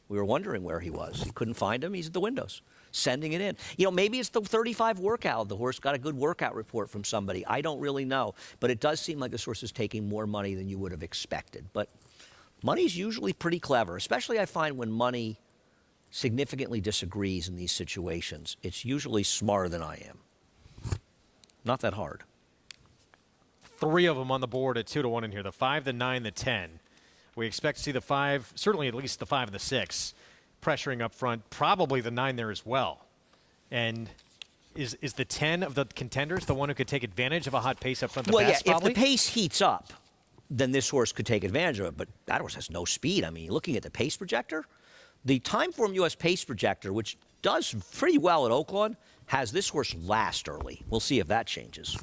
Speaker 2: We were wondering where he was. He couldn't find him. He's at the windows, sending it in. You know, maybe it's the 35 workout. The horse got a good workout report from somebody. I don't really know. But it does seem like this horse is taking more money than you would have expected. But money's usually pretty clever, especially I find when money significantly disagrees in these situations. It's usually smarter than I am. Not that hard.
Speaker 1: 3 of them on the board at 2-1 in here. The 5, the 9, the 10. We expect to see the 5, certainly at least the 5 and the 6, pressuring up front. Probably the 9 there as well. And is the 10 of the contenders the one who could take advantage of a hot pace up front?
Speaker 2: Well, yeah, if the pace heats up, then this horse could take advantage of it. But that horse has no speed. I mean, looking at the pace projector, the Timeform US pace projector, which does pretty well at Oaklawn, has this horse last early. We'll see if that changes.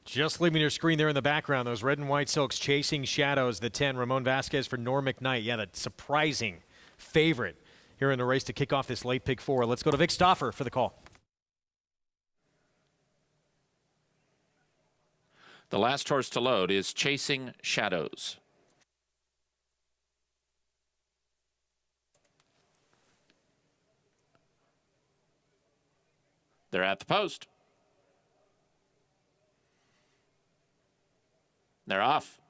Speaker 1: Just leaving your screen there in the background, those red and white silks, Chasing Shadows, the 10, Ramon Vasquez for Norm McKnight. Yeah, that surprising favorite here in the race to kick off this late pick 4. Let's go to Vic Stauffer for the call.
Speaker 4: The last horse to load is Chasing Shadows. They're at the post. They're off.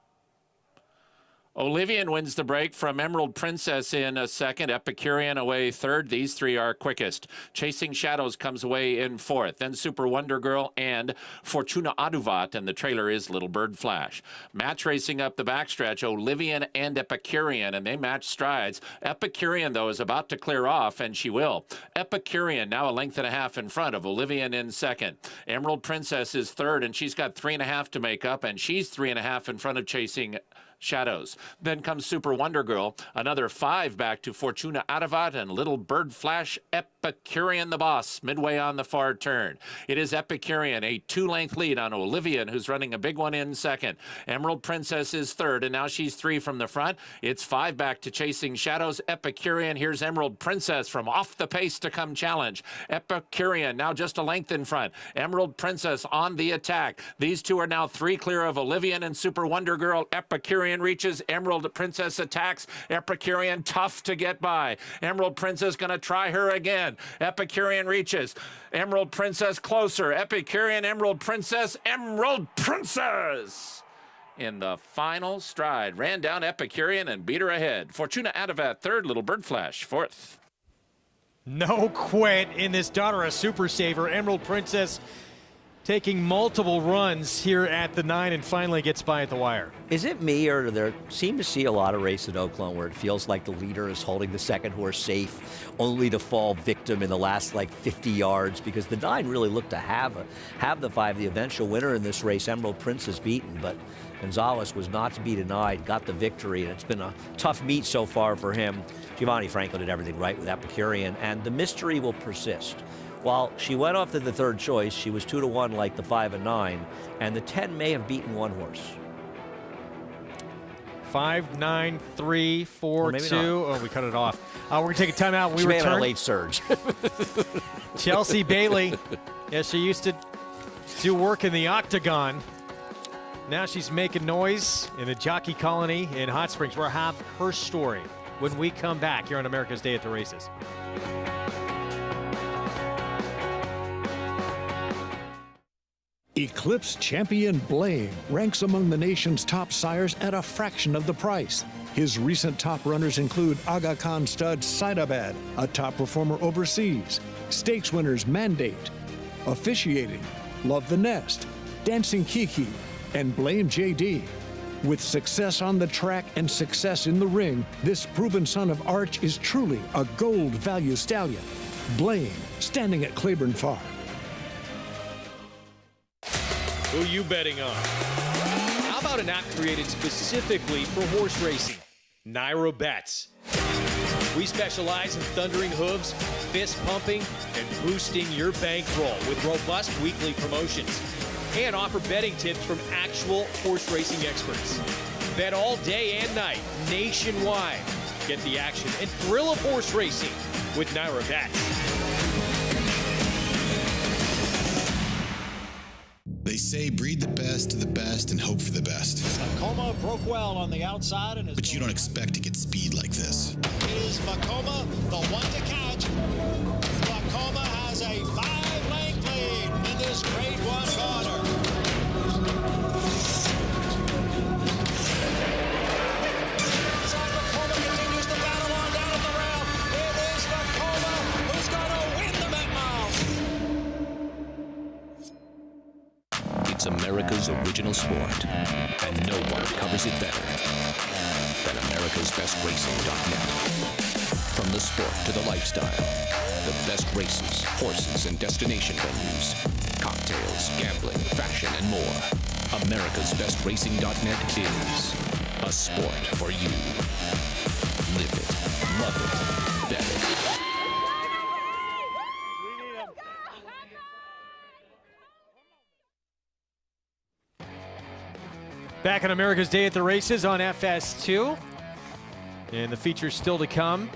Speaker 4: Olivian wins the break from Emerald Princess in a second. Epicurean away third. These 3 are quickest. Chasing Shadows comes away in 4th. Then Super Wonder Girl and Fortuna Aduvat, and the trailer is Little Bird Flash. Match racing up the backstretch, Olivian and Epicurean, and they match strides. Epicurean, though, is about to clear off, and she will. Epicurean now a length and a half in front of Olivian in second. Emerald Princess is third, and she's got 3.5 to make up, and she's 3.5 in front of Chasing Shadows. Then comes Super Wonder Girl, another 5 back to Fortuna Aduvat and Little Bird Flash. Epicurean the boss midway on the far turn. It is Epicurean, a 2-length lead on Olivian, who's running a big one in second. Emerald Princess is third, and now she's 3 from the front. It's 5 back to Chasing Shadows. Epicurean, here's Emerald Princess from off the pace to come challenge. Epicurean now just a length in front. Emerald Princess on the attack. These 2 are now 3 clear of Olivian and Super Wonder Girl. Epicurean reaches, Emerald Princess attacks. Epicurean tough to get by. Emerald Princess going to try her again. Epicurean reaches. Emerald Princess closer. Epicurean, Emerald Princess, Emerald Princess! In the final stride, ran down Epicurean and beat her ahead. Fortuna Aduvat third, Little Bird Flash fourth.
Speaker 1: No quit in this Daughter of Super Saver. Emerald Princess taking multiple runs here at the 9 and finally gets by at the wire.
Speaker 2: Is it me, or do there seem to see a lot of races at Oaklawn where it feels like the leader is holding the second horse safe, only to fall victim in the last 50 yards? Because the 9 really looked to have the 5. The eventual winner in this race, Emerald Princess, beaten, but Gonzalez was not to be denied, got the victory, and it's been a tough meet so far for him. Giovanni Franco did everything right with Epicurean, and the mystery will persist. While she went off to the 3rd choice, she was 2-1 like the 5 and 9, and the 10 may have beaten 1 horse.
Speaker 1: 5, 9, 3, 4,
Speaker 2: Well,
Speaker 1: 2.
Speaker 2: not.
Speaker 1: Oh, we cut it off. We're going to take a timeout when we
Speaker 2: She may have had a
Speaker 1: return.
Speaker 2: late surge.
Speaker 1: Chelsea Bailey. Yeah, she used to do work in the Octagon. Now she's making noise in the jockey colony in Hot Springs. We'll have her story when we come back here on America's Day at the Races.
Speaker 6: Eclipse champion Blaine ranks among the nation's top sires at a fraction of the price. His recent top runners include Aga Khan stud Saidabad, a top performer overseas, stakes winners Mandate, Officiating, Love the Nest, Dancing Kiki, and Blame JD. With success on the track and success in the ring, this proven son of Arch is truly a gold value stallion. Blaine, standing at Claiborne Farm.
Speaker 10: Who you betting on? How about an app created specifically for horse racing? Naira Bets. We specialize in thundering hooves, fist pumping, and boosting your bankroll with robust weekly promotions. And offer betting tips from actual horse racing experts. Bet all day and night, nationwide. Get the action and thrill of horse racing with Naira Bets.
Speaker 21: They say breed the best of the best and hope for the best.
Speaker 22: Macoma broke well on the outside.
Speaker 21: But you don't expect to get speed like this.
Speaker 22: It is Macoma, the one to catch. Macoma has a 5-length lead in this Grade 1 order. Macoma continues to battle on down at the rail. It is Macoma who's going to win the Met Mile.
Speaker 23: It's America's original sport, and no one covers it better than America'sBestRacing.net. From the sport to the lifestyle, the best races, horses, and destination venues, cocktails, gambling, fashion, and more. America'sBestRacing.net is a sport for you. Live it, love it, bet it.
Speaker 1: Back on America's Day at the Races on FS2. And the features still to come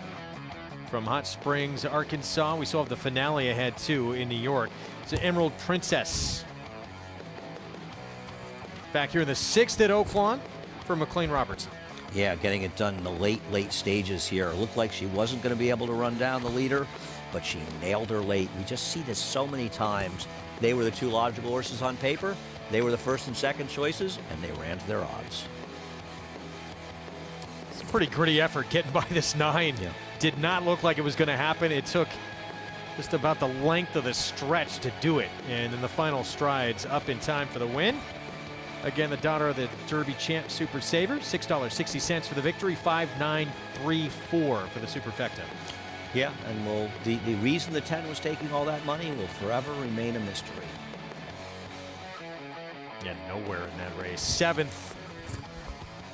Speaker 1: from Hot Springs, Arkansas. We still have the finale ahead, too, in New York. It's an Emerald Princess. Back here in the 6th at Oaklawn for McLean Robertson.
Speaker 2: Yeah, getting it done in the late stages here. It looked like she wasn't going to be able to run down the leader, but she nailed her late. We just see this so many times. They were the two logical horses on paper. They were the first and second choices, and they ran to their odds.
Speaker 1: It's a pretty gritty effort getting by this 9.
Speaker 2: Yeah.
Speaker 1: Did not look like it was going to happen. It took just about the length of the stretch to do it. And in the final strides, up in time for the win. Again, the daughter of the Derby champ, Super Saver, $6.60 for the victory, $5.934 for the Superfecta.
Speaker 2: Yeah, and the reason the 10 was taking all that money will forever remain a mystery.
Speaker 1: Yeah, nowhere in that race. 7th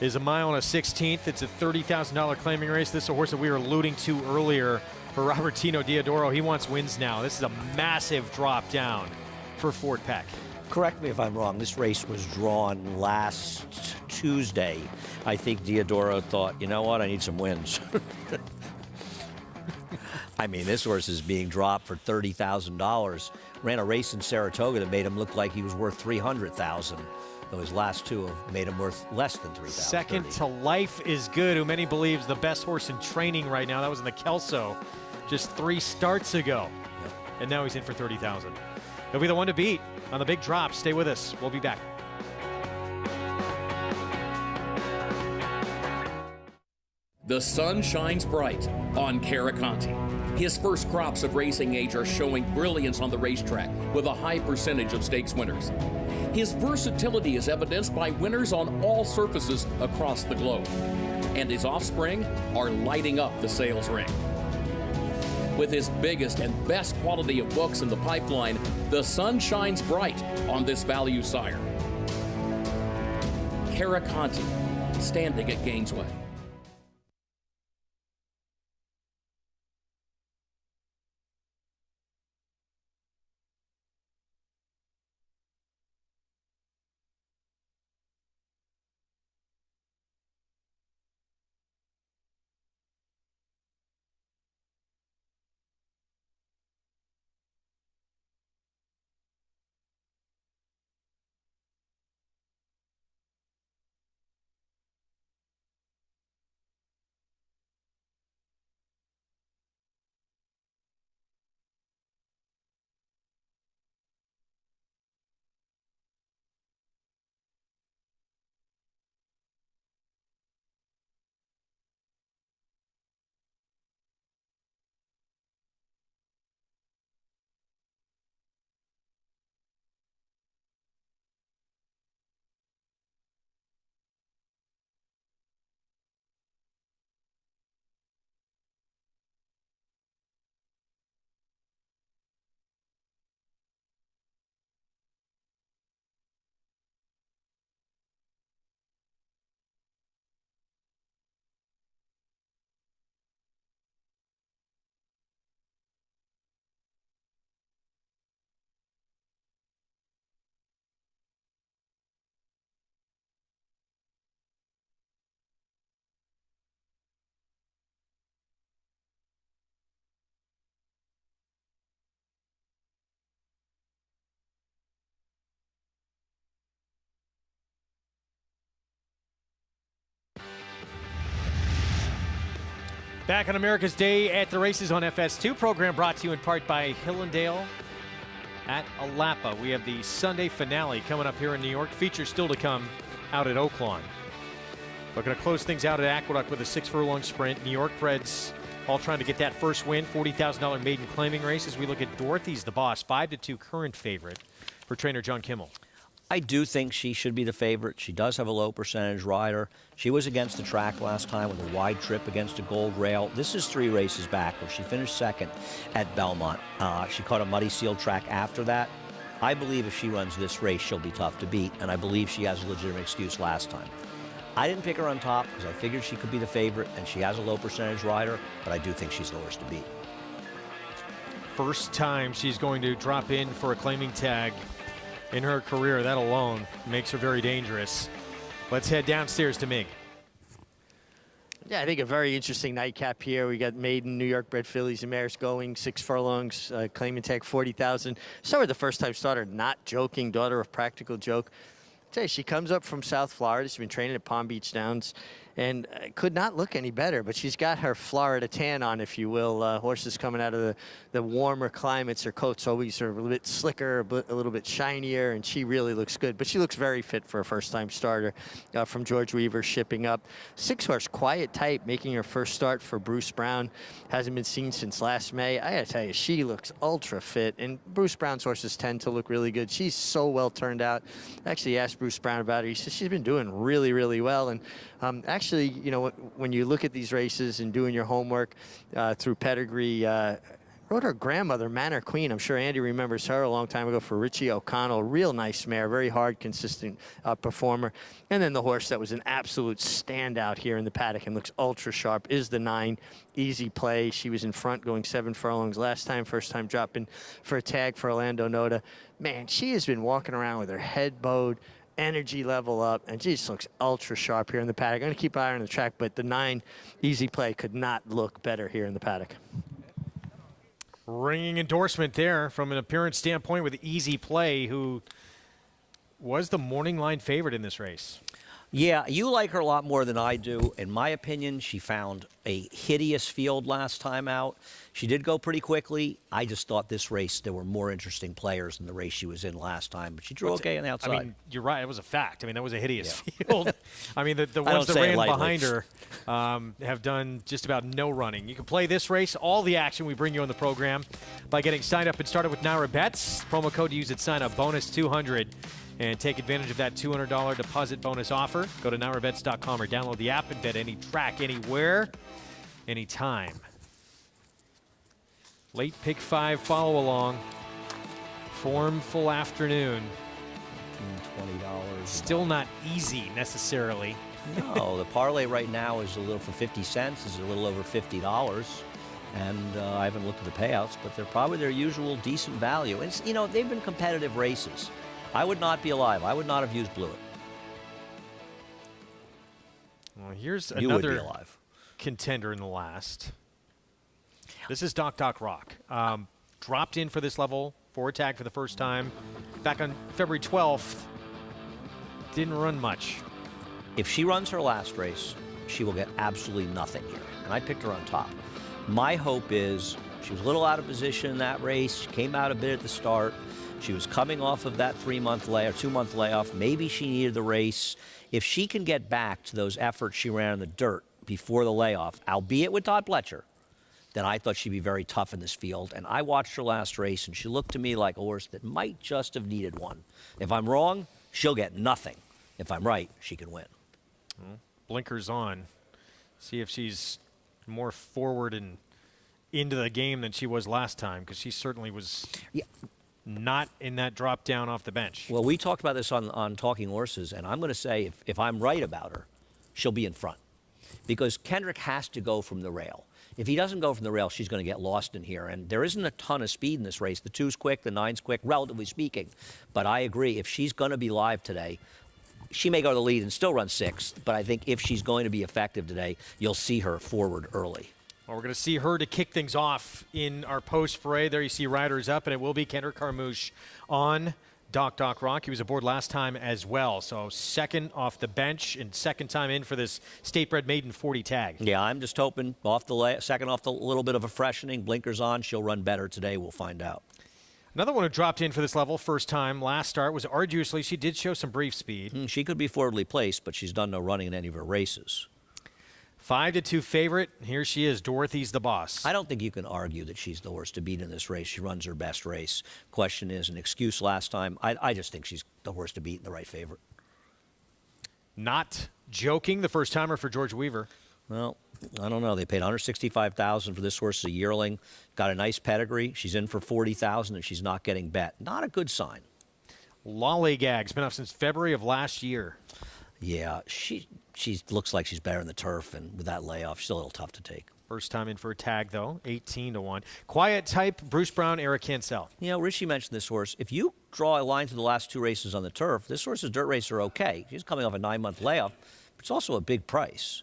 Speaker 1: is a mile and a 16th. It's a $30,000 claiming race. This is a horse that we were alluding to earlier for Robertino Diodoro. He wants wins now. This is a massive drop down for Fort Peck.
Speaker 2: Correct me if I'm wrong. This race was drawn last Tuesday. I think Diodoro thought, you know what, I need some wins. I mean, this horse is being dropped for $30,000. Ran a race in Saratoga that made him look like he was worth $300,000. Though his last two have made him worth less than $3,000.
Speaker 1: Second to Life is Good, who many believes the best horse in training right now. That was in the Kelso just 3 starts ago.
Speaker 2: Yep.
Speaker 1: And now he's in for $30,000. He'll be the one to beat on the big drop. Stay with us. We'll be back.
Speaker 24: The sun shines bright on Caraconte. His first crops of racing age are showing brilliance on the racetrack with a high percentage of stakes winners. His versatility is evidenced by winners on all surfaces across the globe. And his offspring are lighting up the sales ring. With his biggest and best quality of books in the pipeline, the sun shines bright on this value sire. Caraconte, standing at Gainesway.
Speaker 1: Back on America's Day at the Races on FS2, program brought to you in part by Hillendale at Alapa. We have the Sunday finale coming up here in New York. Features still to come out at Oaklawn. We're going to close things out at Aqueduct with a 6-furlong sprint. New York Preds all trying to get that first win, $40,000 maiden claiming race. As we look at Dorothy's the Boss, 5-2 current favorite for trainer John Kimmel.
Speaker 2: I do think she should be the favorite. She does have a low percentage rider. She was against the track last time with a wide trip against a gold rail. This is 3 races back where she finished second at Belmont. She caught a muddy sealed track after that. I believe if she runs this race, she'll be tough to beat, and I believe she has a legitimate excuse last time. I didn't pick her on top because I figured she could be the favorite, and she has a low percentage rider, but I do think she's the worst to beat.
Speaker 1: First time she's going to drop in for a claiming tag in her career. That alone makes her very dangerous. Let's head downstairs to Mig.
Speaker 7: Yeah, I think a very interesting nightcap here. We got maiden New York bred fillies and mares going, 6 furlongs, claiming tag 40,000. Start with the first-time starter, Not Joking, daughter of Practical Joke. Tell you, she comes up from South Florida. She's been training at Palm Beach Downs and could not look any better, but she's got her Florida tan on, if you will. Horses coming out of the warmer climates, her coats always are a little bit slicker, a little bit shinier, and she really looks good. But she looks very fit for a first-time starter from George Weaver, shipping up. 6-horse Quiet Type, making her first start for Bruce Brown. Hasn't been seen since last May. I gotta tell you, she looks ultra fit, and Bruce Brown's horses tend to look really good. She's so well turned out. I actually asked Bruce Brown about her. He says she's been doing really, really well. And actually, you know, when you look at these races and doing your homework through pedigree, rode her grandmother, Manor Queen. I'm sure Andy remembers her a long time ago for Richie O'Connell. Real nice mare, very hard, consistent performer. And then the horse that was an absolute standout here in the paddock and looks ultra sharp is the 9, Easy Play. She was in front going 7 furlongs last time, first time dropping for a tag for Orlando Noda. Man, she has been walking around with her head bowed, energy level up, and she just looks ultra sharp here in the paddock. I'm going to keep an eye on the track, but the 9, Easy Play, could not look better here in the paddock.
Speaker 1: Ringing endorsement there from an appearance standpoint with Easy Play, who was the morning line favorite in this race.
Speaker 2: Yeah, you like her a lot more than I do. In my opinion, she found a hideous field last time out. She did go pretty quickly. I just thought this race, there were more interesting players than the race she was in last time, but she drew okay on the outside.
Speaker 1: I mean, you're right. It was a fact. I mean, that was a hideous field. I mean, the ones that ran behind her have done just about no running. You can play this race, all the action we bring you on the program, by getting signed up and started with Naira Bets. Promo code to use at sign up, bonus 200. And take advantage of that $200 deposit bonus offer. Go to NairaBets.com or download the app and bet any track, anywhere, anytime. Late pick 5 follow along. Formful afternoon.
Speaker 2: $20.
Speaker 1: Still not easy necessarily.
Speaker 2: No, the parlay right now is a little for 50 cents. Is a little over $50. And I haven't looked at the payouts, but they're probably their usual decent value. It's, you know, they've been competitive races. I would not be alive. I would not have used Blewett.
Speaker 1: Well, here's
Speaker 2: you
Speaker 1: another
Speaker 2: would be alive.
Speaker 1: Contender in the last. This is Doc Rock. Dropped in for this level, 4 tag for the first time. Back on February 12th. Didn't run much.
Speaker 2: If she runs her last race, she will get absolutely nothing here. And I picked her on top. My hope is she was a little out of position in that race. She came out a bit at the start. She was coming off of that 3-month lay or 2-month layoff. Maybe she needed the race. If she can get back to those efforts she ran in the dirt before the layoff, albeit with Todd Pletcher, then I thought she'd be very tough in this field. And I watched her last race, and she looked to me like a horse that might just have needed one. If I'm wrong, she'll get nothing. If I'm right, she can win.
Speaker 1: Well, blinkers on. See if she's more forward and into the game than she was last time, because she certainly was not in that drop down off the bench.
Speaker 2: Well, we talked about this on Talking Horses, and I'm going to say if I'm right about her, she'll be in front. Because Kendrick has to go from the rail. If he doesn't go from the rail, she's going to get lost in here. And there isn't a ton of speed in this race. The 2's quick, the 9's quick, relatively speaking. But I agree, if she's going to be live today, she may go to the lead and still run 6th. But I think if she's going to be effective today, you'll see her forward early.
Speaker 1: Well, we're going to see her to kick things off in our post parade. There you see riders up, and it will be Kendrick Carmouche on Doc Rock. He was aboard last time as well. So second off the bench and second time in for this state-bred maiden 40 tag.
Speaker 2: Yeah, I'm just hoping second off the little bit of a freshening, blinkers on, she'll run better today. We'll find out.
Speaker 1: Another one who dropped in for this level first time last start was Arduously. She did show some brief speed.
Speaker 2: She could be forwardly placed, but she's done no running in any of her races.
Speaker 1: 5-2 favorite. Here she is. Dorothy's the boss.
Speaker 2: I don't think you can argue that she's the horse to beat in this race. She runs her best race. Question is an excuse last time. I just think she's the horse to beat and the right favorite.
Speaker 1: Not Joking, the first timer for George Weaver.
Speaker 2: Well, I don't know. They paid $165,000 for this horse, a yearling. Got a nice pedigree. She's in for $40,000 and she's not getting bet. Not a good sign.
Speaker 1: Lollygag's been up since February of last year.
Speaker 2: Yeah, she looks like she's better in the turf, and with that layoff, she's a little tough to take.
Speaker 1: First time in for a tag, though, 18-1. Quiet type, Bruce Brown, Eric Cancel.
Speaker 2: You know, Richie mentioned this horse. If you draw a line through the last 2 races on the turf, this horse's dirt races are okay. She's coming off a 9-month layoff, but it's also a big price.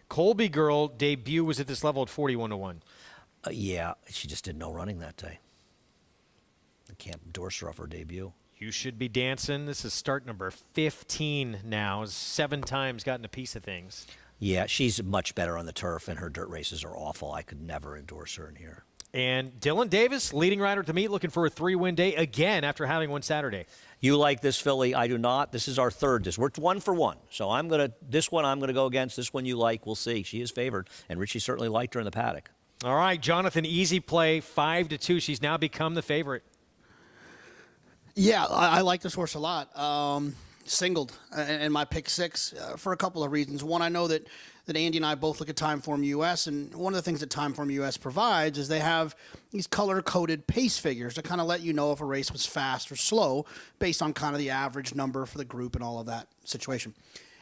Speaker 1: Colby Girl debut was at this level at 41-1.
Speaker 2: Yeah, she just did no running that day. I can't endorse her off her debut.
Speaker 1: You Should Be Dancing. This is start number 15 now. 7 times gotten a piece of things.
Speaker 2: Yeah, she's much better on the turf, and her dirt races are awful. I could never endorse her in here.
Speaker 1: And Dylan Davis, leading rider at the meet, looking for a 3-win day again after having one Saturday.
Speaker 2: You like this filly? I do not. This is our third. We're 1 for 1. So this one I'm gonna go against. This one you like. We'll see. She is favored, and Richie certainly liked her in the paddock.
Speaker 1: All right, Jonathan, easy play, 5-2. She's now become the favorite.
Speaker 5: Yeah, I like this horse a lot. Singled in my pick 6 for a couple of reasons. One, I know that Andy and I both look at Timeform US, and one of the things that Timeform US provides is they have these color-coded pace figures to kind of let you know if a race was fast or slow based on kind of the average number for the group and all of that situation.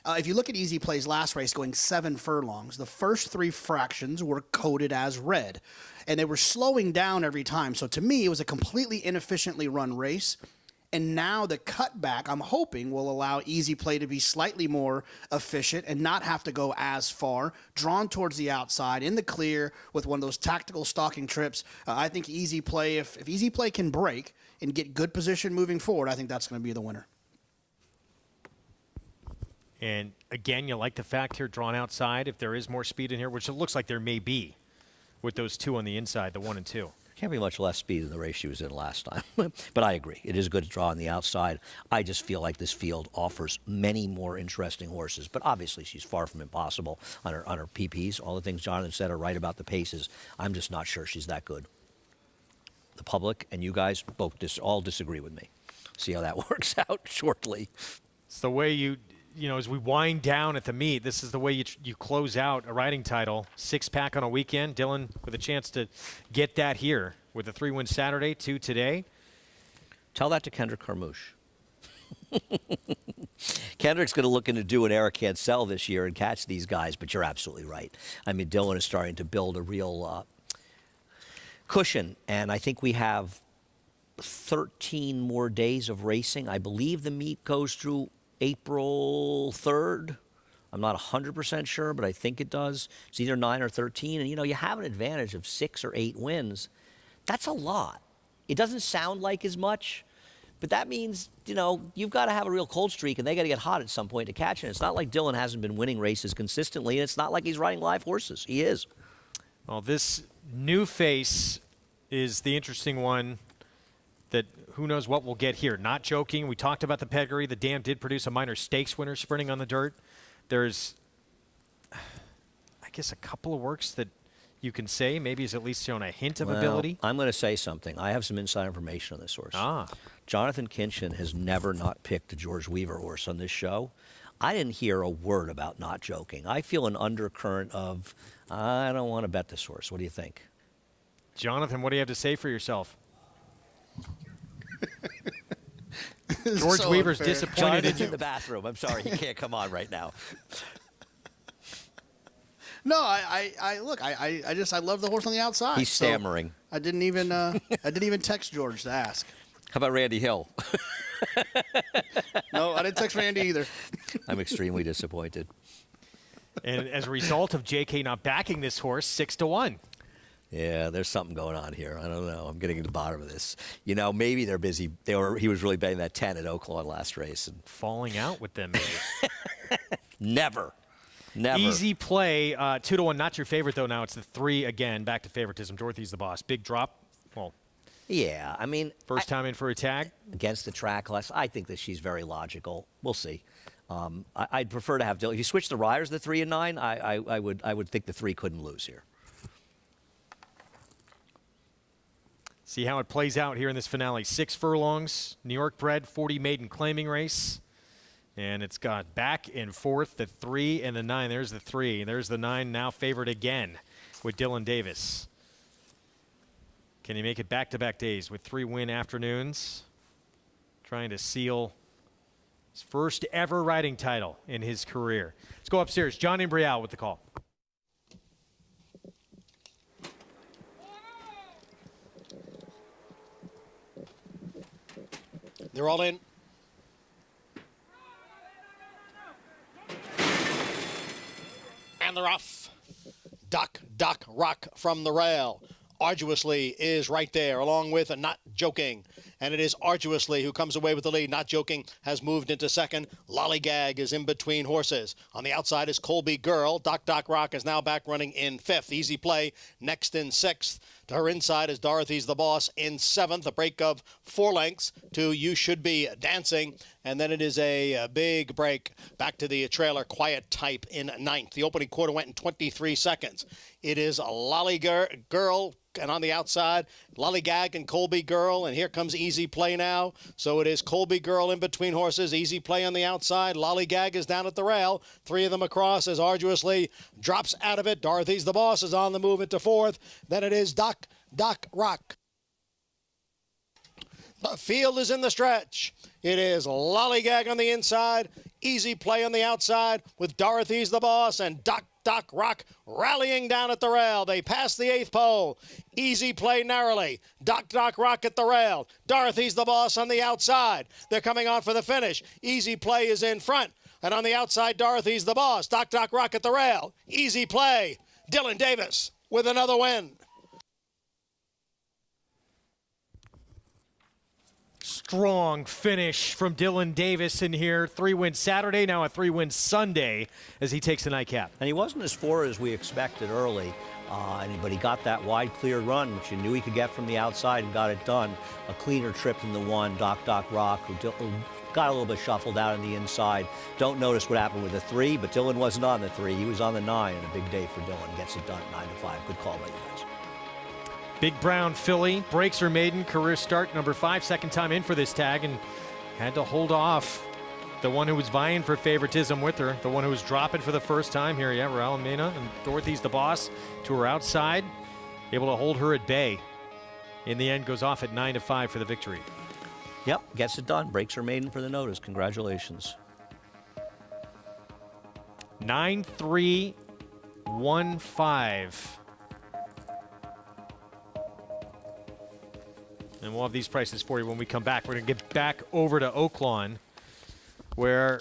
Speaker 5: If you look at Easy Play's last race going 7 furlongs, the first 3 fractions were coded as red, and they were slowing down every time. So to me, it was a completely inefficiently run race. And now the cutback, I'm hoping, will allow Easy Play to be slightly more efficient and not have to go as far, drawn towards the outside, in the clear, with one of those tactical stalking trips. I think Easy Play, if Easy Play can break and get good position moving forward, I think that's going to be the winner.
Speaker 1: And again, you like the fact here, drawn outside, if there is more speed in here, which it looks like there may be with those 2 on the inside, the 1 and 2.
Speaker 2: Can't be much less speed than the race she was in last time. But I agree. It is good to draw on the outside. I just feel like this field offers many more interesting horses. But obviously she's far from impossible on her PPs. All the things Jonathan said are right about the paces. I'm just not sure she's that good. The public and you guys both all disagree with me. See how that works out shortly.
Speaker 1: It's the way you know, as we wind down at the meet, this is the way you close out a riding title. 6-pack on a weekend. Dylan with a chance to get that here with a 3-win Saturday, 2 today.
Speaker 2: Tell that to Kendrick Carmouche. Kendrick's going to look into do an Eric Cancel this year and catch these guys, but you're absolutely right. I mean, Dylan is starting to build a real cushion, and I think we have 13 more days of racing. I believe the meet goes through April 3rd. I'm not 100% sure, but I think it does. It's either 9 or 13. And, you know, you have an advantage of 6 or 8 wins. That's a lot. It doesn't sound like as much, but that means, you know, you've got to have a real cold streak, and they got to get hot at some point to catch it. It's not like Dylan hasn't been winning races consistently, and it's not like he's riding live horses. He is.
Speaker 1: Well, this new face is the interesting one that who knows what we'll get here. Not Joking. We talked about the pedigree. The dam did produce a minor stakes winner sprinting on the dirt. There's, I guess, a couple of works that you can say maybe he's at least shown a hint of ability.
Speaker 2: I'm going to say something. I have some inside information on this horse. Jonathan Kinchin has never not picked a George Weaver horse on this show. I didn't hear a word about Not Joking. I feel an undercurrent of, I don't want to bet this horse. What do you think?
Speaker 1: Jonathan, what do you have to say for yourself? George
Speaker 5: so
Speaker 1: Weaver's
Speaker 5: unfair.
Speaker 1: disappointed
Speaker 2: Jonathan's in the bathroom. I'm sorry, he can't come on right now.
Speaker 5: No, I look. I love the horse on the outside.
Speaker 2: He's stammering.
Speaker 5: So I didn't even text George to ask.
Speaker 2: How about Randy Hill?
Speaker 5: No, I didn't text Randy either.
Speaker 2: I'm extremely disappointed.
Speaker 1: And as a result of JK not backing this horse, 6-1.
Speaker 2: Yeah, there's something going on here. I don't know. I'm getting to the bottom of this. You know, maybe they're busy. He was really betting that 10 at Oaklawn last race. And
Speaker 1: falling out with them, maybe.
Speaker 2: Never.
Speaker 1: Easy play. 2-1. Not your favorite, though. Now it's the 3 again. Back to favoritism. Dorothy's the boss. Big drop. Well,
Speaker 2: yeah, I mean.
Speaker 1: First time in for a tag?
Speaker 2: Against the track less. I think that she's very logical. We'll see. I'd prefer to have Dylan. If you switch the riders, the 3 and 9, I would think the 3 couldn't lose here.
Speaker 1: See how it plays out here in this finale. 6 furlongs, New York bred, 40 maiden claiming race. And it's got back and forth, the 3 and the 9. There's the 3. There's the 9 now favored again with Dylan Davis. Can he make it back-to-back days with 3 win afternoons? Trying to seal his first ever riding title in his career. Let's go upstairs. John Imbrial with the call.
Speaker 8: They're all in. And they're off. Duck, rock from the rail. Arduously is right there, along with Not Joking. And it is Arduously who comes away with the lead. Not Joking has moved into second. Lollygag is in between horses. On the outside is Colby Girl. Doc Rock is now back running in 5th. Easy Play next in 6th. To her inside is Dorothy's the Boss in 7th. A break of 4 lengths to You Should Be Dancing. And then it is a big break back to the trailer Quiet Type in 9th. The opening quarter went in 23 seconds. It is a Girl. And on the outside, Lollygag and Colby Girl. And here comes Easy Play now. So it is Colby Girl in between horses. Easy Play on the outside. Lollygag is down at the rail. 3 of them across as Arduously drops out of it. Dorothy's the Boss is on the move into 4th. Then it is Doc Rock. The field is in the stretch. It is Lollygag on the inside. Easy Play on the outside with Dorothy's the Boss and Doc Rock rallying down at the rail. They pass the 8th pole. Easy Play narrowly. Doc Rock at the rail. Dorothy's the Boss on the outside. They're coming on for the finish. Easy Play is in front. And on the outside, Dorothy's the Boss. Doc Rock at the rail. Easy Play. Dylan Davis with another win.
Speaker 1: Strong finish from Dylan Davis in here. 3 wins Saturday, now a 3 wins Sunday as he takes the nightcap.
Speaker 2: And he wasn't as far as we expected early, but he got that wide clear run, which you knew he could get from the outside and got it done. A cleaner trip than the 1, Doc Rock, who got a little bit shuffled out on the inside. Don't notice what happened with the 3, but Dylan wasn't on the 3. He was on the 9, and a big day for Dylan. Gets it done, 9-5. Good call by you guys.
Speaker 1: Big Brown filly breaks her maiden career start, number 5, second time in for this tag, and had to hold off the one who was vying for favoritism with her, the one who was dropping for the first time here. Yeah, Raul Mena, and Dorothy's the Boss to her outside, able to hold her at bay. In the end, goes off at 9-5 for the victory.
Speaker 2: Yep, gets it done. Breaks her maiden for the notice. Congratulations.
Speaker 1: 9-3-1-5. And we'll have these prices for you when we come back. We're going to get back over to Oaklawn, where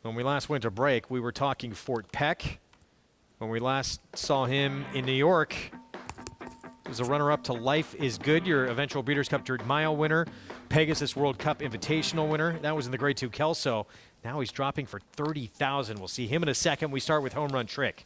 Speaker 1: when we last went to break, we were talking Fort Peck. When we last saw him in New York, it was a runner-up to Life is Good, your eventual Breeders' Cup Dirt Mile winner, Pegasus World Cup Invitational winner. That was in the Grade 2 Kelso. Now he's dropping for $30,000. We'll see him in a second. We start with Home Run Trick.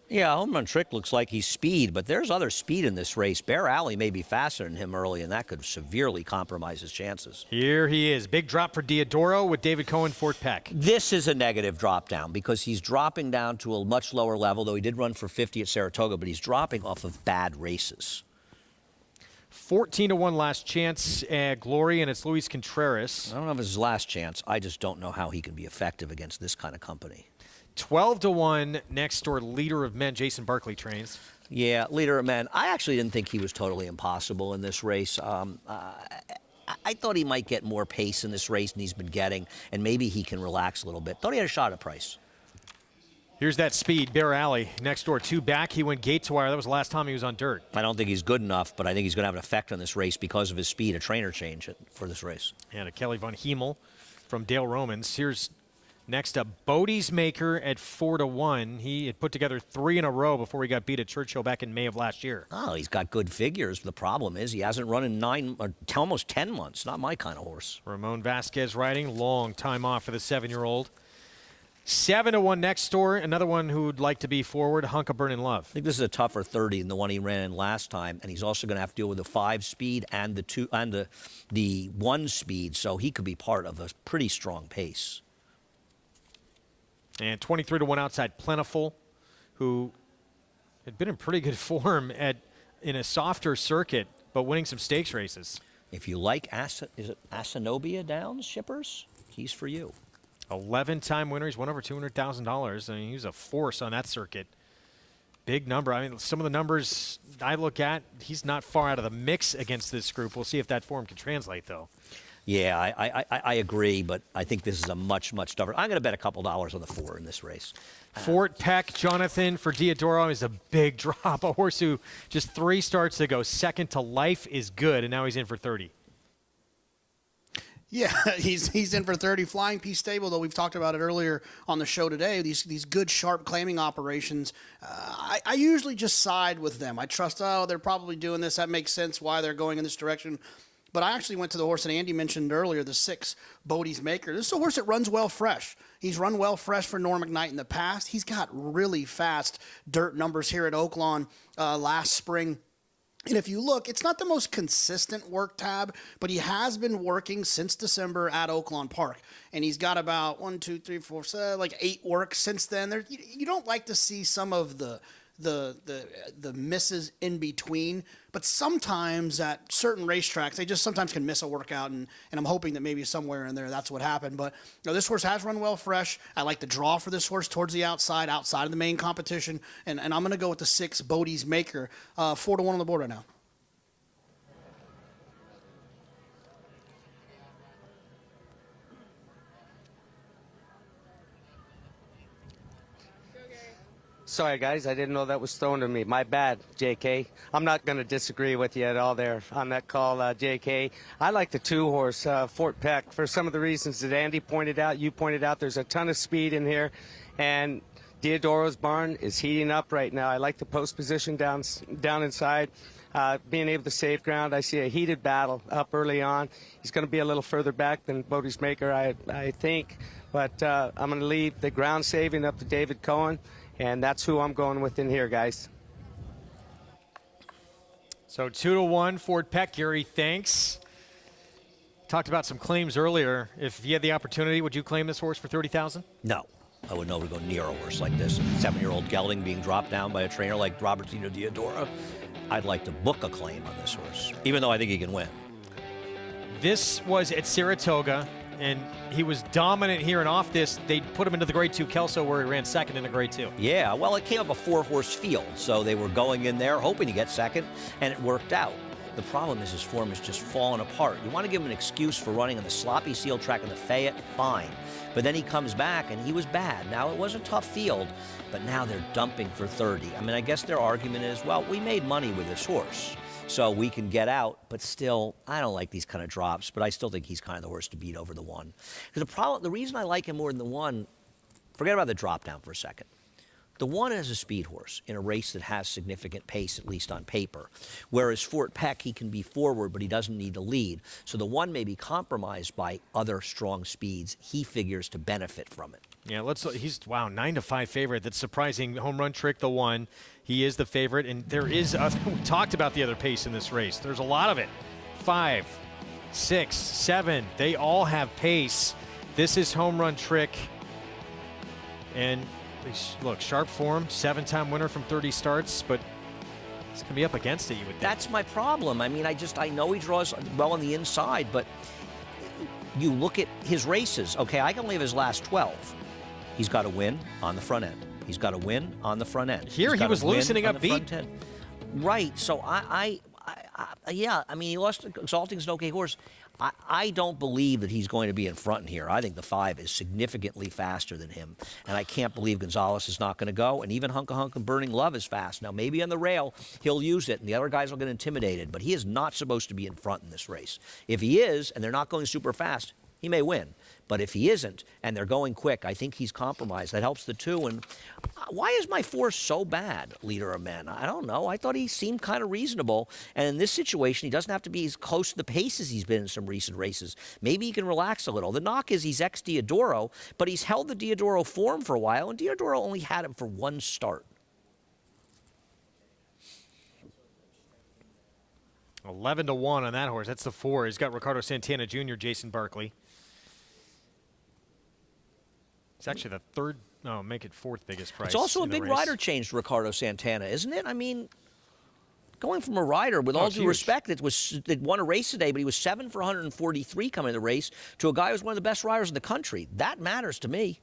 Speaker 2: Yeah, Home Run Trick looks like he's speed, but there's other speed in this race. Bear Alley may be faster than him early, and that could severely compromise his chances.
Speaker 1: Here he is. Big drop for Diodoro with David Cohen, Fort Peck.
Speaker 2: This is a negative drop down because he's dropping down to a much lower level, though he did run for 50 at Saratoga, but he's dropping off of bad races.
Speaker 1: 14-1 last chance at Glory, and it's Luis Contreras.
Speaker 2: I don't know if it's his last chance. I just don't know how he can be effective against this kind of company.
Speaker 1: 12-1 next door, Leader of Men, Jason Barkley trains.
Speaker 2: Yeah, Leader of Men. I actually didn't think he was totally impossible in this race. I thought he might get more pace in this race than he's been getting, and maybe he can relax a little bit. Thought he had a shot at price.
Speaker 1: Here's that speed, Bear Alley. Next door, 2 back. He went gate to wire. That was the last time he was on dirt.
Speaker 2: I don't think he's good enough, but I think he's going to have an effect on this race because of his speed, a trainer change for this race.
Speaker 1: And a Kelly Von Hemel from Dale Romans. Here's Next up, Bodie's Maker at 4-1. He had put together 3 in a row before he got beat at Churchill back in May of last year.
Speaker 2: Oh, he's got good figures. The problem is he hasn't run in almost 10 months. Not my kind of horse.
Speaker 1: Ramon Vasquez riding. Long time off for the 7-year-old. 7-1 next door. Another one who'd like to be forward, Hunk of Burning Love.
Speaker 2: I think this is a tougher 30 than the one he ran in last time, and he's also going to have to deal with the 5 speed and the 1 speed, so he could be part of a pretty strong pace.
Speaker 1: And 23-1 outside Plentiful, who had been in pretty good form in a softer circuit, but winning some stakes races.
Speaker 2: If you like, is it Asanobia Downs, shippers? He's for you.
Speaker 1: 11-time winner. He's won over $200,000. I mean, he was a force on that circuit. Big number. I mean, some of the numbers I look at, he's not far out of the mix against this group. We'll see if that form can translate, though.
Speaker 2: Yeah, I agree, but I think this is a much, much tougher. I'm going to bet a couple dollars on the 4 in this race.
Speaker 1: Fort Peck, Jonathan for Diodoro is a big drop. A horse who just 3 starts ago, second to Life is good, and now he's in for 30.
Speaker 5: Yeah, he's in for 30. Flying P Stable, though we've talked about it earlier on the show today. These good, sharp claiming operations, I usually just side with them. I trust, they're probably doing this. That makes sense why they're going in this direction. But I actually went to the horse that Andy mentioned earlier, the 6, Bodie's Maker. This is a horse that runs well fresh. He's run well fresh for Norm McKnight in the past. He's got really fast dirt numbers here at Oaklawn last spring. And if you look, it's not the most consistent work tab, but he has been working since December at Oaklawn Park. And he's got about 1, 2, 3, 4, 7, like 8 works since then. You don't like to see some of the misses in between, but sometimes at certain racetracks they just sometimes can miss a workout, and I'm hoping that maybe somewhere in there that's what happened. But this horse has run well fresh. I like the draw for this horse towards the outside of the main competition, and I'm going to go with the 6, Bodie's Maker, 4-1 on the board right now.
Speaker 3: Sorry, guys, I didn't know that was thrown to me. My bad, JK. I'm not going to disagree with you at all there on that call, JK. I like the 2-horse, Fort Peck, for some of the reasons that Andy pointed out. You pointed out there's a ton of speed in here, and Diodoro's barn is heating up right now. I like the post position down inside. Being able to save ground, I see a heated battle up early on. He's going to be a little further back than Bodie's Maker, I think. But I'm going to leave the ground saving up to David Cohen. And that's who I'm going with in here, guys.
Speaker 1: So 2-1, Fort Peck. Gary, thanks. Talked about some claims earlier. If you had the opportunity, would you claim this horse for $30,000?
Speaker 2: No. I would never go near a horse like this. A 7-year-old gelding being dropped down by a trainer like Robertino Diodoro. I'd like to book a claim on this horse, even though I think he can win.
Speaker 1: This was at Saratoga, and he was dominant here, and off this, they put him into the Grade 2 Kelso, where he ran second in the Grade 2.
Speaker 2: Yeah, well, it came up a 4-horse field, so they were going in there hoping to get second, and it worked out. The problem is his form is just falling apart. You want to give him an excuse for running on the sloppy seal track in the Fayette, fine. But then he comes back, and he was bad. Now, it was a tough field, but now they're dumping for 30. I mean, I guess their argument is, well, we made money with this horse, so we can get out. But still, I don't like these kind of drops, but I still think he's kind of the horse to beat over the 1. Because the reason I like him more than the 1, forget about the drop down for a second. The 1 is a speed horse in a race that has significant pace, at least on paper. Whereas Fort Peck, he can be forward, but he doesn't need to lead. So the 1 may be compromised by other strong speeds. He figures to benefit from it.
Speaker 1: Yeah, he's 9-5 favorite. That's surprising. Home Run Trick, the 1. He is the favorite, and there is we talked about the other pace in this race. There's a lot of it. 5, 6, 7. They all have pace. This is Home Run Trick, and look, sharp form, 7-time winner from 30 starts, but it's going to be up against it, you would think.
Speaker 2: That's my problem. I mean, I know he draws well on the inside, but you look at his races. Okay, I can only have his last 12. He's got to win on the front end. He's got to win on the front end.
Speaker 1: Here he was loosening up beat.
Speaker 2: Right, so yeah, I mean, he lost. Exalting's an okay horse. I don't believe that he's going to be in front in here. I think the 5 is significantly faster than him, and I can't believe Gonzalez is not going to go, and even Hunk and Burning Love is fast. Now, maybe on the rail, he'll use it, and the other guys will get intimidated, but he is not supposed to be in front in this race. If he is, and they're not going super fast, he may win. But if he isn't, and they're going quick, I think he's compromised. That helps the 2. And why is my 4 so bad, Leader of Men? I don't know. I thought he seemed kind of reasonable. And in this situation, he doesn't have to be as close to the pace as he's been in some recent races. Maybe he can relax a little. The knock is he's ex-Diodoro, but he's held the Diodoro form for a while, and Diodoro only had him for 1 start.
Speaker 1: 11-1 on that horse. That's the 4. He's got Ricardo Santana Jr., Jason Barkley. It's actually the 3rd, no, make it 4th biggest price.
Speaker 2: It's also a big
Speaker 1: race.
Speaker 2: rider change to Ricardo Santana, isn't it? I mean, going from a rider, with all due respect, that won a race today, but he was 7 for 143 coming in the race, to a guy who's one of the best riders in the country. That matters to me.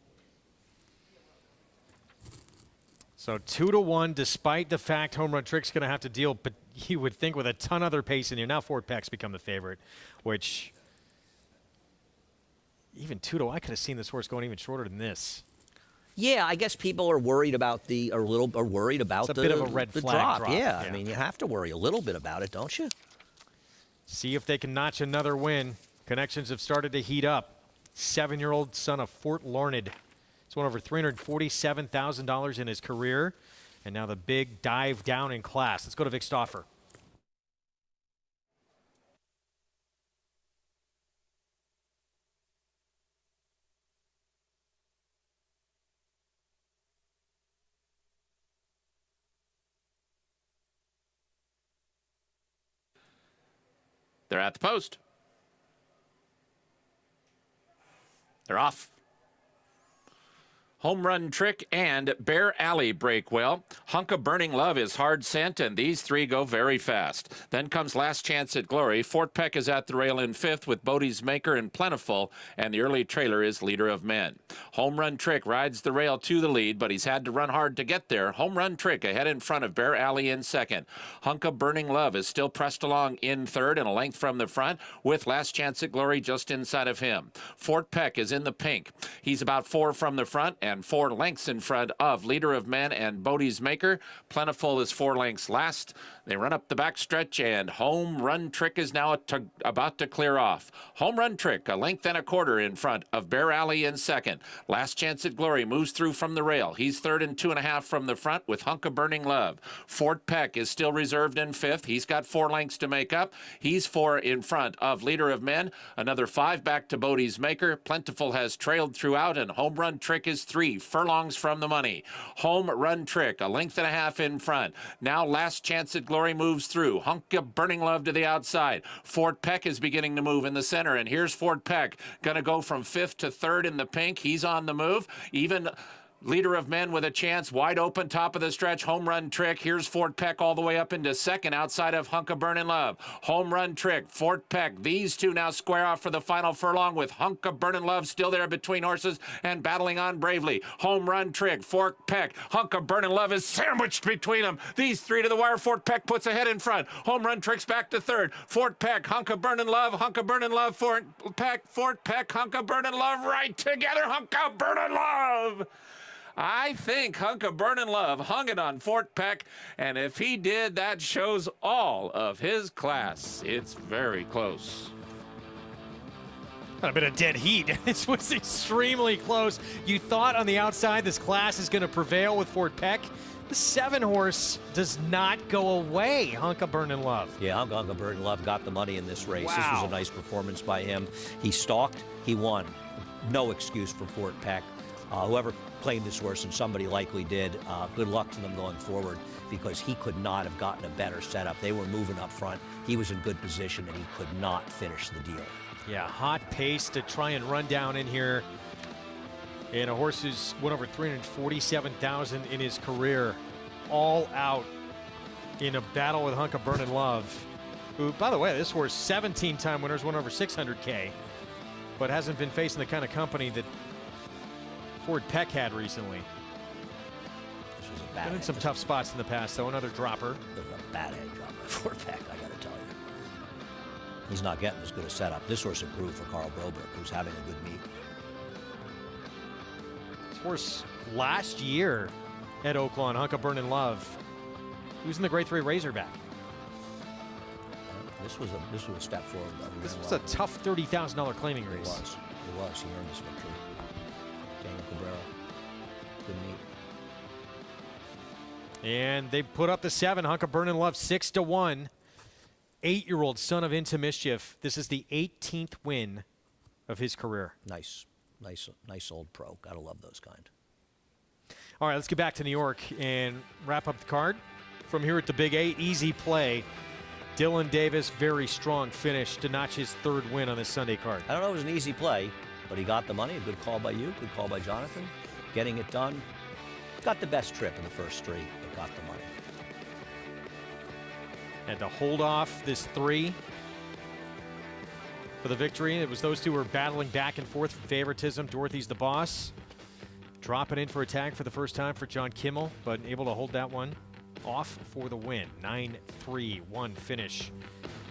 Speaker 1: So 2-1, despite the fact Home Run Trick's going to have to deal, but you would think with a ton of other pace in here. Now Fort Peck's become the favorite, which even 2-1, I could have seen this horse going even shorter than this.
Speaker 2: Yeah, I guess people are worried about the
Speaker 1: It's a bit of a red flag drop.
Speaker 2: Yeah, I mean, you have to worry a little bit about it, don't you?
Speaker 1: See if they can notch another win. Connections have started to heat up. 7-year-old son of Fort Larned. He's won over $347,000 in his career. And now the big dive down in class. Let's go to Vic Stauffer.
Speaker 4: They're at the post. They're off. Home Run Trick and Bear Alley break well. Hunk of Burning Love is hard sent, and these 3 go very fast. Then comes Last Chance at Glory. Fort Peck is at the rail in 5th with Bodie's Maker and Plentiful, and the early trailer is Leader of Men. Home Run Trick rides the rail to the lead, but he's had to run hard to get there. Home Run Trick ahead in front of Bear Alley in 2nd. Hunk of Burning Love is still pressed along in 3rd and a length from the front, with Last Chance at Glory just inside of him. Fort Peck is in the pink. He's about 4 from the front and 4 lengths in front of Leader of Men and Bodie's Maker. Plentiful is 4 lengths last. They run up the backstretch, and Home Run Trick is now about to clear off. Home Run Trick, a length and a quarter in front of Bear Alley in 2nd. Last Chance at Glory moves through from the rail. He's 3rd and 2.5 from the front with Hunk of Burning Love. Fort Peck is still reserved in 5th. He's got 4 lengths to make up. He's 4 in front of Leader of Men. Another 5 back to Bodie's Maker. Plentiful has trailed throughout, and Home Run Trick is 3 furlongs from the money. Home Run Trick, a length and a half in front. Now Last Chance at Glory moves through. Hunk of Burning Love to the outside. Fort Peck is beginning to move in the center, and here's Fort Peck. Going to go from 5th to 3rd in the pink. He's on the move. Even Leader of Men with a chance, wide open, top of the stretch, Home Run Trick. Here's Fort Peck all the way up into 2nd outside of Hunk of Burning Love. Home Run Trick, Fort Peck. These 2 now square off for the final furlong with Hunk of Burning Love still there between horses and battling on bravely. Home Run Trick, Fort Peck. Hunk of Burning Love is sandwiched between them. These 3 to the wire. Fort Peck puts ahead in front. Home Run Trick's back to 3rd. Fort Peck, Hunk of Burning Love, Hunk of Burning Love, Fort Peck, Hunk of Burning Love right together. Hunk of Burning Love. I think Hunk of Burning Love hung it on Fort Peck, and if he did, that shows all of his class. It's very close.
Speaker 1: Got a bit of dead heat. This was extremely close. You thought on the outside this class is going to prevail with Fort Peck. The 7-horse does not go away. Hunk of Burning Love.
Speaker 2: Yeah, Hunk of Burning Love got the money in this race.
Speaker 1: Wow.
Speaker 2: This was a nice performance by him. He stalked, he won. No excuse for Fort Peck. Whoever claimed this horse, and somebody likely did, good luck to them going forward, because he could not have gotten a better setup. They were moving up front. He was in good position, and he could not finish the deal.
Speaker 1: Yeah, hot pace to try and run down in here. And a horse who's won over $347,000 in his career, all out in a battle with Hunk of Burning Love, who, by the way, this horse, 17-time winners, won over $600K, but hasn't been facing the kind of company that Fort Peck had recently.
Speaker 2: This was a bad
Speaker 1: been in some tough spots in the past, though. Another dropper.
Speaker 2: This was a bad head drop by Fort Peck, I got to tell you. He's not getting as good a setup. This horse improved for Carl Broberg, who's having a good meet.
Speaker 1: This horse last year at Oaklawn, Hunk of Burning Love. He was in the Grade 3 Razorback.
Speaker 2: This was a step forward, though.
Speaker 1: This was a tough $30,000 claiming race.
Speaker 2: It was. He was. He earned this victory. Daniel Cabrera. Good meet.
Speaker 1: And they put up the 7. Hunker Vernon Love 6-1. 8-year-old son of Into Mischief. This is the 18th win of his career.
Speaker 2: Nice old pro. Gotta love those kind.
Speaker 1: All right, let's get back to New York and wrap up the card. From here at the Big A, easy play. Dylan Davis, very strong finish to notch his 3rd win on this Sunday card.
Speaker 2: I don't know if it was an easy play, but he got the money. A good call by you. Good call by Jonathan. Getting it done. Got the best trip in the first 3, but got the money.
Speaker 1: Had to hold off this 3 for the victory. It was those two who were battling back and forth for favoritism. Dorothy's the boss. Dropping in for a tag for the first time for John Kimmel, but able to hold that one off for the win. 9-3-1 finish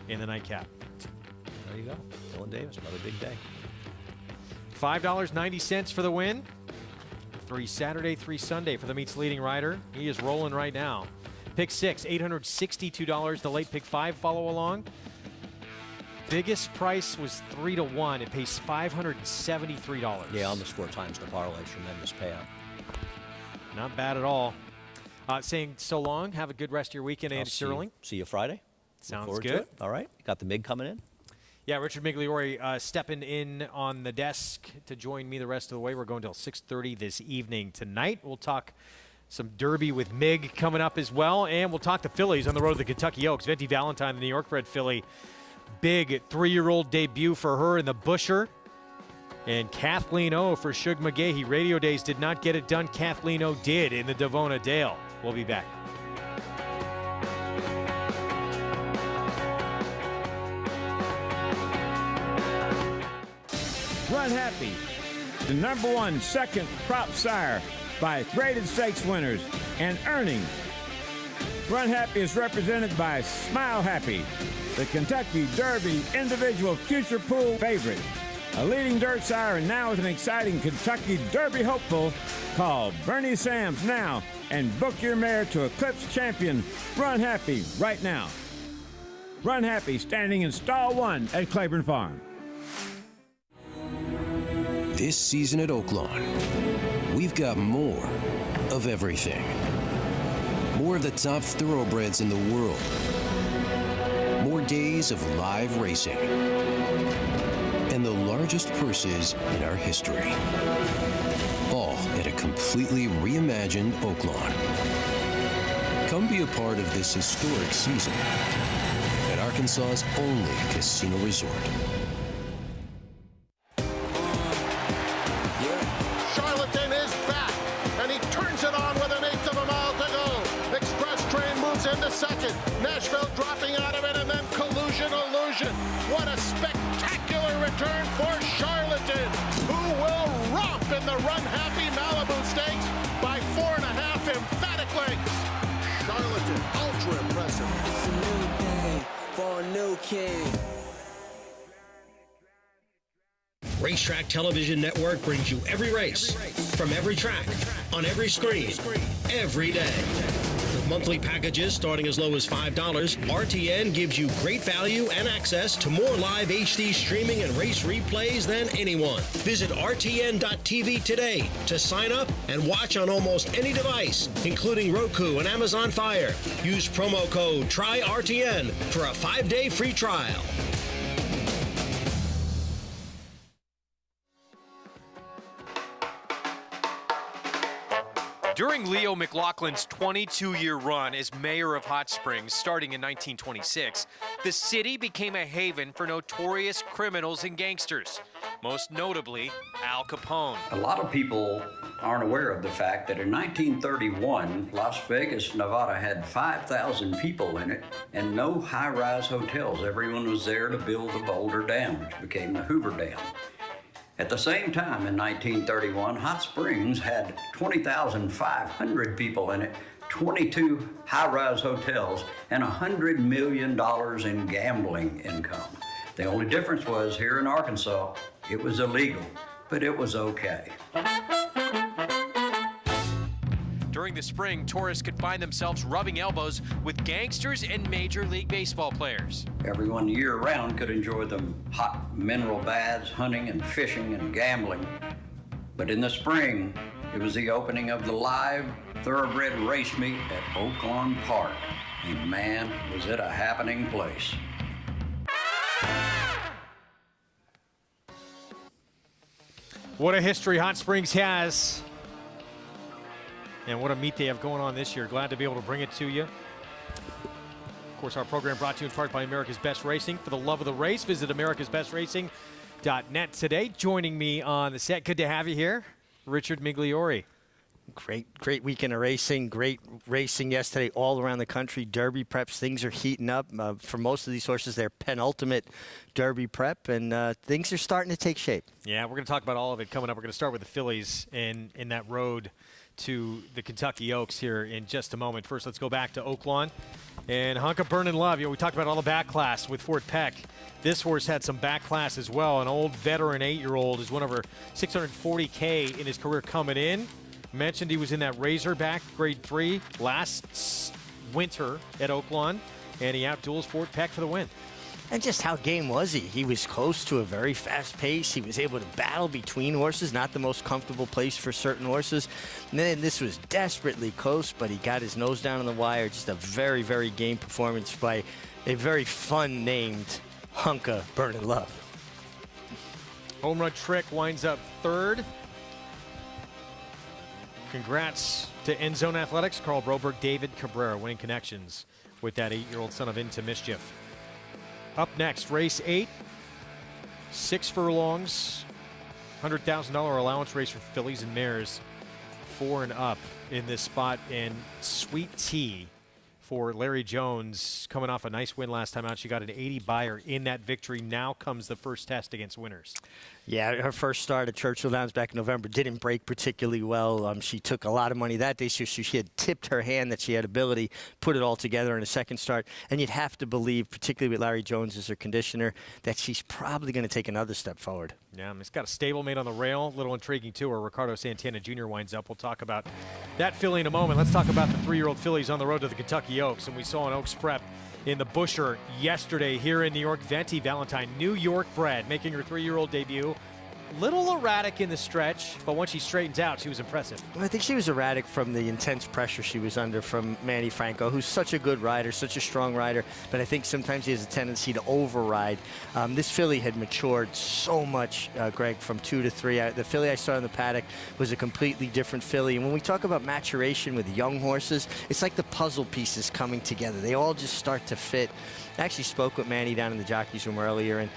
Speaker 1: in the nightcap.
Speaker 2: There you go. Dylan Davis, another big day.
Speaker 1: $5.90 for the win. 3 Saturday, 3 Sunday for the meet's leading rider. He is rolling right now. Pick 6, $862. The late pick 5 follow along. Biggest price was 3-1. It pays $573.
Speaker 2: Yeah, almost 4 times the parlay. Tremendous payout.
Speaker 1: Not bad at all. Saying so long. Have a good rest of your weekend, Andy Sterling.
Speaker 2: See you Friday.
Speaker 1: Sounds good.
Speaker 2: All right. Got the MIG coming in?
Speaker 1: Yeah, Richard Migliori stepping in on the desk to join me the rest of the way. We're going till 6:30 this evening tonight. We'll talk some Derby with Mig coming up as well, and we'll talk the Phillies on the road to the Kentucky Oaks. Venti Valentine, the New York-bred Philly. Big 3-year-old debut for her in the Busher. And Kathleen O for Shug McGahee. Radio Days did not get it done. Kathleen O did in the Devona Dale. We'll be back.
Speaker 11: Run Happy, the #1 second crop sire by graded stakes winners and earnings. Run Happy is represented by Smile Happy, the Kentucky Derby individual future pool favorite. A leading dirt sire and now with an exciting Kentucky Derby hopeful. Call Bernie Sams now and book your mare to Eclipse Champion Run Happy right now. Run Happy standing in stall 1 at Claiborne Farm.
Speaker 12: This season at Oaklawn, we've got more of everything. More of the top thoroughbreds in the world. More days of live racing. And the largest purses in our history. All at a completely reimagined Oaklawn. Come be a part of this historic season at Arkansas's only casino resort.
Speaker 20: Charlatan is back, and he turns it on with 1/8 of a mile to go. Express Train moves into second. Nashville dropping out of it, and then Collusion Illusion. What a spectacular return for Charlatan, who will romp in the Run Happy Malibu Stakes by 4.5 emphatic lengths. Charlatan, ultra impressive.
Speaker 13: It's a new day for a new king.
Speaker 17: Racetrack Television Network brings you every race, from every track, on every screen, every day. With monthly packages starting as low as $5, RTN gives you great value and access to more live HD streaming and race replays than anyone. Visit RTN.tv today to sign up and watch on almost any device, including Roku and Amazon Fire. Use promo code TRYRTN for a 5-day free trial.
Speaker 1: During Leo McLaughlin's 22-year run as mayor of Hot Springs, starting in 1926, the city became a haven for notorious criminals and gangsters, most notably Al Capone.
Speaker 14: A lot of people aren't aware of the fact that in 1931, Las Vegas, Nevada had 5,000 people in it and no high-rise hotels. Everyone was there to build the Boulder Dam, which became the Hoover Dam. At the same time, in 1931, Hot Springs had 20,500 people in it, 22 high-rise hotels, and $100 million in gambling income. The only difference was here in Arkansas, it was illegal, but it was okay.
Speaker 1: During the spring, tourists could find themselves rubbing elbows with gangsters and Major League Baseball players.
Speaker 14: Everyone year-round could enjoy the hot mineral baths, hunting and fishing and gambling. But in the spring, it was the opening of the live thoroughbred race meet at Oaklawn Park. And man, was it a happening place.
Speaker 1: What a history Hot Springs has. And what a meet they have going on this year. Glad to be able to bring it to you. Of course, our program brought to you in part by America's Best Racing. For the love of the race, visit americasbestracing.net today. Joining me on the set, good to have you here, Richard Migliori.
Speaker 7: Great weekend of racing. Great racing yesterday all around the country. Derby preps, things are heating up. For most of these horses, they're penultimate Derby prep, and things are starting to take shape.
Speaker 1: Yeah, we're going to talk about all of it coming up. We're going to start with the fillies in that road to the Kentucky Oaks here in just a moment. First, let's go back to Oaklawn and Hunka Burnin' Love. You know, we talked about all the back class with Fort Peck. This horse had some back class as well. An old veteran 8-year-old is one over $640K in his career coming in. Mentioned he was in that Razorback Grade 3 last winter at Oaklawn, and he outduels Fort Peck for the win.
Speaker 7: And just how game was he? He was close to a very fast pace. He was able to battle between horses, not the most comfortable place for certain horses. And then this was desperately close, but he got his nose down on the wire. Just a very, very game performance by a very fun named Hunka Burnin' Love.
Speaker 1: Home Run Trick winds up third. Congrats to End Zone Athletics, Carl Broberg, David Cabrera winning connections with that 8-year-old son of Into Mischief. Up next, race 8, 6 furlongs, $100,000 allowance race for fillies and mares, 4 and up in this spot. And Sweet Tea for Larry Jones, coming off a nice win last time out. She got an 80 buyer in that victory. Now comes the first test against winners.
Speaker 7: Yeah, her first start at Churchill Downs back in November didn't break particularly well. She took a lot of money that day. So she had tipped her hand that she had ability, put it all together in a second start. And you'd have to believe, particularly with Larry Jones as her conditioner, that she's probably going to take another step forward.
Speaker 1: Yeah, it's got a stablemate on the rail. A little intriguing, too, where Ricardo Santana Jr. winds up. We'll talk about that filly in a moment. Let's talk about the 3-year-old fillies on the road to the Kentucky Oaks. And we saw an Oaks prep in the Busher yesterday here in New York. Venti Valentine, New York bred, making her 3-year-old debut. Little erratic in the stretch, but once she straightens out, she was impressive.
Speaker 7: Well, I think she was erratic from the intense pressure she was under from Manny Franco, who's such a good rider, such a strong rider, but I think sometimes he has a tendency to override. This filly had matured so much, Greg, from 2 to 3. The filly I saw in the paddock was a completely different filly. And when we talk about maturation with young horses, it's like the puzzle pieces coming together. They all just start to fit. I actually spoke with Manny down in the jockey's room earlier, and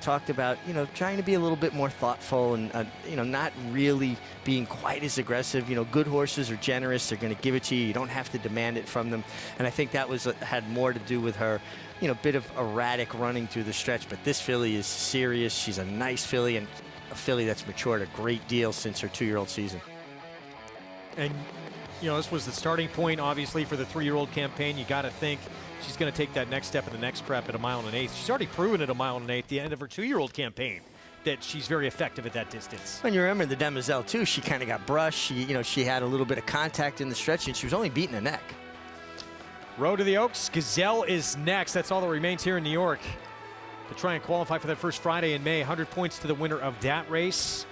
Speaker 7: talked about, trying to be a little bit more thoughtful and, not really being quite as aggressive. Good horses are generous. They're going to give it to you. You don't have to demand it from them. And I think that had more to do with her, bit of erratic running through the stretch. But this filly is serious. She's a nice filly, and a filly that's matured a great deal since her 2-year-old season.
Speaker 1: And, this was the starting point, obviously, for the 3-year-old campaign. You got to think she's going to take that next step in the next prep at 1 1/8. She's already proven at 1 1/8 at the end of her 2-year-old campaign that she's very effective at that distance.
Speaker 7: And you remember the Demoiselle, too. She kind of got brushed. She had a little bit of contact in the stretch, and she was only beating the neck.
Speaker 1: Road to the Oaks. Gazelle is next. That's all that remains here in New York to try and qualify for that first Friday in May. 100 points to the winner of that race.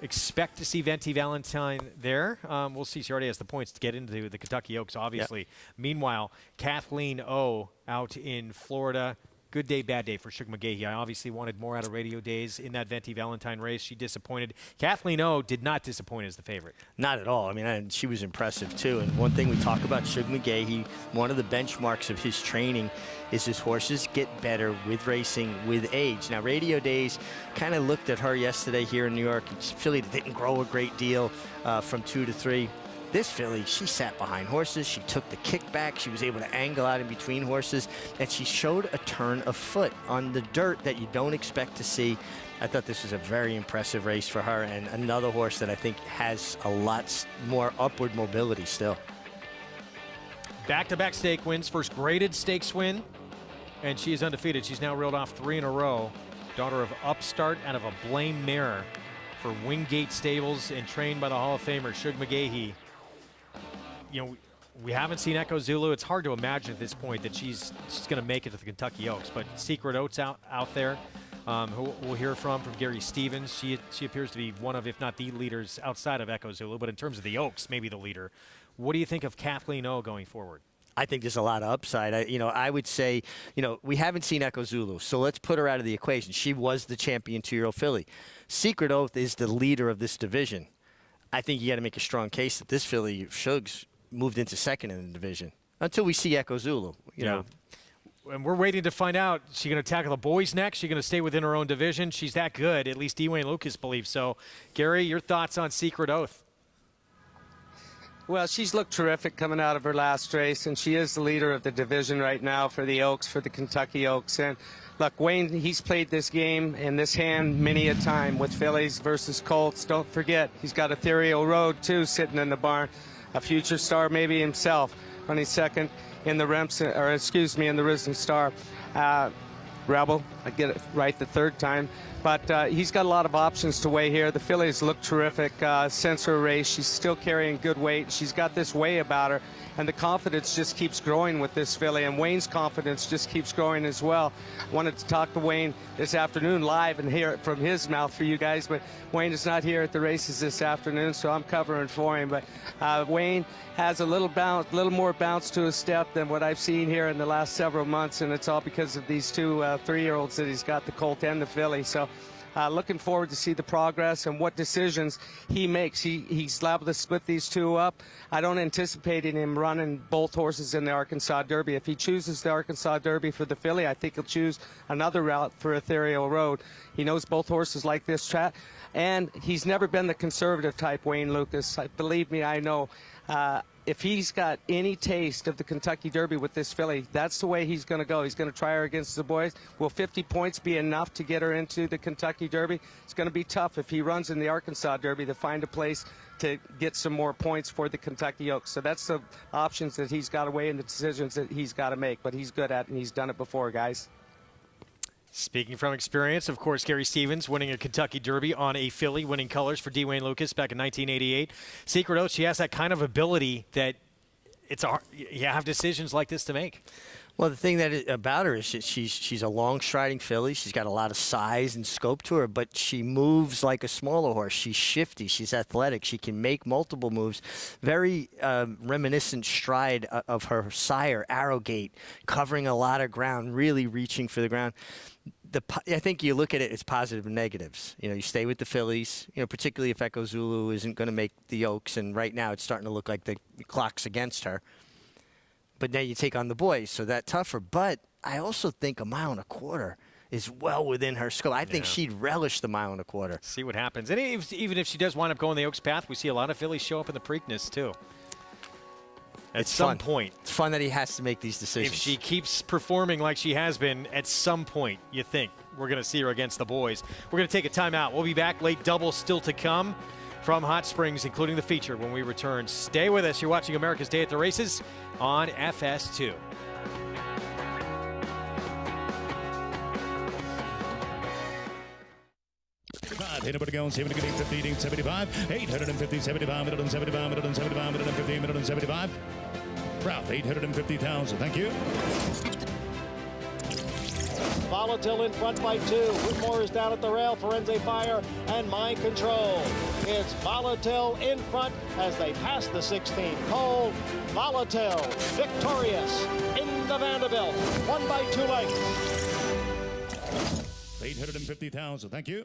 Speaker 1: Expect to see Venti Valentine there. We'll see. She already has the points to get into the Kentucky Oaks, obviously. Yep. Meanwhile, Kathleen O out in Florida. Good day, bad day for Shug McGahee. I obviously wanted more out of Radio Days in that Venti Valentine race. She disappointed. Kathleen O did not disappoint as the favorite.
Speaker 7: Not at all. I mean, she was impressive, too. And one thing we talk about Shug McGahee, one of the benchmarks of his training is his horses get better with racing with age. Now, Radio Days kind of looked at her yesterday here in New York. It's a filly that didn't grow a great deal from 2 to 3. This filly, she sat behind horses. She took the kickback. She was able to angle out in between horses. And she showed a turn of foot on the dirt that you don't expect to see. I thought this was a very impressive race for her, and another horse that I think has a lot more upward mobility still.
Speaker 1: Back-to-back stake wins. First graded stakes win. And she is undefeated. She's now reeled off 3 in a row. Daughter of Upstart out of a Blame mare for Wingate Stables and trained by the Hall of Famer Shug McGahee. we haven't seen Echo Zulu. It's hard to imagine at this point that she's going to make it to the Kentucky Oaks. But Secret Oats out there, who we'll hear from Gary Stevens. She appears to be one of, if not the leaders outside of Echo Zulu, but in terms of the Oaks, maybe the leader. What do you think of Kathleen O going forward?
Speaker 7: I think there's a lot of upside. I would say, we haven't seen Echo Zulu, so let's put her out of the equation. She was the champion 2-year-old filly. Secret Oath is the leader of this division. I think you got to make a strong case that this filly, Shugs, moved into second in the division until we see Echo Zulu. You know.
Speaker 1: And we're waiting to find out. Is she going to tackle the boys next? Is she going to stay within her own division? She's that good. At least Dwayne Lucas believes so. Gary, your thoughts on Secret Oath?
Speaker 3: Well, she's looked terrific coming out of her last race, and she is the leader of the division right now for the Oaks, for the Kentucky Oaks. And look, Wayne, he's played this game in this hand many a time with fillies versus Colts. Don't forget, he's got Ethereal Road, too, sitting in the barn. A future star maybe himself, running second in the in the Risen Star. Rebel, I get it right the third time. But he's got a lot of options to weigh here. The fillies look terrific since her race. She's still carrying good weight. She's got this way about her, and the confidence just keeps growing with this filly, and Wayne's confidence just keeps growing as well. I wanted to talk to Wayne this afternoon live and hear it from his mouth for you guys, but Wayne is not here at the races this afternoon, so I'm covering for him. But Wayne has a little more bounce to his step than what I've seen here in the last several months, and it's all because of these two 3-year-olds that he's got, the Colt and the filly. So looking forward to see the progress and what decisions he makes. He's liable to split these two up. I don't anticipate him running both horses in the Arkansas Derby. If he chooses the Arkansas Derby for the filly, I think he'll choose another route for Ethereal Road. He knows both horses like this track, and he's never been the conservative type, Wayne Lucas. Believe me, I know. If he's got any taste of the Kentucky Derby with this filly, that's the way he's going to go. He's going to try her against the boys. Will 50 points be enough to get her into the Kentucky Derby? It's going to be tough if he runs in the Arkansas Derby to find a place to get some more points for the Kentucky Oaks. So that's the options that he's got to weigh and the decisions that he's got to make. But he's good at it, and he's done it before, guys.
Speaker 1: Speaking from experience, of course, Gary Stevens winning a Kentucky Derby on a filly, winning colors for Dwayne Lucas back in 1988. Secret Oath, she has that kind of ability that you have decisions like this to make.
Speaker 7: Well, the thing about her is she's a long-striding filly. She's got a lot of size and scope to her, but she moves like a smaller horse. She's shifty. She's athletic. She can make multiple moves. Very reminiscent stride of her sire, Arrowgate, covering a lot of ground, really reaching for the ground. I think you look at it as positive and negatives. You stay with the fillies, particularly if Echo Zulu isn't going to make the Oaks, and right now it's starting to look like the clock's against her. But now you take on the boys, so that's tougher. But I also think 1.25 miles is well within her scope. I think she'd relish the 1.25 miles.
Speaker 1: See what happens. And even if she does wind up going the Oaks path, we see a lot of fillies show up in the Preakness, too. At some point.
Speaker 7: It's fun that he has to make these decisions.
Speaker 1: If she keeps performing like she has been, at some point, you think we're going to see her against the boys. We're going to take a timeout. We'll be back. Late double still to come from Hot Springs, including the feature when we return. Stay with us. You're watching America's Day at the Races on FS2.
Speaker 9: Anybody going 70, 50, 75, 850, 75, 175, 175, 150, 175. Route 850,000. Thank you.
Speaker 22: Volatile in front by 2. Whitmore is down at the rail. Forense Fire and Mind Control. It's Volatile in front as they pass the 16 pole. Volatile victorious in the Vanderbilt. 1 by 2 lengths.
Speaker 9: 850,000. Thank you.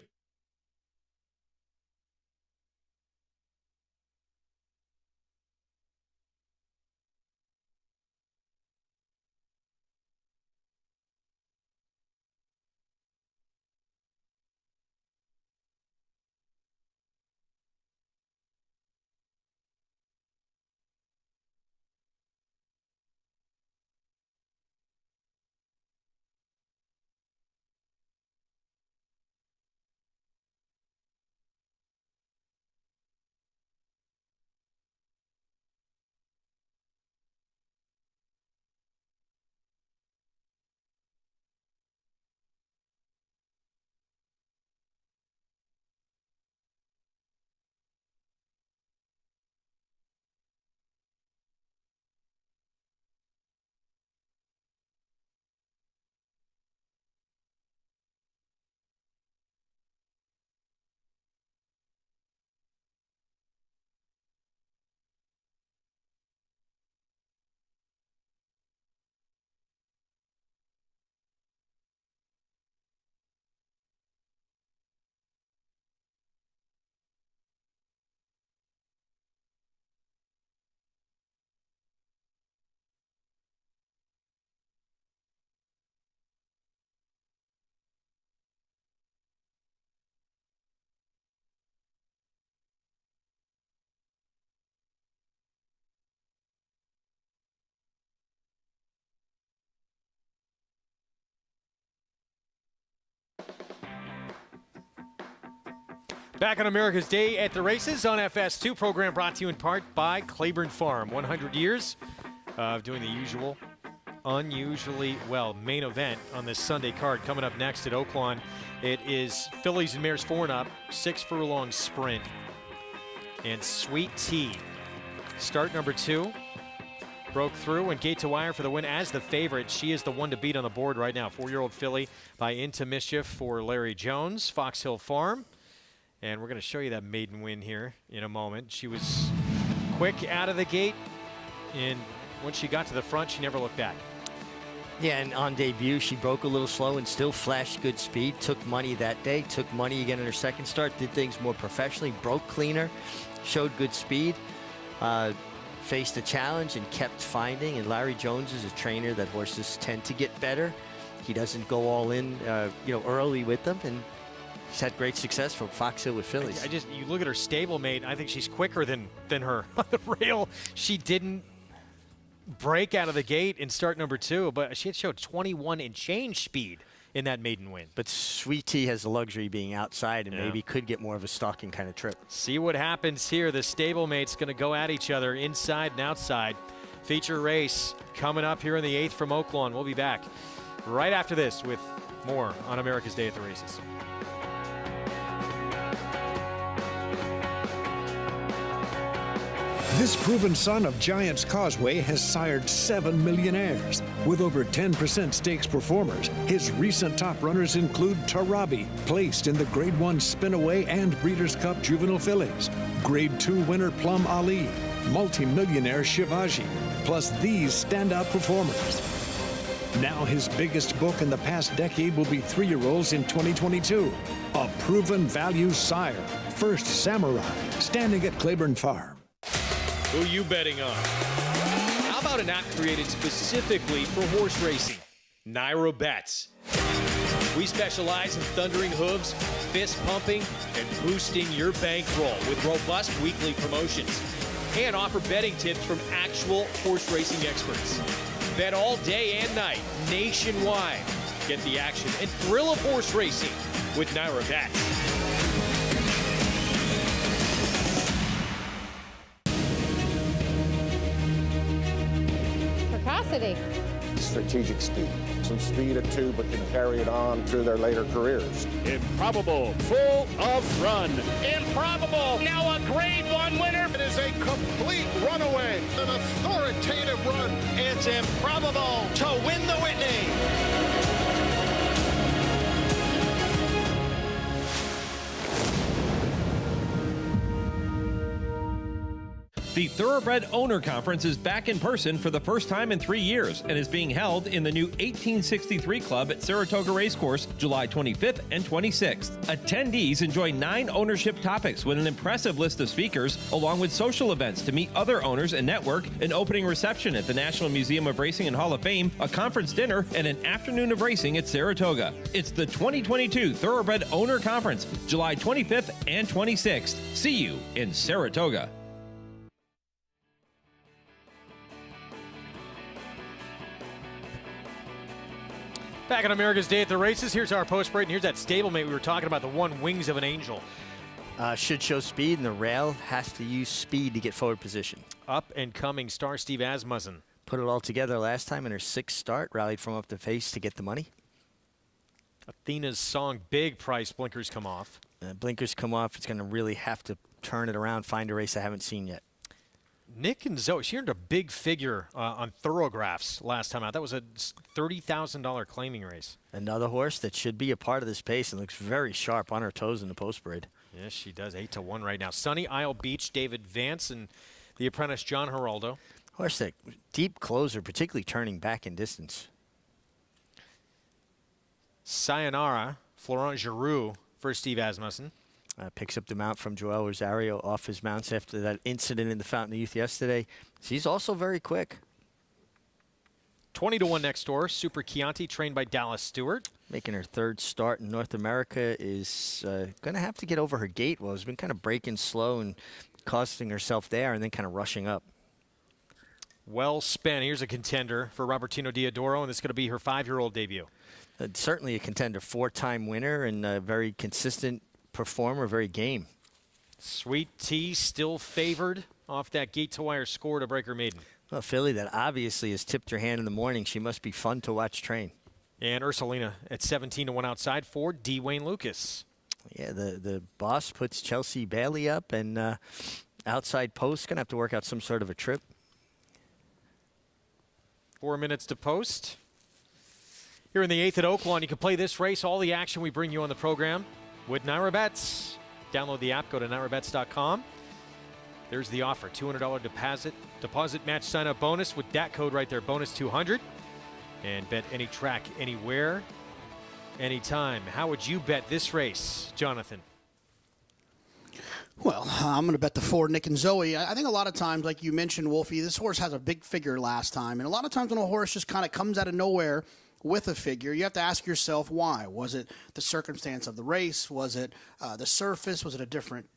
Speaker 1: Back on America's Day at the Races on FS2, program brought to you in part by Claiborne Farm. 100 years of doing the usual, unusually well. Main event on this Sunday card coming up next at Oaklawn. It is fillies and mares 4 and up, 6 furlong sprint. And Sweet Tea, start number 2, broke through and gate to wire for the win as the favorite. She is the one to beat on the board right now. 4-year-old filly by Into Mischief for Larry Jones, Fox Hill Farm. And we're going to show you that maiden win here in a moment. She was quick out of the gate, and when she got to the front, she never looked back.
Speaker 7: Yeah, and on debut, she broke a little slow and still flashed good speed. Took money that day, took money again in her second start, did things more professionally, broke cleaner, showed good speed, faced a challenge and kept finding. And Larry Jones is a trainer that horses tend to get better. He doesn't go all in, early with them, and he's had great success from Fox Hill with fillies.
Speaker 1: You look at her stablemate, I think she's quicker than her on the rail. She didn't break out of the gate in start number 2, but she had showed 21 and change speed in that maiden win.
Speaker 7: But Sweet Tea has the luxury of being outside and maybe could get more of a stalking kind of trip.
Speaker 1: See what happens here. The stablemate's going to go at each other inside and outside. Feature race coming up here in the 8th from Oaklawn. We'll be back right after this with more on America's Day at the Races.
Speaker 6: This proven son of Giants Causeway has sired 7 millionaires. With over 10% stakes performers, his recent top runners include Tarabi, placed in the Grade 1 Spinaway and Breeders' Cup Juvenile Fillies, Grade 2 winner Plum Ali, multi-millionaire Shivaji, plus these standout performers. Now his biggest book in the past decade will be 3-year-olds in 2022. A proven value sire, First Samurai, standing at Claiborne Farm.
Speaker 10: Who you betting on? How about an app created specifically for horse racing? Naira Bets. We specialize in thundering hooves, fist pumping, and boosting your bankroll with robust weekly promotions. And offer betting tips from actual horse racing experts. Bet all day and night, nationwide. Get the action and thrill of horse racing with Naira Bets.
Speaker 20: Strategic speed. Some speed at 2, but can carry it on through their later careers.
Speaker 22: Improbable, full of run.
Speaker 20: Improbable, now a Grade 1 winner. It is a complete runaway, an authoritative run.
Speaker 22: It's improbable to win the Whitney.
Speaker 15: The Thoroughbred Owner Conference is back in person for the first time in 3 years and is being held in the new 1863 Club at Saratoga Racecourse, July 25th and 26th. Attendees enjoy 9 ownership topics with an impressive list of speakers, along with social events to meet other owners and network, an opening reception at the National Museum of Racing and Hall of Fame, a conference dinner, and an afternoon of racing at Saratoga. It's the 2022 Thoroughbred Owner Conference, July 25th and 26th. See you in Saratoga.
Speaker 1: Back on America's Day at the Races, here's our post break, and here's that stablemate we were talking about, the one Wings of an Angel.
Speaker 7: Should show speed, and the rail has to use speed to get forward position.
Speaker 1: Up and coming star Steve Asmussen.
Speaker 7: Put it all together last time in her 6th start, rallied from up the face to get the money.
Speaker 1: Athena's Song, big price, blinkers come off.
Speaker 7: Blinkers come off, it's going to really have to turn it around, find a race I haven't seen yet.
Speaker 1: Nick and Zoe, she earned a big figure on Thoroughgraphs last time out. That was a $30,000 claiming race.
Speaker 7: Another horse that should be a part of this pace and looks very sharp on her toes in the post braid.
Speaker 1: Yes, she does. 8-1 right now. Sunny Isle Beach, David Vance, and the apprentice John Geraldo.
Speaker 7: Horse that deep closer, particularly turning back in distance.
Speaker 1: Sayonara, Florent Giroux for Steve Asmussen.
Speaker 7: Picks up the mount from Joel Rosario off his mounts after that incident in the Fountain of Youth yesterday. She's also very quick.
Speaker 1: 20-1 next door. Super Chianti, trained by Dallas Stewart.
Speaker 7: Making her 3rd start in North America, is going to have to get over her gate. Well, has been kind of breaking slow and costing herself there and then kind of rushing up.
Speaker 1: Well spent. Here's a contender for Robertino Diodoro, and this is going to be her 5-year-old debut.
Speaker 7: Certainly a contender, 4-time winner and very consistent performer, very game.
Speaker 1: Sweet Tea still favored off that gate-to-wire score to break her maiden.
Speaker 7: Well, filly that obviously has tipped her hand in the morning. She must be fun to watch train.
Speaker 1: And Ursulina at 17-1 outside for D. Wayne Lucas.
Speaker 7: Yeah, the boss puts Chelsea Bailey up, and outside post going to have to work out some sort of a trip.
Speaker 1: 4 minutes to post. Here in the 8th at Oaklawn, you can play this race, all the action we bring you on the program with Naira Bets. Download the app, go to nairabets.com. There's the offer, $200 deposit match sign-up bonus with that code right there, bonus 200. And bet any track, anywhere, anytime. How would you bet this race, Jonathan?
Speaker 5: Well, I'm going to bet the 4, Nick and Zoe. I think a lot of times, like you mentioned, Wolfie, this horse has a big figure last time. And a lot of times when a horse just kind of comes out of nowhere with a figure, you have to ask yourself why. Was it the circumstance of the race? Was it the surface? Was it a different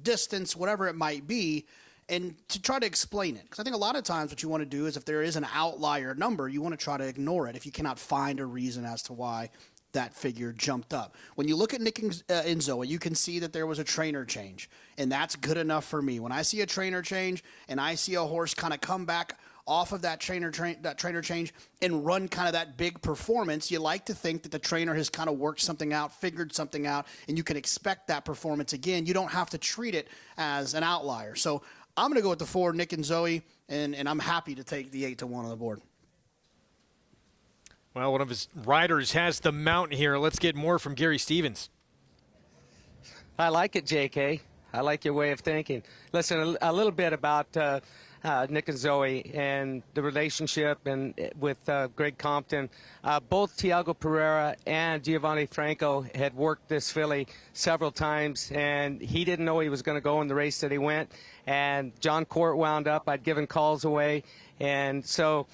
Speaker 5: distance? Whatever it might be. And to try to explain it. Because I think a lot of times what you want to do is if there is an outlier number, you want to try to ignore it if you cannot find a reason as to why that figure jumped up. When you look at Nick and Zoe, you can see that there was a trainer change. And that's good enough for me. When I see a trainer change and I see a horse kind of come back off of that trainer change and run kind of that big performance, you like to think that the trainer has kind of worked something out, figured something out, and you can expect that performance again. You don't have to treat it as an outlier. So I'm going to go with the 4, Nick and Zoe, and I'm happy to take the 8-1 on the board.
Speaker 1: Well, one of his riders has the mount here. Let's get more from Gary Stevens.
Speaker 3: I like it, JK. I like your way of thinking. Listen, a little bit about Nick and Zoe and the relationship and with Greg Compton. Both Tiago Pereira and Giovanni Franco had worked this filly several times, and he didn't know he was going to go in the race that he went. And John Court wound up. I'd given calls away. And so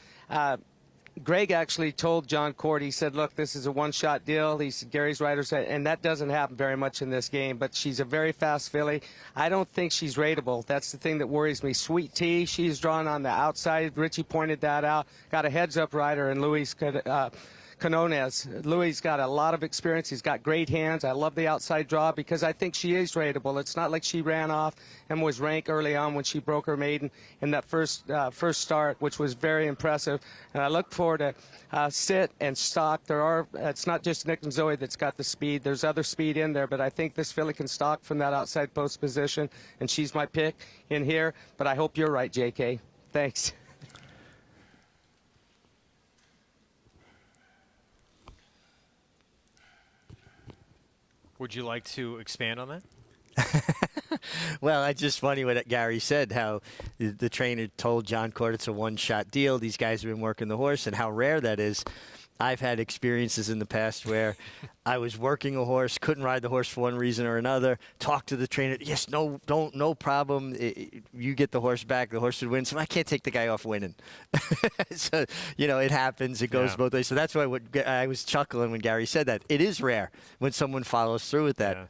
Speaker 3: Greg actually told John Court, he said, look, this is a one-shot deal. He said, Gary's rider said, and that doesn't happen very much in this game, but she's a very fast filly. I don't think she's rateable. That's the thing that worries me. Sweet Tea, she's drawn on the outside. Richie pointed that out. Got a heads-up rider in Luis Canones. Louis got a lot of experience. He's got great hands. I love the outside draw because I think she is rateable. It's not like she ran off and was ranked early on when she broke her maiden in that first start, which was very impressive. And I look forward to sit and stock. It's not just Nick and Zoe that's got the speed. There's other speed in there, but I think this filly can stalk from that outside post position, and she's my pick in here. But I hope you're right, JK. Thanks.
Speaker 1: Would you like to expand on that?
Speaker 7: Well, it's just funny what Gary said, how the trainer told John Court it's a one-shot deal. These guys have been working the horse, and how rare that is. I've had experiences in the past where I was working a horse, couldn't ride the horse for one reason or another, talked to the trainer, yes, no problem. You get the horse back, the horse would win. So I can't take the guy off winning. So, it happens. It goes both ways. So that's why I was chuckling when Gary said that. It is rare when someone follows through with that.
Speaker 1: Yeah.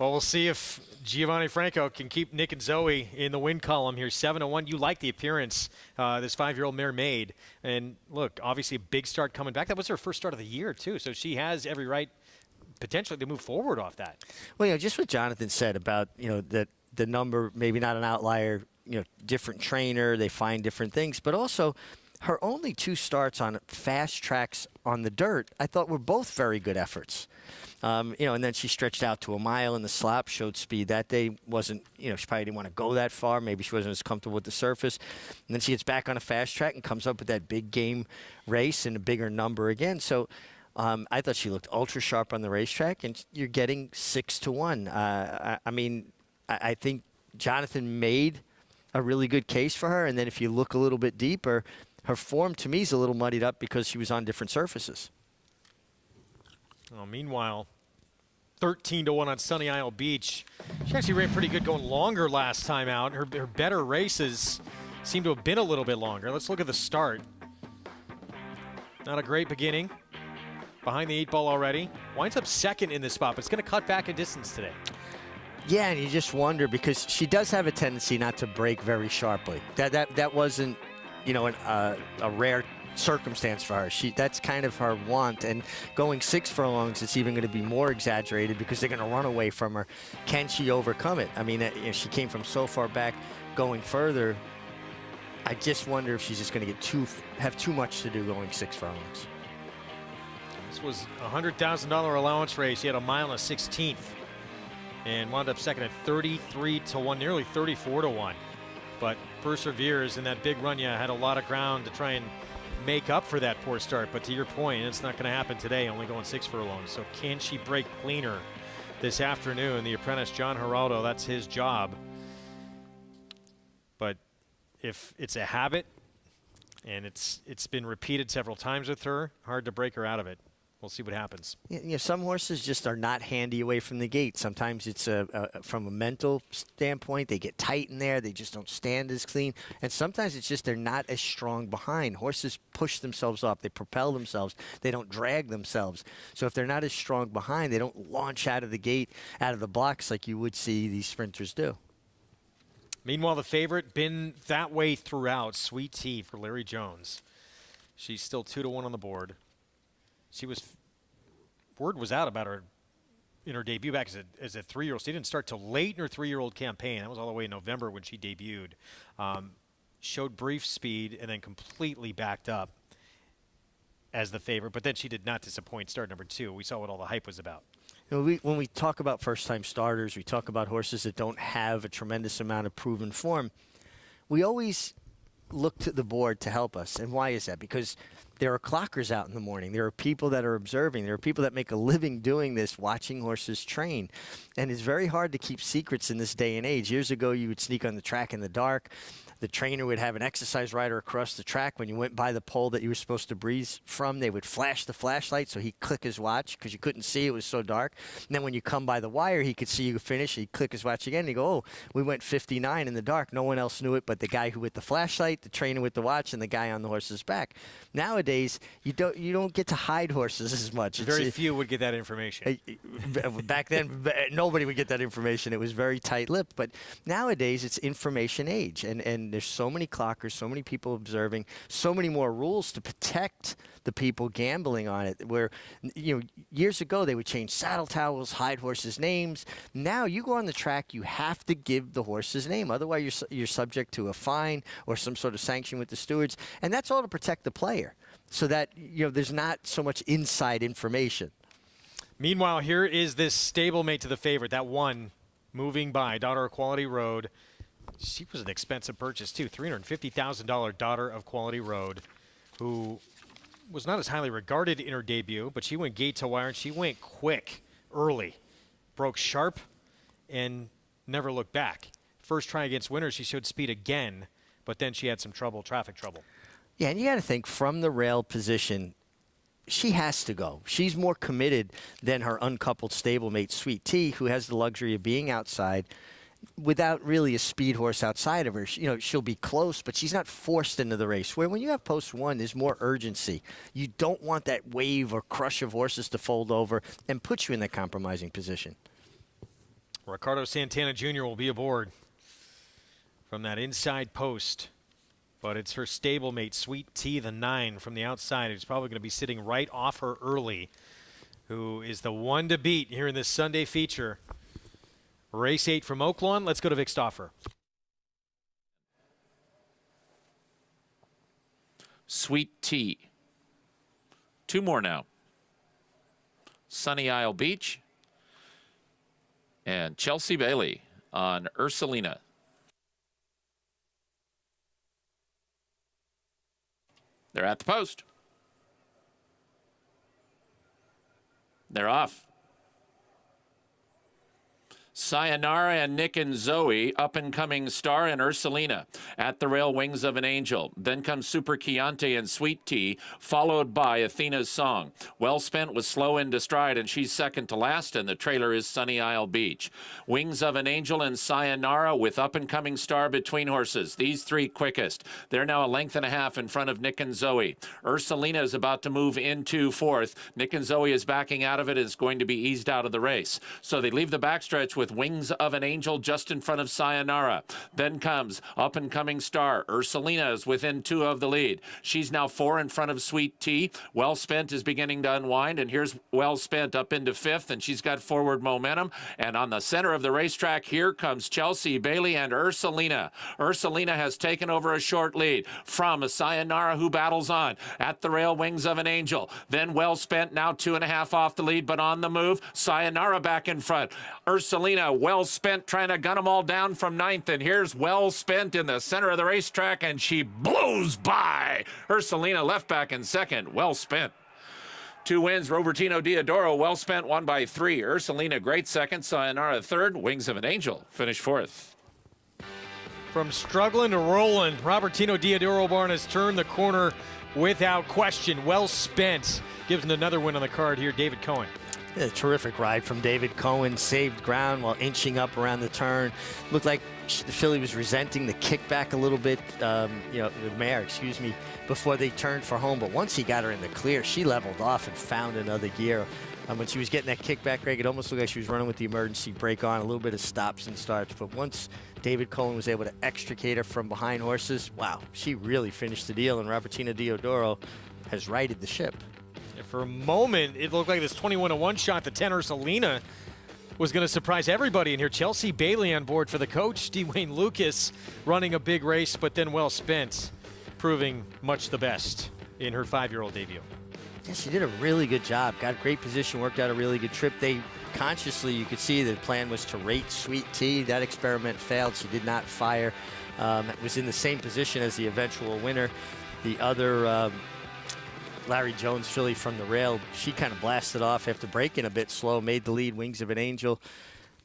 Speaker 1: Well, we'll see if Giovanni Franco can keep Nick and Zoe in the win column here. 7-1. You like the appearance this 5-year-old mare made. And, look, obviously a big start coming back. That was her first start of the year, too. So she has every right potentially to move forward off that.
Speaker 7: Well, just what Jonathan said about, that the number, maybe not an outlier, different trainer, they find different things. But also, her only 2 starts on fast tracks on the dirt, I thought were both very good efforts. And then she stretched out to a mile in the slop, showed speed that day. Wasn't, she probably didn't want to go that far. Maybe she wasn't as comfortable with the surface. And then she gets back on a fast track and comes up with that big game race and a bigger number again. So I thought she looked ultra sharp on the racetrack, and you're getting 6-1. I think Jonathan made a really good case for her. And then if you look a little bit deeper, her form to me is a little muddied up because she was on different surfaces.
Speaker 1: Well, meanwhile, 13-1 on Sunny Isle Beach. She actually ran pretty good going longer last time out. Her better races seem to have been a little bit longer. Let's look at the start. Not a great beginning. Behind the 8 ball already. Winds up second in this spot, but it's going to cut back in distance today.
Speaker 7: Yeah, and you just wonder because she does have a tendency not to break very sharply. That wasn't, a rare circumstance for her. That's kind of her want, and going 6 furlongs, it's even going to be more exaggerated because they're going to run away from her. Can she overcome it? I mean, if she came from so far back, going further, I just wonder if she's just going to have too much to do going 6 furlongs.
Speaker 1: This was a $100,000 allowance race. He had a mile and a 16th and wound up second at 33-1, nearly 34-1. But perseveres in that big run. Yeah, had a lot of ground to try and make up for that poor start. But to your point, it's not going to happen today, only going 6 furlongs. So can she break cleaner this afternoon? The apprentice, John Geraldo, that's his job. But if it's a habit and it's been repeated several times with her, hard to break her out of it. We'll see what happens.
Speaker 7: Yeah, some horses just are not handy away from the gate. Sometimes it's from a mental standpoint. They get tight in there. They just don't stand as clean. And sometimes it's just they're not as strong behind. Horses push themselves up. They propel themselves. They don't drag themselves. So if they're not as strong behind, they don't launch out of the gate, out of the blocks like you would see these sprinters do.
Speaker 1: Meanwhile, the favorite been that way throughout. Sweet Tea for Larry Jones. She's still 2-1 on the board. Word was out about her in her debut back as a 3-year-old. She didn't start till late in her 3-year-old campaign. That was all the way in November when she debuted. Showed brief speed and then completely backed up as the favorite. But then she did not disappoint. Start number 2. We saw what all the hype was about.
Speaker 7: You know, when we talk about first-time starters, we talk about horses that don't have a tremendous amount of proven form. We always look to the board to help us. And why is that? Because there are clockers out in the morning. There are people that are observing. There are people that make a living doing this, watching horses train. And it's very hard to keep secrets in this day and age. Years ago, you would sneak on the track in the dark. The trainer would have an exercise rider across the track. When you went by the pole that you were supposed to breeze from, they would flash the flashlight so he'd click his watch because you couldn't see. It was so dark. And then when you come by the wire, he could see you finish. He'd click his watch again. And he'd go, oh, we went 59 in the dark. No one else knew it but the guy who with the flashlight, the trainer with the watch, and the guy on the horse's back. Nowadays, you don't get to hide horses as much.
Speaker 1: Very few would get that information.
Speaker 7: Back then, nobody would get that information. It was very tight-lipped. But nowadays, it's information age. And there's so many clockers, so many people observing, so many more rules to protect the people gambling on it. Where, years ago they would change saddle towels, hide horses' names. Now you go on the track, you have to give the horse's name. Otherwise, you're subject to a fine or some sort of sanction with the stewards. And that's all to protect the player, so that there's not so much inside information.
Speaker 1: Meanwhile, here is this stablemate to the favorite, that one moving by, Daughter of Quality Road. She was an expensive purchase, too. $350,000 Daughter of Quality Road, who was not as highly regarded in her debut, but she went gate to wire, and she went quick, early. Broke sharp and never looked back. First try against winners, she showed speed again, but then she had some traffic trouble.
Speaker 7: Yeah, and you got to think, from the rail position, she has to go. She's more committed than her uncoupled stablemate, Sweet Tea, who has the luxury of being outside without really a speed horse outside of her. She'll be close, but she's not forced into the race. Where when you have post 1, there's more urgency. You don't want that wave or crush of horses to fold over and put you in that compromising position.
Speaker 1: Ricardo Santana Jr. will be aboard from that inside post, but it's her stablemate, Sweet Tea, the 9 from the outside, who's probably going to be sitting right off her early, who is the one to beat here in this Sunday feature. Race 8 from Oaklawn. Let's go to Vic Stauffer.
Speaker 4: Sweet Tea. 2 more now. Sunny Isle Beach and Chelsea Bailey on Ursulina. They're at the post. They're off. Sayonara and Nick and Zoe, up-and-coming Star and Ursulina at the rail, Wings of an Angel. Then comes Super Chianti and Sweet Tea, followed by Athena's Song. Well Spent was slow into stride, and she's second to last, and the trailer is Sunny Isle Beach. Wings of an Angel and Sayonara with up-and-coming Star between horses. These 3 quickest. They're now a length and a half in front of Nick and Zoe. Ursulina is about to move into 4th. Nick and Zoe is backing out of it, is going to be eased out of the race. So they leave the backstretch with Wings of an Angel just in front of Sayonara. Then comes up-and-coming star Ursulina is within 2 of the lead. She's now 4 in front of Sweet Tea. Well Spent is beginning to unwind, and here's Well Spent up into 5th, and she's got forward momentum. And on the center of the racetrack, here comes Chelsea Bailey and Ursulina. Ursulina has taken over a short lead from Sayonara, who battles on at the rail. Wings of an Angel. Then Well Spent, now 2.5 off the lead, but on the move. Sayonara back in front. Ursulina, Well Spent trying to gun them all down from 9th, and here's Well Spent in the center of the racetrack, and she blows by. Ursulina left back in 2nd. Well Spent. 2 wins, Robertino Diodoro. Well Spent won by 3. Ursulina, great 2nd. Sayonara 3rd. Wings of an Angel finished 4th.
Speaker 1: From struggling to rolling, Robertino Diodoro Barn has turned the corner without question. Well Spent gives him another win on the card here. David Cohen.
Speaker 7: A terrific ride from David Cohen. Saved ground while inching up around the turn. Looked like the filly was resenting the kickback a little bit, the mare, before they turned for home. But once he got her in the clear, she leveled off and found another gear. When she was getting that kickback, Greg, it almost looked like she was running with the emergency brake on, a little bit of stops and starts. But once David Cohen was able to extricate her from behind horses, wow, she really finished the deal, and Robertino Diodoro has righted the ship.
Speaker 1: And for a moment, it looked like this 21-1 shot, the 10 Ursulina, was going to surprise everybody. And here, Chelsea Bailey on board for the coach, Dwayne Lucas, running a big race, but then Well Spent proving much the best in her 5-year-old debut.
Speaker 7: Yeah, she did a really good job. Got a great position, worked out a really good trip. They consciously, you could see the plan was to rate Sweet Tea. That experiment failed. She did not fire. Was in the same position as the eventual winner. The other Larry Jones filly from the rail, she kind of blasted off after braking a bit slow, made the lead, Wings of an Angel.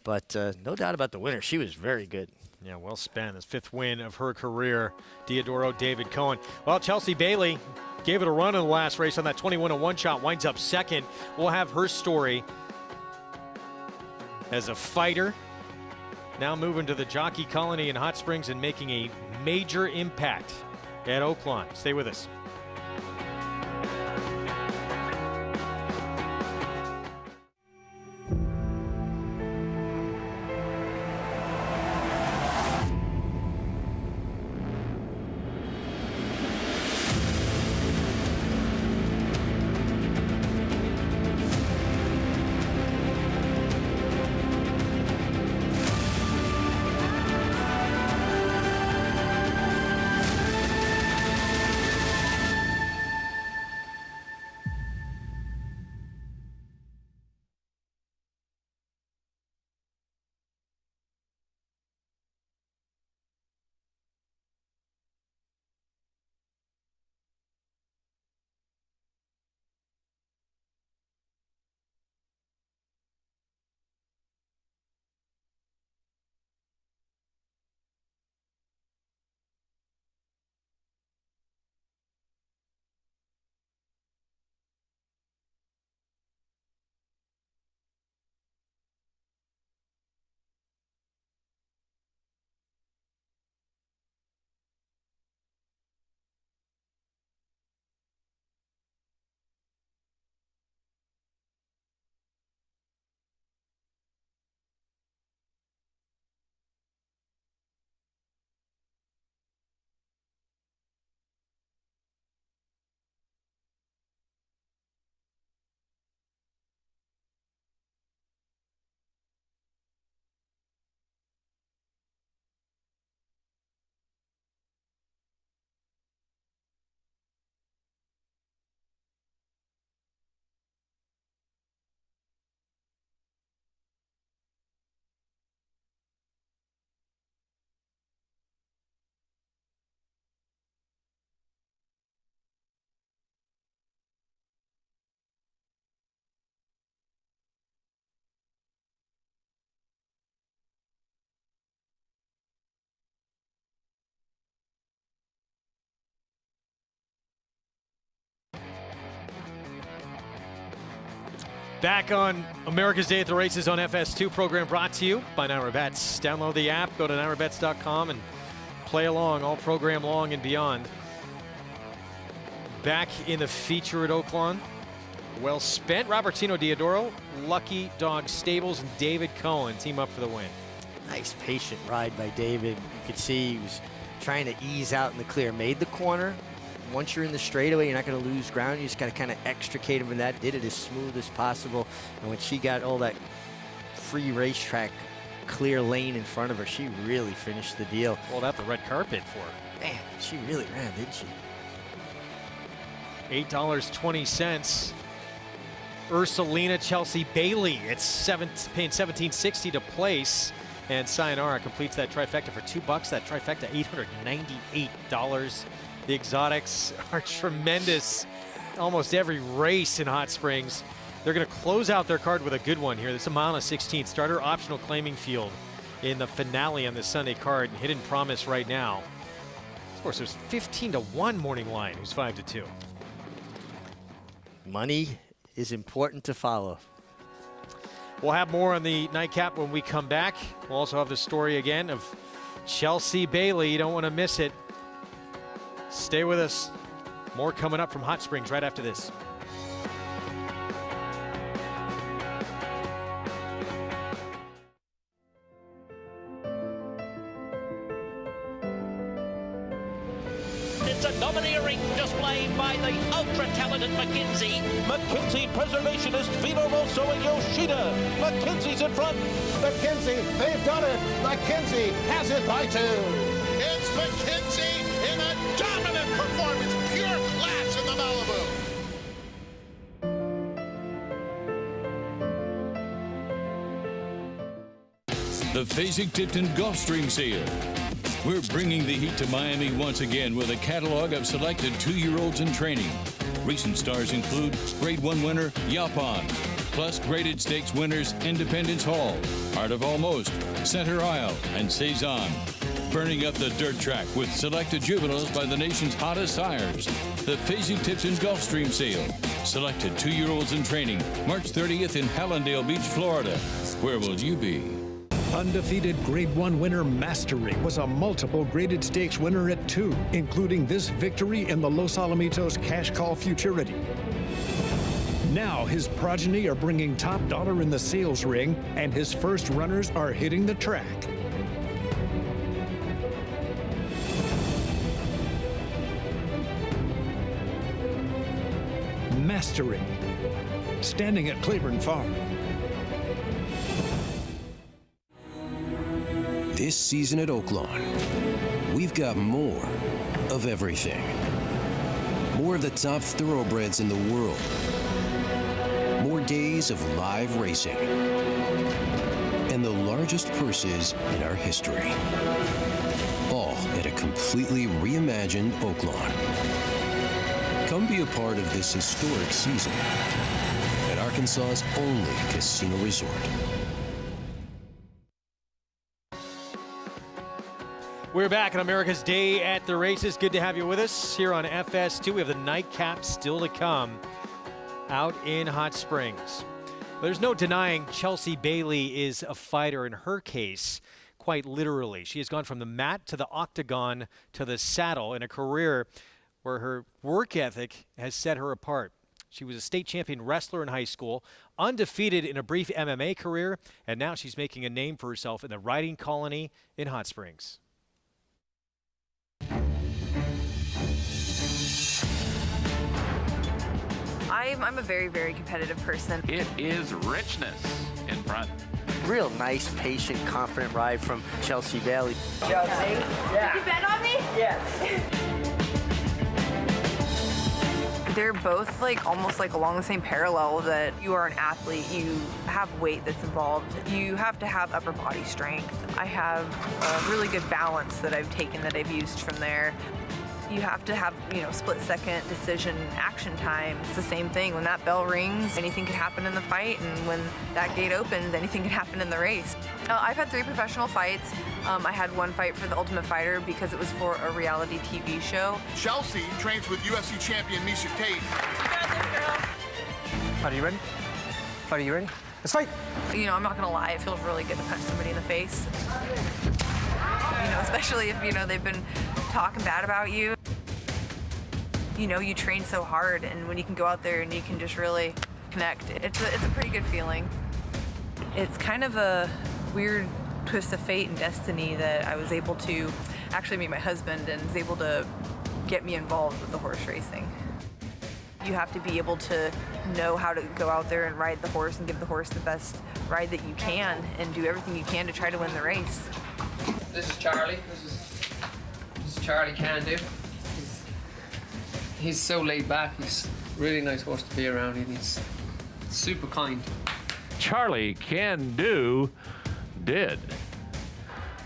Speaker 7: But no doubt about the winner. She was very good.
Speaker 1: Yeah, Well Spent. His 5th win of her career. Diodoro, David Cohen. Well, Chelsea Bailey gave it a run in the last race on that 21-1 shot, winds up 2nd. We'll have her story as a fighter, now moving to the jockey colony in Hot Springs and making a major impact at Oaklawn. Stay with us. Back on America's Day at the Races on FS2, program brought to you by Naira Bets. Download the app, go to nairabets.com and play along all program long and beyond. Back in the feature at Oaklawn. Well spent. Robertino Diodoro, Lucky Dog Stables, and David Cohen team up for the win.
Speaker 7: Nice patient ride by David. You could see he was trying to ease out in the clear. Made the corner. Once you're in the straightaway, you're not going to lose ground. You just got to kind of extricate him in that. Did it as smooth as possible. And when she got all that free racetrack clear lane in front of her, she really finished the deal.
Speaker 1: Pulled out the red carpet for her.
Speaker 7: Man, she really ran, didn't she?
Speaker 1: $8.20. Ursulina Chelsea Bailey. It's paying $17.60 to place. And Sayonara completes that trifecta for $2. That trifecta, $898. The exotics are tremendous. Almost every race in Hot Springs. They're going to close out their card with a good one here. This Amana 16 starter optional claiming field in the finale on this Sunday card. And Hidden Promise right now. Of course, there's 15-1 morning line, who's 5-2.
Speaker 7: Money is important to follow.
Speaker 1: We'll have more on the nightcap when we come back. We'll also have the story again of Chelsea Bailey. You don't want to miss it. Stay with us. More coming up from Hot Springs right after this.
Speaker 16: It's a domineering display by the ultra-talented McKinsey.
Speaker 22: McKinsey Preservationist Vito Rosso and Yoshida. McKinsey's in front.
Speaker 20: McKinsey, they've done it. McKinsey has it by 2. It's McKinsey in a dominant performance. Pure class in the Malibu.
Speaker 9: The Fasig-Tipton Gulfstream Sale. We're bringing the heat to Miami once again with a catalog of selected 2-year-olds in training. Recent stars include Grade 1 winner Yapon, plus graded stakes winners Independence Hall, Art of Almost, Center Isle, and Cezanne. Burning up the dirt track with selected juveniles by the nation's hottest sires. The Fasig-Tipton Gulfstream Sale. Selected 2-year-olds in training, March 30th in Hallandale Beach, Florida. Where will you be?
Speaker 6: Undefeated Grade 1 winner Mastery was a multiple graded stakes winner at 2, including this victory in the Los Alamitos Cash Call Futurity. Now his progeny are bringing top dollar in the sales ring, and his first runners are hitting the track. Mastery, standing at Claiborne Farm.
Speaker 12: This season at Oaklawn, we've got more of everything. More of the top thoroughbreds in the world. More days of live racing. And the largest purses in our history. All at a completely reimagined Oaklawn. Come be a part of this historic season at Arkansas's only casino resort.
Speaker 1: We're back on America's Day at the Races. Good to have you with us here on FS2. We have the nightcap still to come out in Hot Springs. There's no denying Chelsea Bailey is a fighter in her case, quite literally. She has gone from the mat to the octagon to the saddle in a career where her work ethic has set her apart. She was a state champion wrestler in high school, undefeated in a brief MMA career, and now she's making a name for herself in the riding colony in Hot Springs.
Speaker 18: I'm a very, very competitive person.
Speaker 4: It is richness in front.
Speaker 7: Real nice, patient, confident ride from Chelsea Bailey.
Speaker 18: Chelsea? Yeah. Did you bet on me? Yes. They're both almost along the same parallel, that you are an athlete, you have weight that's involved, you have to have upper body strength. I have a really good balance that I've taken that I've used from there. You have to have, split-second decision action time. It's the same thing. When that bell rings, anything can happen in the fight, and when that gate opens, anything can happen in the race. I've had 3 professional fights. I had 1 fight for the Ultimate Fighter because it was for a reality TV show.
Speaker 20: Chelsea trains with UFC champion Misha Tate.
Speaker 18: You got this, girl.
Speaker 3: Are you ready? Are you ready? Let's fight.
Speaker 18: I'm not gonna lie, it feels really good to punch somebody in the face. Especially if, they've been talking bad about you. you know, you train so hard, and when you can go out there and you can just really connect, it's a pretty good feeling. It's kind of a weird twist of fate and destiny that I was able to actually meet my husband and was able to get me involved with the horse racing. You have to be able to know how to go out there and ride the horse and give the horse the best ride that you can and do everything you can to try to win the race.
Speaker 19: This is Charlie. This is Charlie Can Do. He's so laid back. He's a really nice horse to be around, and he's super kind.
Speaker 4: Charlie Can Do did.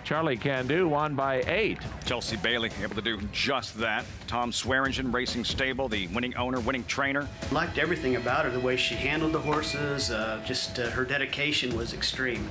Speaker 4: Charlie Can Do won by 8.
Speaker 21: Chelsea Bailey able to do just that. Tom Swearingen, Racing Stable, the winning owner, winning trainer.
Speaker 23: Liked everything about her, the way she handled the horses, her dedication was extreme.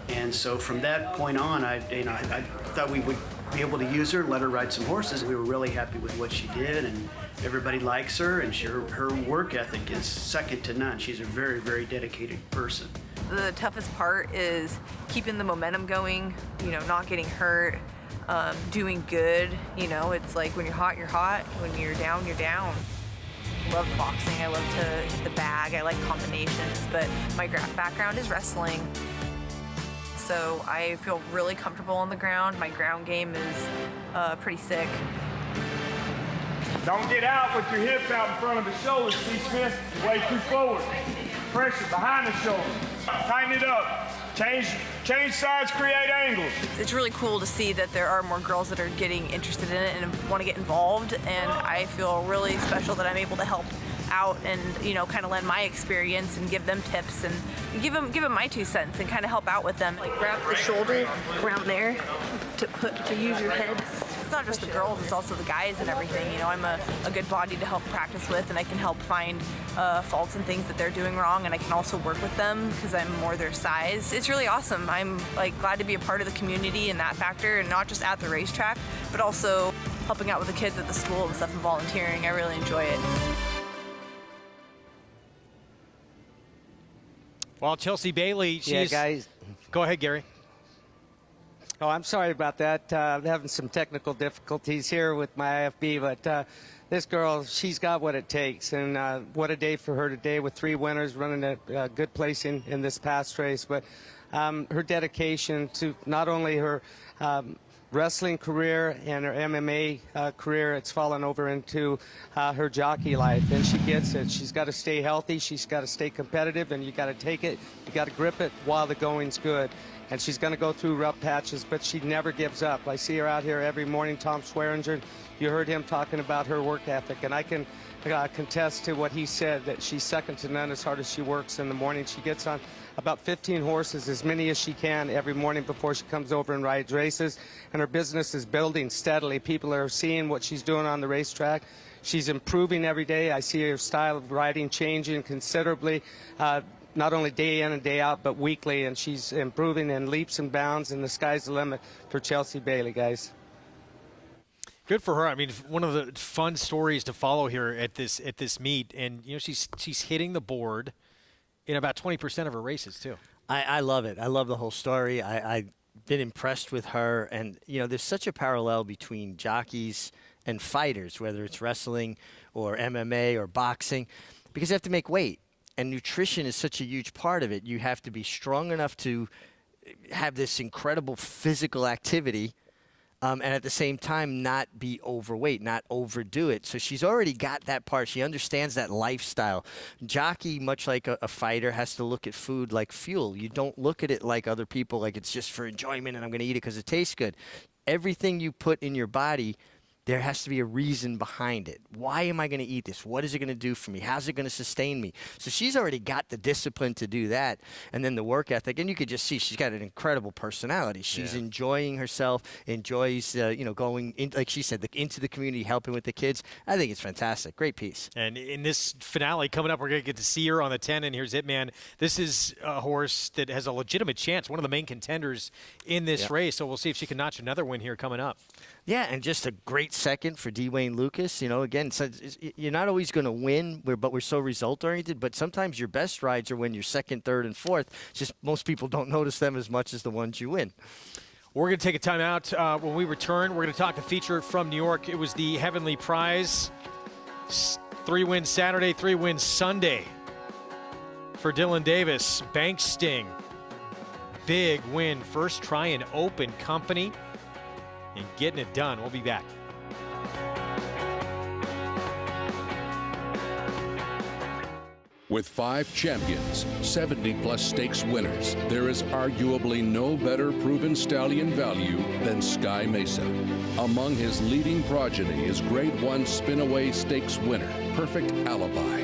Speaker 23: And so from that point on, I thought we would be able to use her, let her ride some horses. We were really happy with what she did, and everybody likes her, and her work ethic is second to none. She's a very, very dedicated person.
Speaker 18: The toughest part is keeping the momentum going, you know, not getting hurt, doing good. You know, it's like when you're hot, you're hot. When you're down, you're down. I love boxing. I love to hit the bag. I like combinations, but my background is wrestling. So I feel really comfortable on the ground. My ground game is pretty sick.
Speaker 11: Don't get out with your hips out in front of the shoulders, Steve Smith. Way too forward. Pressure behind the shoulder. Tighten it up. Change sides, create angles.
Speaker 18: It's really cool to see that there are more girls that are getting interested in it and want to get involved, and I feel really special that I'm able to help out and, you know, kind of lend my experience and give them tips and give them my 2 cents and kind of help out with them. Like grab the shoulder around there to use your head. It's not just the girls, it's also the guys and everything. You know, I'm a good body to help practice with, and I can help find faults and things that they're doing wrong, and I can also work with them because I'm more their size. It's really awesome. I'm like glad to be a part of the community in that factor, and not just at the racetrack, but also helping out with the kids at the school and stuff and volunteering. I really enjoy it.
Speaker 1: Well, Chelsea Bailey, she's...
Speaker 3: Yeah, guys.
Speaker 1: Go ahead, Gary.
Speaker 3: Oh, I'm sorry about that. I'm having some technical difficulties here with my IFB, but this girl, she's got what it takes. And what a day for her today with 3 winners, running a good place in this past race. But her dedication to not only her wrestling career and her MMA career, it's fallen over into her jockey life, and she gets it. She's got to stay healthy, she's got to stay competitive, and you got to take it, you got to grip it while the going's good. And she's going to go through rough patches, but she never gives up. I see her out here every morning. Tom Swearingen, you heard him talking about her work ethic, and I can contest to what he said, that she's second to none as hard as she works in the morning. She gets on about 15 horses, as many as she can every morning before she comes over and rides races, and her business is building steadily. People are seeing what she's doing on the racetrack. She's improving every day. I see her style of riding changing considerably, not only day in and day out, but weekly, and she's improving in leaps and bounds, and the sky's the limit for Chelsea Bailey, guys.
Speaker 1: Good for her. I mean, one of the fun stories to follow here at this meet, and you know, she's hitting the board in about 20% of her races too.
Speaker 7: I love it. I love the whole story. I've been impressed with her, and you know, there's such a parallel between jockeys and fighters, whether it's wrestling or MMA or boxing, because you have to make weight. And nutrition is such a huge part of it. You have to be strong enough to have this incredible physical activity, and at the same time not be overweight, not overdo it. So she's already got that part. She understands that lifestyle. Jockey, much like a fighter, has to look at food like fuel. You don't look at it like other people, like it's just for enjoyment and I'm going to eat it because it tastes good. Everything you put in your body, there has to be a reason behind it. Why am I going to eat this? What is it going to do for me? How's it going to sustain me? So she's already got the discipline to do that, and then the work ethic. And you could just see she's got an incredible personality. She's enjoying herself, enjoys, going, in, like she said, into the community, helping with the kids. I think it's fantastic. Great piece.
Speaker 1: And in this finale coming up, we're going to get to see her on the 10, and here's Hitman. This is a horse that has a legitimate chance, one of the main contenders in this race. So we'll see if she can notch another win here coming up.
Speaker 7: Yeah, and just a great second for Dwayne Lucas. You know, again, so you're not always going to win, but we're so result-oriented. But sometimes your best rides are when you're second, third, and fourth. It's just most people don't notice them as much as the ones you win.
Speaker 1: We're going to take a time out. When we return, we're going to talk the feature from New York. It was the Heavenly Prize. 3 wins Saturday, 3 wins Sunday for Dylan Davis. Bank Sting, big win. First try in open company and getting it done. We'll be back.
Speaker 2: With 5 champions, 70-plus stakes winners, there is arguably no better proven stallion value than Sky Mesa. Among his leading progeny is Grade 1 Spinaway Stakes winner, Perfect Alibi.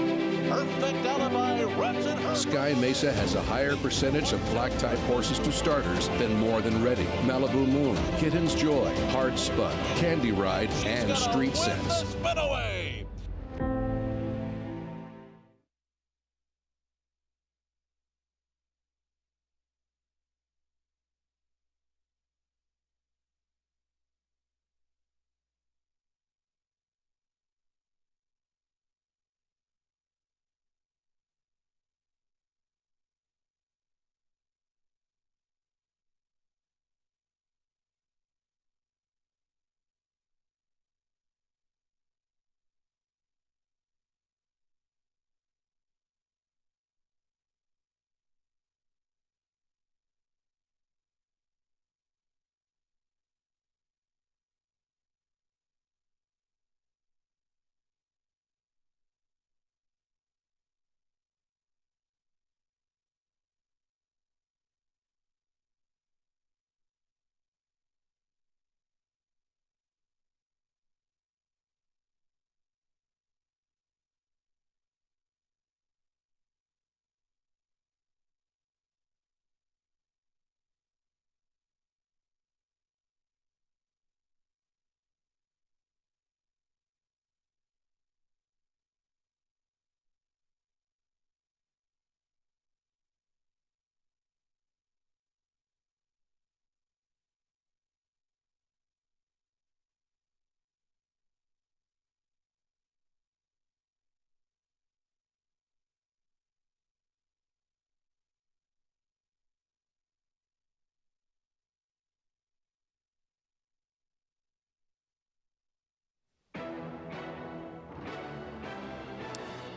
Speaker 17: Perfect Alibi runs it.
Speaker 2: Sky Mesa has a higher percentage of black-type horses to starters than More Than Ready, Malibu Moon, Kitten's Joy, Hard Spun, Candy Ride, and Street Sense.
Speaker 17: Spinaway.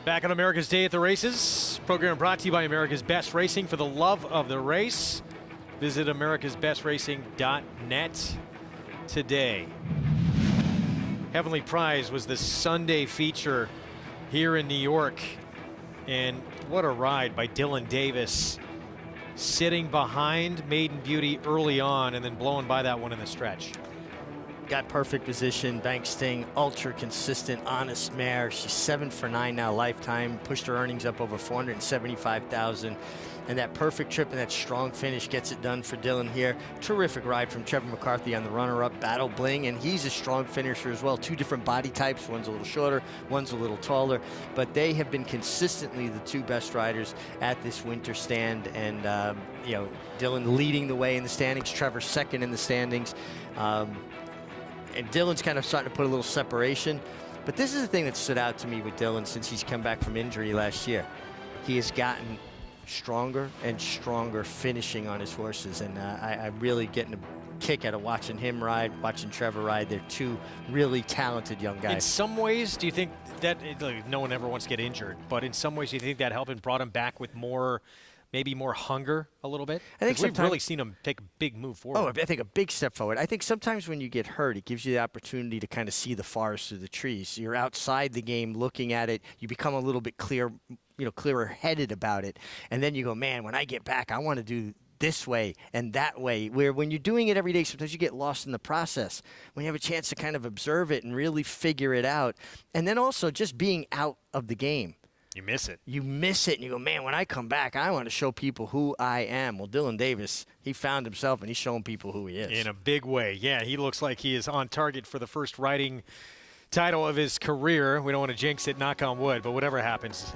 Speaker 1: Back on America's Day at the Races. Program brought to you by America's Best Racing. For the love of the race, visit americasbestracing.net today. Heavenly Prize was the Sunday feature here in New York. And what a ride by Dylan Davis, sitting behind Maiden Beauty early on and then blowing by that one in the stretch.
Speaker 7: Got perfect position. Bank Sting, ultra consistent, honest mare. She's 7 for 9 now, lifetime. Pushed her earnings up over $475,000. And that perfect trip and that strong finish gets it done for Dylan here. Terrific ride from Trevor McCarthy on the runner-up, Battle Bling, and he's a strong finisher as well. 2 different body types. One's a little shorter, one's a little taller. But they have been consistently the 2 best riders at this winter stand. And, you know, Dylan leading the way in the standings. Trevor second in the standings. And Dylan's kind of starting to put a little separation. But this is the thing that stood out to me with Dylan since he's come back from injury last year. He has gotten stronger and stronger finishing on his horses. And I'm really getting a kick out of watching him ride, watching Trevor ride. They're 2 really talented young guys.
Speaker 1: In some ways, do you think that, like, no one ever wants to get injured, but in some ways, do you think that helped and brought him back with more, maybe more hunger a little bit?
Speaker 7: I think
Speaker 1: we've really seen him take a big move forward.
Speaker 7: Oh, I think a big step forward. I think sometimes when you get hurt, it gives you the opportunity to kind of see the forest through the trees. You're outside the game looking at it. You become a little bit clearer headed about it. And then you go, man, when I get back, I want to do this way and that way. Where when you're doing it every day, sometimes you get lost in the process. When you have a chance to kind of observe it and really figure it out. And then also just being out of the game.
Speaker 1: You miss it.
Speaker 7: You miss it, and you go, man, when I come back, I want to show people who I am. Well, Dylan Davis, he found himself, and he's showing people who he is.
Speaker 1: In a big way. Yeah, he looks like he is on target for the first riding title of his career. We don't want to jinx it, knock on wood, but whatever happens,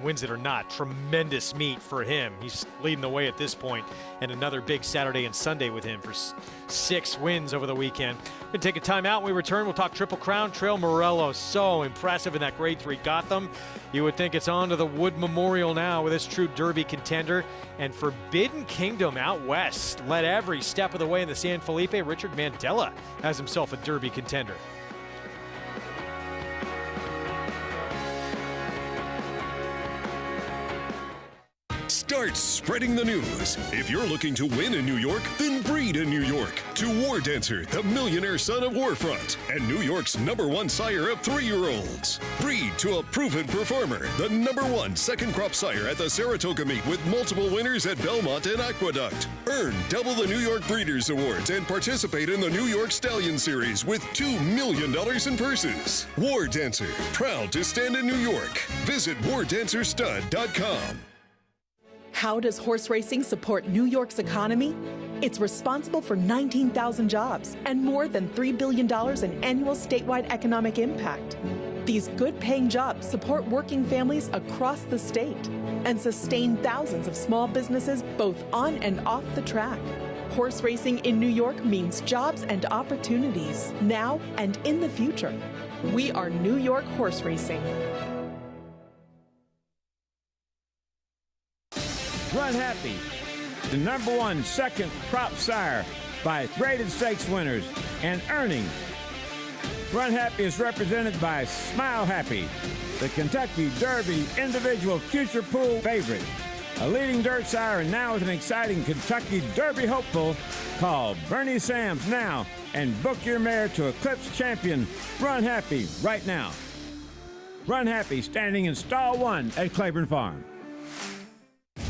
Speaker 1: wins it or not, tremendous meet for him. He's leading the way at this point, and another big Saturday and Sunday with him for 6 wins over the weekend. We're going to take a time out. When we return, we'll talk Triple Crown. Trail Morello, so impressive in that Grade 3 Gotham. You would think it's on to the Wood Memorial now with this true Derby contender. And Forbidden Kingdom out west led every step of the way in the San Felipe. Richard Mandela has himself a Derby contender.
Speaker 8: starts spreading the news. If you're looking to win in New York, then breed in New York. To War Dancer, the millionaire son of Warfront, and New York's #1 sire of 3-year-olds. Breed to a proven performer, the #1 second crop sire at the Saratoga meet with multiple winners at Belmont and Aqueduct. Earn double the New York Breeders' Awards and participate in the New York Stallion Series with $2 million in purses. War Dancer, proud to stand in New York. Visit wardancerstud.com.
Speaker 13: How does horse racing support New York's economy? It's responsible for 19,000 jobs and more than $3 billion in annual statewide economic impact. These good-paying jobs support working families across the state and sustain thousands of small businesses both on and off the track. Horse racing in New York means jobs and opportunities now and in the future. We are New York Horse Racing.
Speaker 11: Run Happy, the #1 second crop sire by graded stakes winners and earnings. Run Happy is represented by Smile Happy, the Kentucky Derby individual future pool favorite. A leading dirt sire and now with an exciting Kentucky Derby hopeful. Call Bernie Sams now and book your mare to Eclipse Champion Run Happy right now. Run Happy standing in stall 1 at Claiborne Farm.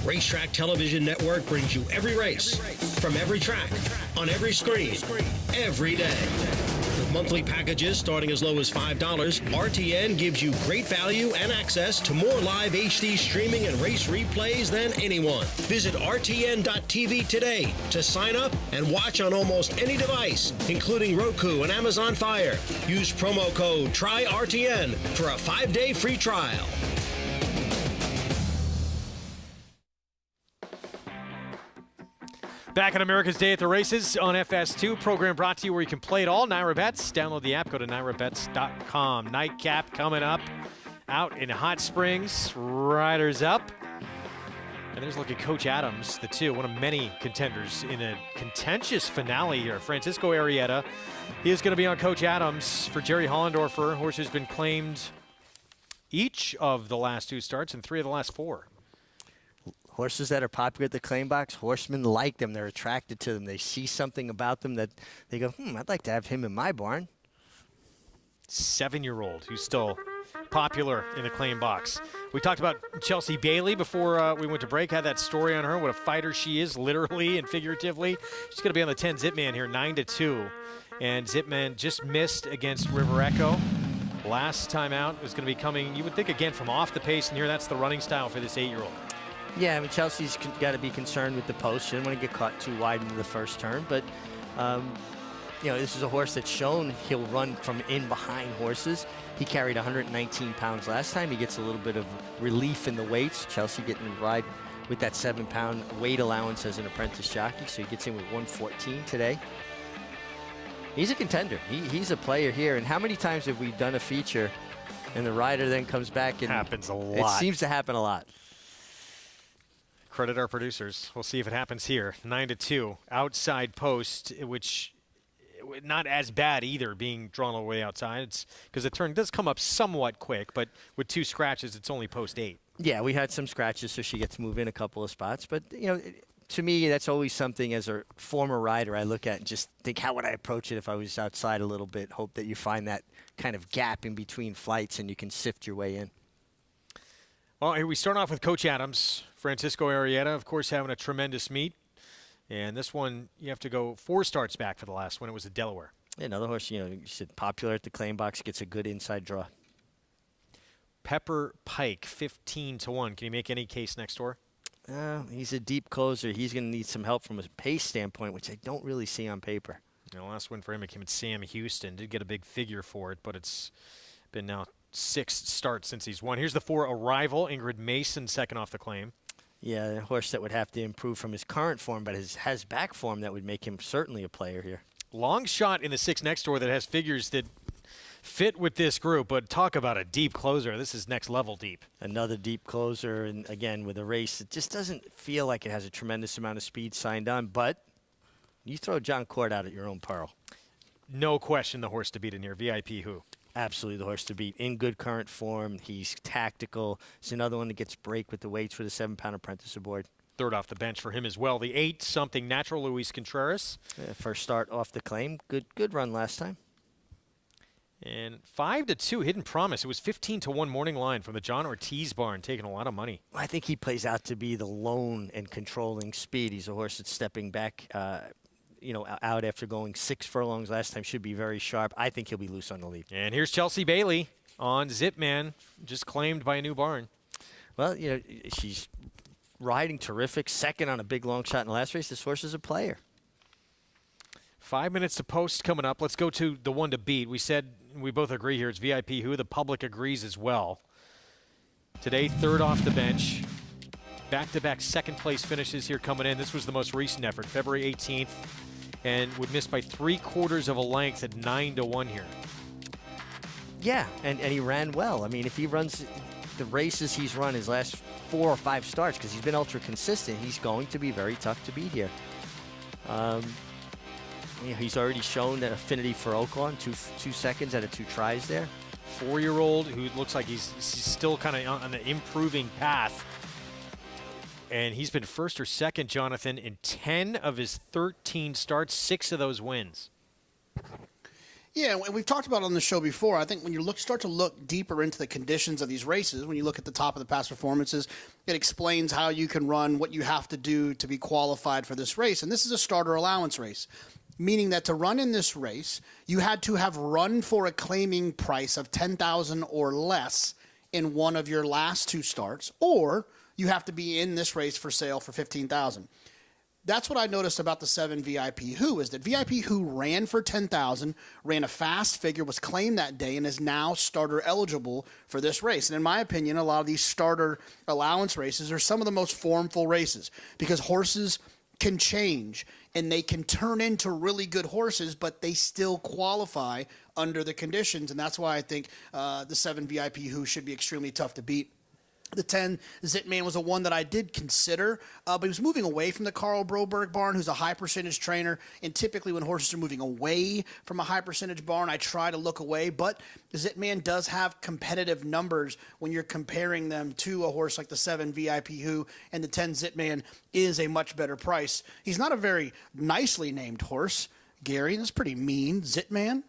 Speaker 17: Racetrack Television Network brings you every race, from every track, on every screen, every day. With monthly packages starting as low as $5, RTN gives you great value and access to more live HD streaming and race replays than anyone. Visit RTN.tv today to sign up and watch on almost any device, including Roku and Amazon Fire. Use promo code TRYRTN for a 5-day free trial.
Speaker 1: Back on America's Day at the Races on FS2. Program brought to you where you can play it all. Naira Bets. Download the app. Go to nairabets.com. Nightcap coming up out in Hot Springs. Riders up. And there's a look at Coach Adams, the 2, one of many contenders in a contentious finale here. Francisco Arrieta. He is going to be on Coach Adams for Jerry Hollendorfer. Horse has been claimed each of the last 2 starts and 3 of the last 4.
Speaker 7: Horses that are popular at the claim box, horsemen like them. They're attracted to them. They see something about them that they go, I'd like to have him in my barn.
Speaker 1: 7-year-old who's still popular in the claim box. We talked about Chelsea Bailey before we went to break. Had that story on her, what a fighter she is, literally and figuratively. She's going to be on the 10 Zipman here, 9-2. And Zipman just missed against River Echo. Last time out is going to be coming, you would think, again, from off the pace. And here, that's the running style for this 8-year-old.
Speaker 7: Yeah, I mean, Chelsea's got to be concerned with the post. She didn't want to get caught too wide into the first turn. But, this is a horse that's shown he'll run from in behind horses. He carried 119 pounds last time. He gets a little bit of relief in the weights. Chelsea getting to ride with that 7-pound weight allowance as an apprentice jockey. So he gets in with 114 today. He's a contender. He's a player here. And how many times have we done a feature and the rider then comes back and
Speaker 1: happens a lot.
Speaker 7: It seems to happen a lot.
Speaker 1: Credit our producers. We'll see if it happens here. 9-2, outside post, which not as bad either, being drawn all the way outside. It's because the turn does come up somewhat quick, but with 2 scratches, it's only post 8.
Speaker 7: Yeah, we had some scratches, so she gets to move in a couple of spots. But to me, that's always something as a former rider I look at and just think, how would I approach it if I was outside a little bit? Hope that you find that kind of gap in between flights and you can sift your way in.
Speaker 1: Well, here we start off with Coach Adams. Francisco Arrieta, of course, having a tremendous meet. And this one, you have to go 4 starts back for the last one. It was at Delaware.
Speaker 7: Yeah, another horse, you said popular at the claim box, gets a good inside draw.
Speaker 1: Pepper Pike, 15-1. Can you make any case next door?
Speaker 7: He's a deep closer. He's going to need some help from a pace standpoint, which I don't really see on paper.
Speaker 1: The last win for him came at Sam Houston. Did get a big figure for it, but it's been now 6 starts since he's won. Here's the 4 Arrival. Ingrid Mason, second off the claim.
Speaker 7: Yeah, a horse that would have to improve from his current form, but has back form that would make him certainly a player here.
Speaker 1: Long shot in the 6 next door that has figures that fit with this group, but talk about a deep closer. This is next level deep.
Speaker 7: Another deep closer, and again, with a race, it just doesn't feel like it has a tremendous amount of speed signed on, but you throw John Court out at your own peril.
Speaker 1: No question the horse to beat in here. VIP who?
Speaker 7: Absolutely the horse to beat. In good current form. He's tactical. He's another one that gets break with the weights for the 7-pound apprentice aboard.
Speaker 1: third off the bench for him as well. The 8-something Natural, Luis Contreras.
Speaker 7: First start off the claim. Good run last time.
Speaker 1: And 5-2 Hidden Promise. It was 15-1 morning line from the John Ortiz barn, taking a lot of money.
Speaker 7: I think he plays out to be the lone and controlling speed. He's a horse that's stepping back, out after going 6 furlongs last time. Should be very sharp. I think he'll be loose on the lead.
Speaker 1: And here's Chelsea Bailey on Zipman, just claimed by a new barn.
Speaker 7: Well, she's riding terrific. Second on a big long shot in the last race. This horse is a player.
Speaker 1: 5 minutes to post coming up. Let's go to the one to beat. We said we both agree here. It's VIP Who. The public agrees as well. Today, third off the bench. Back-to-back second-place finishes here coming in. This was the most recent effort, February 18th, and would miss by 3/4 of a length at 9-1 here.
Speaker 7: Yeah, and he ran well. I mean, if he runs the races he's run his last 4 or 5 starts, because he's been ultra consistent, he's going to be very tough to beat here. He's already shown that affinity for Oaklawn, 2 seconds out of 2 tries there.
Speaker 1: 4-year-old who looks like he's still kind of on the improving path. And he's been first or second, Jonathan, in 10 of his 13 starts, 6 of those wins.
Speaker 5: Yeah, and we've talked about it on the show before. I think when you start to look deeper into the conditions of these races, when you look at the top of the past performances, it explains how you can run, what you have to do to be qualified for this race. And this is a starter allowance race, meaning that to run in this race, you had to have run for a claiming price of $10,000 or less in one of your last 2 starts, or you have to be in this race for sale for $15,000. That's what I noticed about the 7 VIP Who, is that VIP Who ran for $10,000, ran a fast figure, was claimed that day, and is now starter eligible for this race. And in my opinion, a lot of these starter allowance races are some of the most formful races because horses can change and they can turn into really good horses, but they still qualify under the conditions. And that's why I think the 7 VIP Who should be extremely tough to beat. The 10 Zitman was a one that I did consider, but he was moving away from the Carl Broberg barn, who's a high-percentage trainer. And typically when horses are moving away from a high-percentage barn, I try to look away. But Zitman does have competitive numbers when you're comparing them to a horse like the 7 VIP Who, and the 10 Zitman is a much better price. He's not a very nicely named horse, Gary. That's pretty mean. Zitman?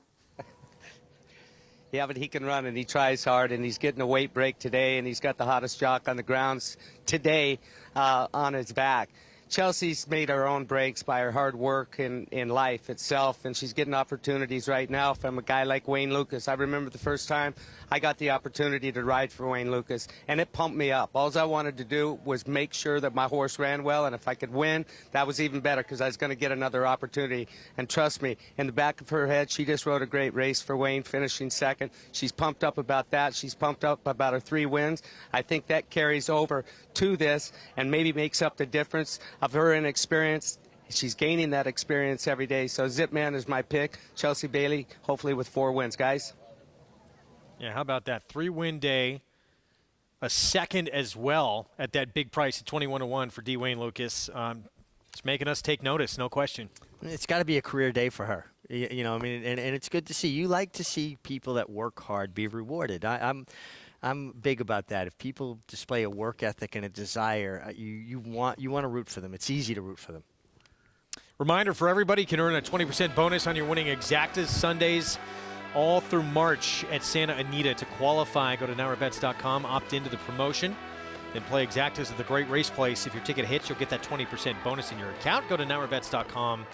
Speaker 3: Yeah, but he can run, and he tries hard, and he's getting a weight break today, and he's got the hottest jock on the grounds today on his back. Chelsea's made her own breaks by her hard work in life itself, and she's getting opportunities right now from a guy like Wayne Lucas. I remember the first time I got the opportunity to ride for Wayne Lucas, and it pumped me up. All I wanted to do was make sure that my horse ran well, and if I could win, that was even better because I was going to get another opportunity. And trust me, in the back of her head, she just rode a great race for Wayne, finishing second. She's pumped up about that. She's pumped up about her 3 wins. I think that carries over to this and maybe makes up the difference of her inexperience. She's gaining that experience every day. So Zipman is my pick. Chelsea Bailey, hopefully with 4 wins, guys.
Speaker 1: Yeah, how about that? 3-win day, a second as well at that big price at 21-1 for D. Wayne Lucas. It's making us take notice, no question.
Speaker 7: It's got to be a career day for her. And it's good to see. You like to see people that work hard be rewarded. I'm big about that. If people display a work ethic and a desire, you want to root for them. It's easy to root for them.
Speaker 1: Reminder for everybody, you can earn a 20% bonus on your winning Exactas Sundays all through March at Santa Anita. To qualify, go to NowRaBets.com, opt into the promotion, then play Exactas at the Great Race Place. If your ticket hits, you'll get that 20% bonus in your account. Go to NowRaBets.com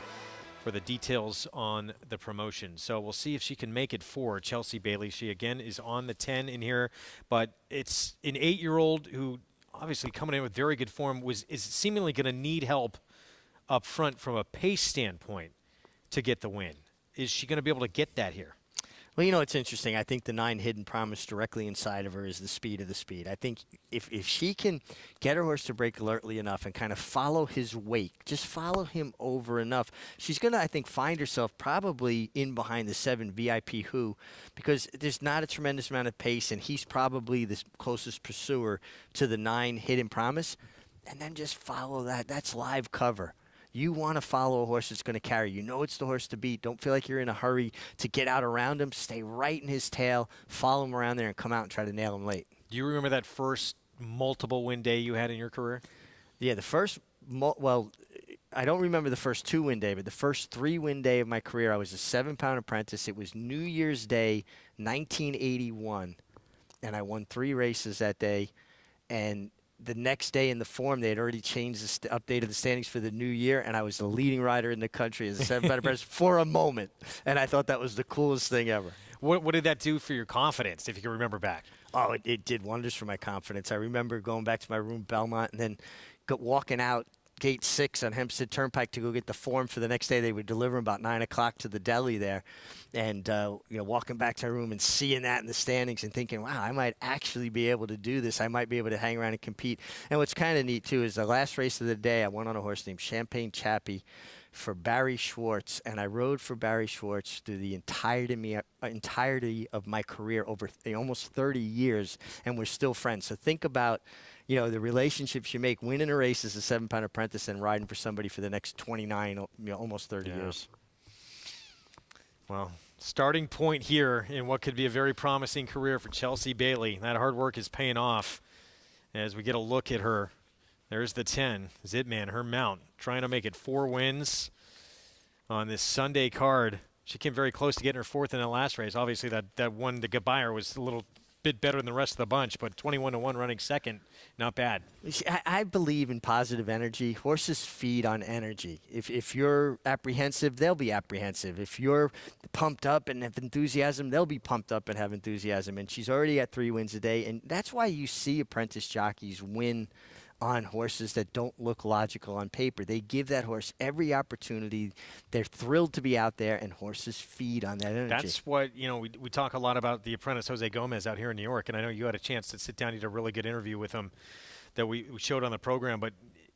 Speaker 1: for the details on the promotion. So we'll see if she can make it for Chelsea Bailey. She, again, is on the 10 in here, but it's an 8-year-old who, obviously coming in with very good form, is seemingly going to need help up front from a pace standpoint to get the win. Is she going to be able to get that here?
Speaker 7: Well, it's interesting. I think the 9 Hidden Promise directly inside of her is the speed of the speed. I think if she can get her horse to break alertly enough and kind of follow his wake, just follow him over enough, she's going to, I think, find herself probably in behind the 7 VIP Who, because there's not a tremendous amount of pace, and he's probably the closest pursuer to the 9 Hidden Promise. And then just follow that. That's live cover. You want to follow a horse that's going to carry. You know it's the horse to beat. Don't feel like you're in a hurry to get out around him. Stay right in his tail, follow him around there, and come out and try to nail him late.
Speaker 1: Do you remember that first multiple win day you had in your career?
Speaker 7: Yeah, the first, well, I don't remember the first 2-win day, but the first 3-win day of my career, I was a 7-pound apprentice. It was New Year's Day, 1981, and I won 3 races that day. And the next day in the form, they had already changed updated the standings for the new year, and I was the leading rider in the country as a 7-pound apprentice for a moment. And I thought that was the coolest thing ever.
Speaker 1: What did that do for your confidence, if you can remember back?
Speaker 7: Oh, it did wonders for my confidence. I remember going back to my room, Belmont, and then walking out Gate 6 on Hempstead Turnpike to go get the form for the next day. They would deliver them about 9 o'clock to the deli there. And, walking back to my room and seeing that in the standings and thinking, wow, I might actually be able to do this. I might be able to hang around and compete. And what's kind of neat, too, is the last race of the day, I went on a horse named Champagne Chappie for Barry Schwartz, and I rode for Barry Schwartz through the entirety of my career over almost 30 years, and we're still friends. So think about, the relationships you make winning a race as a 7-pound apprentice and riding for somebody for the next 29, almost 30 years.
Speaker 1: Well, starting point here in what could be a very promising career for Chelsea Bailey. That hard work is paying off as we get a look at her. There's the 10, Zitman, her mount, trying to make it 4 wins on this Sunday card. She came very close to getting her 4th in the last race. Obviously, that one to get by her was a little bit better than the rest of the bunch, but 21-1 running second, not bad.
Speaker 7: I believe in positive energy. Horses feed on energy. If you're apprehensive, they'll be apprehensive. If you're pumped up and have enthusiasm, they'll be pumped up and have enthusiasm. And she's already at 3 wins a day, and that's why you see apprentice jockeys win on horses that don't look logical on paper. They give that horse every opportunity. They're thrilled to be out there, and horses feed on that energy.
Speaker 1: That's what, we talk a lot about the apprentice Jose Gomez out here in New York, and I know you had a chance to sit down. You did a really good interview with him that we showed on the program, but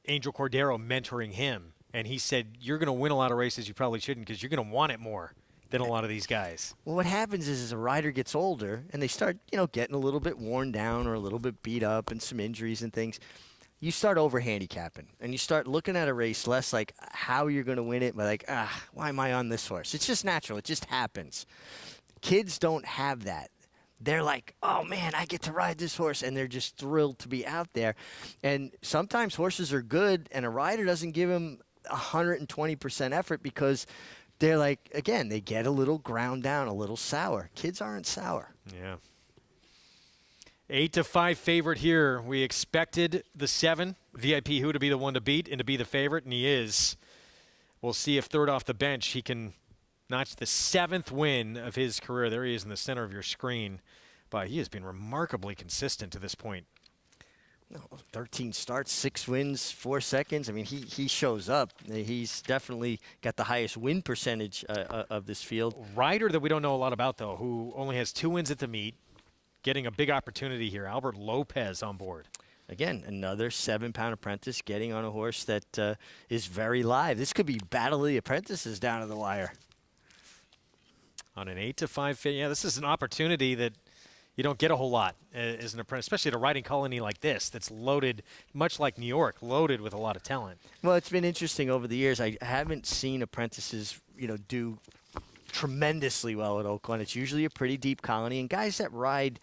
Speaker 1: Angel Cordero mentoring him, and he said, you're going to win a lot of races you probably shouldn't because you're going to want it more than a lot of these guys.
Speaker 7: Well, what happens is as a rider gets older and they start, getting a little bit worn down or a little bit beat up and some injuries and things, you start over-handicapping, and you start looking at a race less like how you're going to win it, but like, why am I on this horse? It's just natural. It just happens. Kids don't have that. They're like, oh, man, I get to ride this horse, and they're just thrilled to be out there. And sometimes horses are good, and a rider doesn't give them 120% effort because they're like, again, they get a little ground down, a little sour. Kids aren't sour.
Speaker 1: Yeah. 8-5 favorite here. We expected the 7, VIP Who, to be the one to beat and to be the favorite, and he is. We'll see if third off the bench he can notch the 7th win of his career. There he is in the center of your screen. But he has been remarkably consistent to this point.
Speaker 7: 13 starts, 6 wins, 4 seconds. I mean, he shows up. He's definitely got the highest win percentage of this field.
Speaker 1: Rider that we don't know a lot about, though, who only has 2 wins at the meet. Getting a big opportunity here. Albert Lopez on board.
Speaker 7: Again, another 7-pound apprentice getting on a horse that is very live. This could be Battle of the Apprentices down to the wire.
Speaker 1: On an 8-5, yeah, this is an opportunity that you don't get a whole lot as an apprentice, especially at a riding colony like this that's loaded, much like New York, loaded with a lot of talent.
Speaker 7: Well, it's been interesting over the years. I haven't seen apprentices, do tremendously well at Oaklawn. It's usually a pretty deep colony, and guys that ride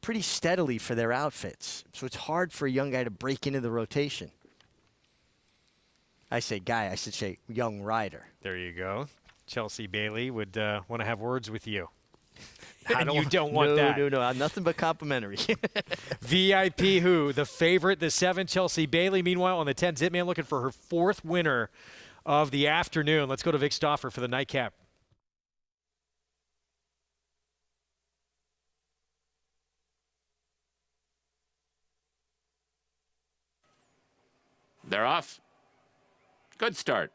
Speaker 7: pretty steadily for their outfits. So it's hard for a young guy to break into the rotation. I say guy, I should say young rider.
Speaker 1: There you go. Chelsea Bailey would want to have words with you.
Speaker 7: You
Speaker 1: don't want that.
Speaker 7: No, nothing but complimentary.
Speaker 1: VIP Who, the favorite, the 7, Chelsea Bailey. Meanwhile, on the 10, Zitman looking for her 4th winner of the afternoon. Let's go to Vic Stauffer for the nightcap.
Speaker 4: They're off. Good start.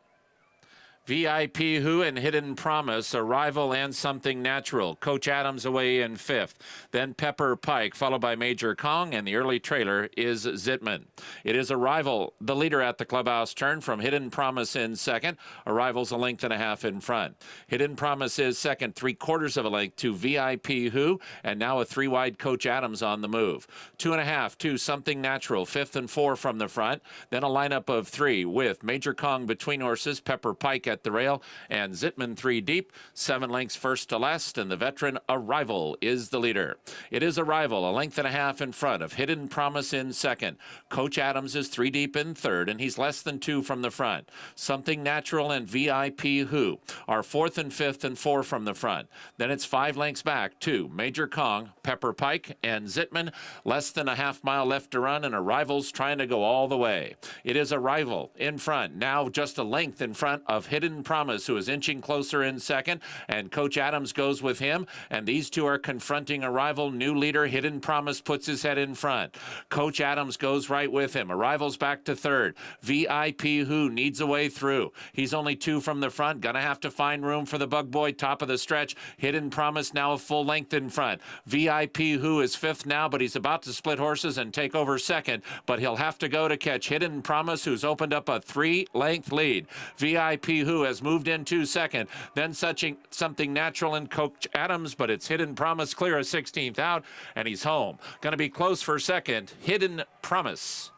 Speaker 4: VIP Who and Hidden Promise, Arrival and Something Natural. Coach Adams away in 5th. Then Pepper Pike, followed by Major Kong, and the early trailer is Zitman. It is Arrival, the leader at the clubhouse turn, from Hidden Promise in 2nd. Arrival's a length and a half in front. Hidden Promise is 2nd, 3/4 of a length to VIP Who, and now a 3-wide Coach Adams on the move. 2.5 to Something Natural, 5th and 4 from the front. Then a lineup of 3 with Major Kong between horses, Pepper Pike at at the rail, and Zittman 3 deep, 7 lengths first to last, and the veteran Arrival is the leader. It is Arrival, a length and a half in front of Hidden Promise in second. Coach Adams is 3 deep in third, and he's less than 2 from the front. Something Natural and VIP Who are 4th and 5th and 4 from the front. Then it's 5 lengths back to Major Kong, Pepper Pike, and Zittman. Less than a half mile left to run, and Arrival's trying to go all the way. It is Arrival in front, now just a length in front of Hidden Promise, who is inching closer in second, and Coach Adams goes with him, and these two are confronting Arrival. New leader Hidden Promise puts his head in front. Coach Adams goes right with him. Arrival's back to third. VIP Who needs a way through. He's only 2 from the front. Gonna have to find room for the Bug Boy, top of the stretch. Hidden Promise now a full length in front. VIP Who is 5th now, but he's about to split horses and take over second, but he'll have to go to catch Hidden Promise, who's opened up a 3-length lead. VIP Who has moved into second, then Something Natural and Coach Adams, but it's Hidden Promise clear of 16th out, and he's home. Going to be close for second. Hidden Promise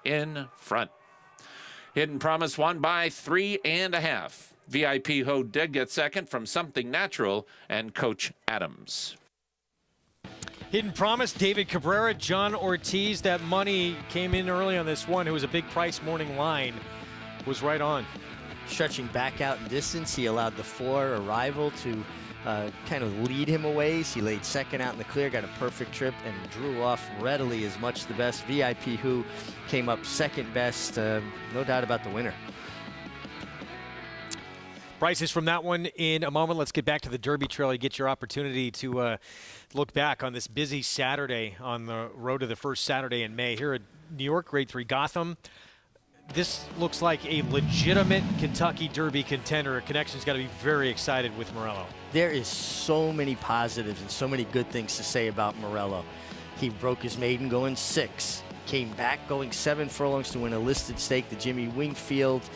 Speaker 4: in front. Hidden Promise won by 3.5. VIP Ho did get second from Something Natural and Coach Adams.
Speaker 1: Hidden Promise, David Cabrera, John Ortiz. That money came in early on this one. It was a big price morning line. Was right on.
Speaker 7: Stretching back out in distance, he allowed the 4 Arrival to kind of lead him away. He laid second out in the clear, got a perfect trip, and drew off readily as much the best. VIP Who came up second best. No doubt about the winner.
Speaker 1: Prices from that one in a moment. Let's get back to the Derby Trail. You get your opportunity to look back on this busy Saturday on the road to the first Saturday in May. Here at New York, Grade 3 Gotham. This looks like a legitimate Kentucky Derby contender. Connection's got to be very excited with Morello.
Speaker 7: There is so many positives and so many good things to say about Morello. He broke his maiden going 6. Came back going 7 furlongs to win a listed stake, the Jimmy Wingfield,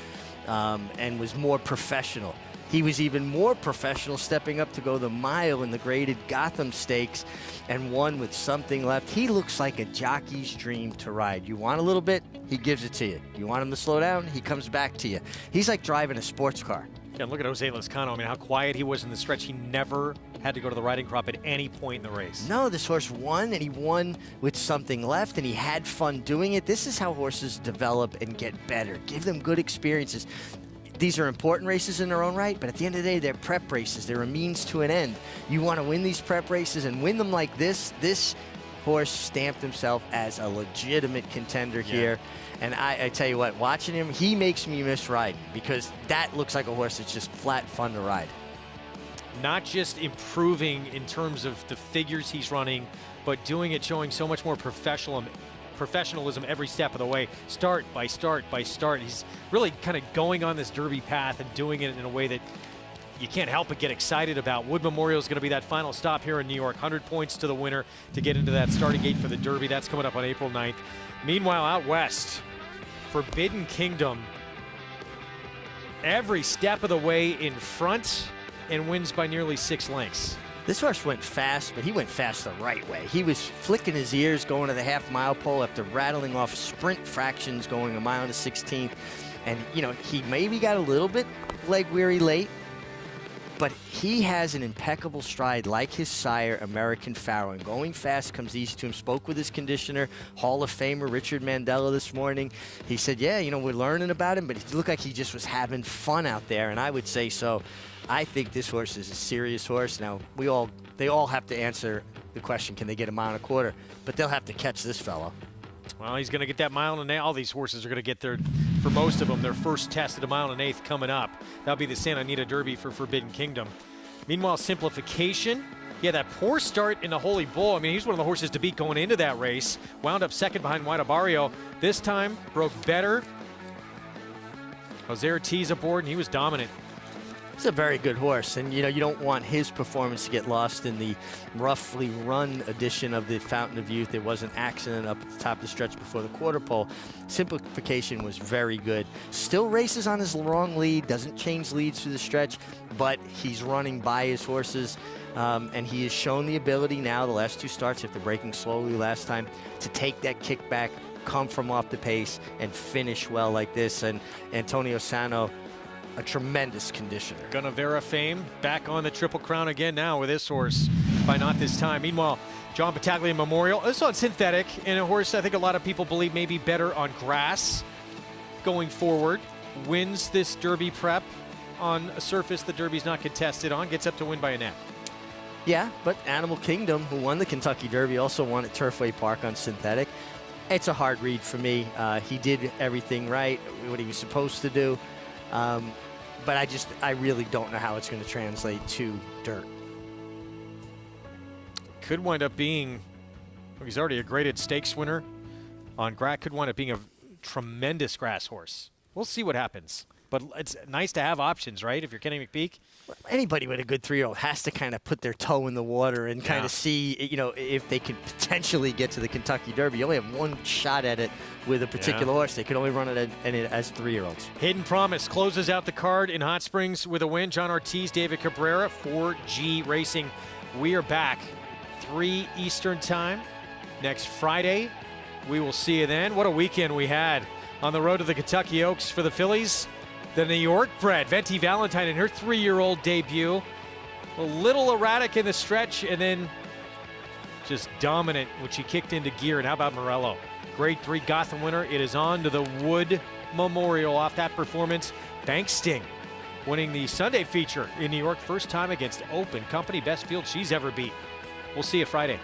Speaker 7: and was more professional. He was even more professional stepping up to go the mile in the graded Gotham Stakes and won with something left. He looks like a jockey's dream to ride. You want a little bit, he gives it to you. You want him to slow down, he comes back to you. He's like driving a sports car.
Speaker 1: Yeah, look at Jose Lezcano. I mean, how quiet he was in the stretch. He never had to go to the riding crop at any point in the race.
Speaker 7: No, this horse won, and he won with something left, and he had fun doing it. This is how horses develop and get better. Give them good experiences. These are important races in their own right, but at the end of the day, they're prep races. They're a means to an end. You want to win these prep races and win them like this. This horse stamped himself as a legitimate contender here. And I tell you what, watching him, he makes me miss riding because that looks like a horse that's just flat fun to ride.
Speaker 1: Not just improving in terms of the figures he's running, but doing it showing so much more professionalism every step of the way, start by start by start. He's really kind of going on this Derby path and doing it in a way that you can't help but get excited about. Wood Memorial is going to be that final stop here in New York. 100 points to the winner to get into that starting gate for the Derby. That's coming up on April 9th. Meanwhile, out west, Forbidden Kingdom, every step of the way in front and wins by nearly 6 lengths.
Speaker 7: This horse went fast, but he went fast the right way. He was flicking his ears going to the half-mile pole after rattling off sprint fractions going a mile and a 16th. And, you know, he maybe got a little bit leg-weary late, but he has an impeccable stride like his sire, American Pharaoh. And going fast comes easy to him. Spoke with his conditioner, Hall of Famer Richard Mandela this morning. He said, yeah, you know, we're learning about him, but it looked like he just was having fun out there, and I would say so. I think this horse is a serious horse. Now, they all have to answer the question, can they get a mile and a quarter? But they'll have to catch this fellow.
Speaker 1: Well, he's going to get that mile and an eighth. All these horses are going to get their, for most of them, their first test at a mile and an eighth coming up. That'll be the Santa Anita Derby for Forbidden Kingdom. Meanwhile, Simplification, yeah, that poor start in the Holy Bull. I mean, he's one of the horses to beat going into that race. Wound up second behind White Barrio. This time, broke better. Jose Ortiz aboard, and he was dominant.
Speaker 7: It's a very good horse, and you know you don't want his performance to get lost in the roughly run edition of the Fountain of Youth. There was an accident up at the top of the stretch before the quarter pole. Simplification was very good. Still races on his long lead, doesn't change leads through the stretch, but he's running by his horses, and he has shown the ability now, the last 2 starts after breaking slowly last time, to take that kickback, come from off the pace, and finish well like this. And Antonio Sano, a tremendous conditioner.
Speaker 1: Gunnevera fame back on the Triple Crown again now with this horse, by not this time. Meanwhile, John Battaglia Memorial, this on synthetic, and a horse I think a lot of people believe may be better on grass going forward. Wins this Derby prep on a surface the Derby's not contested on, gets up to win by a neck.
Speaker 7: Yeah, but Animal Kingdom, who won the Kentucky Derby, also won at Turfway Park on synthetic. It's a hard read for me. He did everything right, what he was supposed to do. But I really don't know how it's going to translate to dirt.
Speaker 1: Could wind up being, he's already a graded stakes winner on grass, could wind up being a tremendous grass horse. We'll see what happens. But it's nice to have options, right? If you're Kenny McPeak.
Speaker 7: Anybody with a good 3-year-old has to kind of put their toe in the water and kind of see, if they can potentially get to the Kentucky Derby. You only have one shot at it with a particular horse. They can only run it as 3-year-olds.
Speaker 1: Hidden Promise closes out the card in Hot Springs with a win. John Ortiz, David Cabrera, 4G Racing. We are back 3 Eastern time next Friday. We will see you then. What a weekend we had on the road to the Kentucky Oaks for the fillies. The New York bred, Venti Valentine, in her 3-year-old debut. A little erratic in the stretch, and then just dominant when she kicked into gear. And how about Morello? Grade 3 Gotham winner. It is on to the Wood Memorial off that performance. Bank Sting winning the Sunday feature in New York. First time against Open Company. Best field she's ever beat. We'll see you Friday.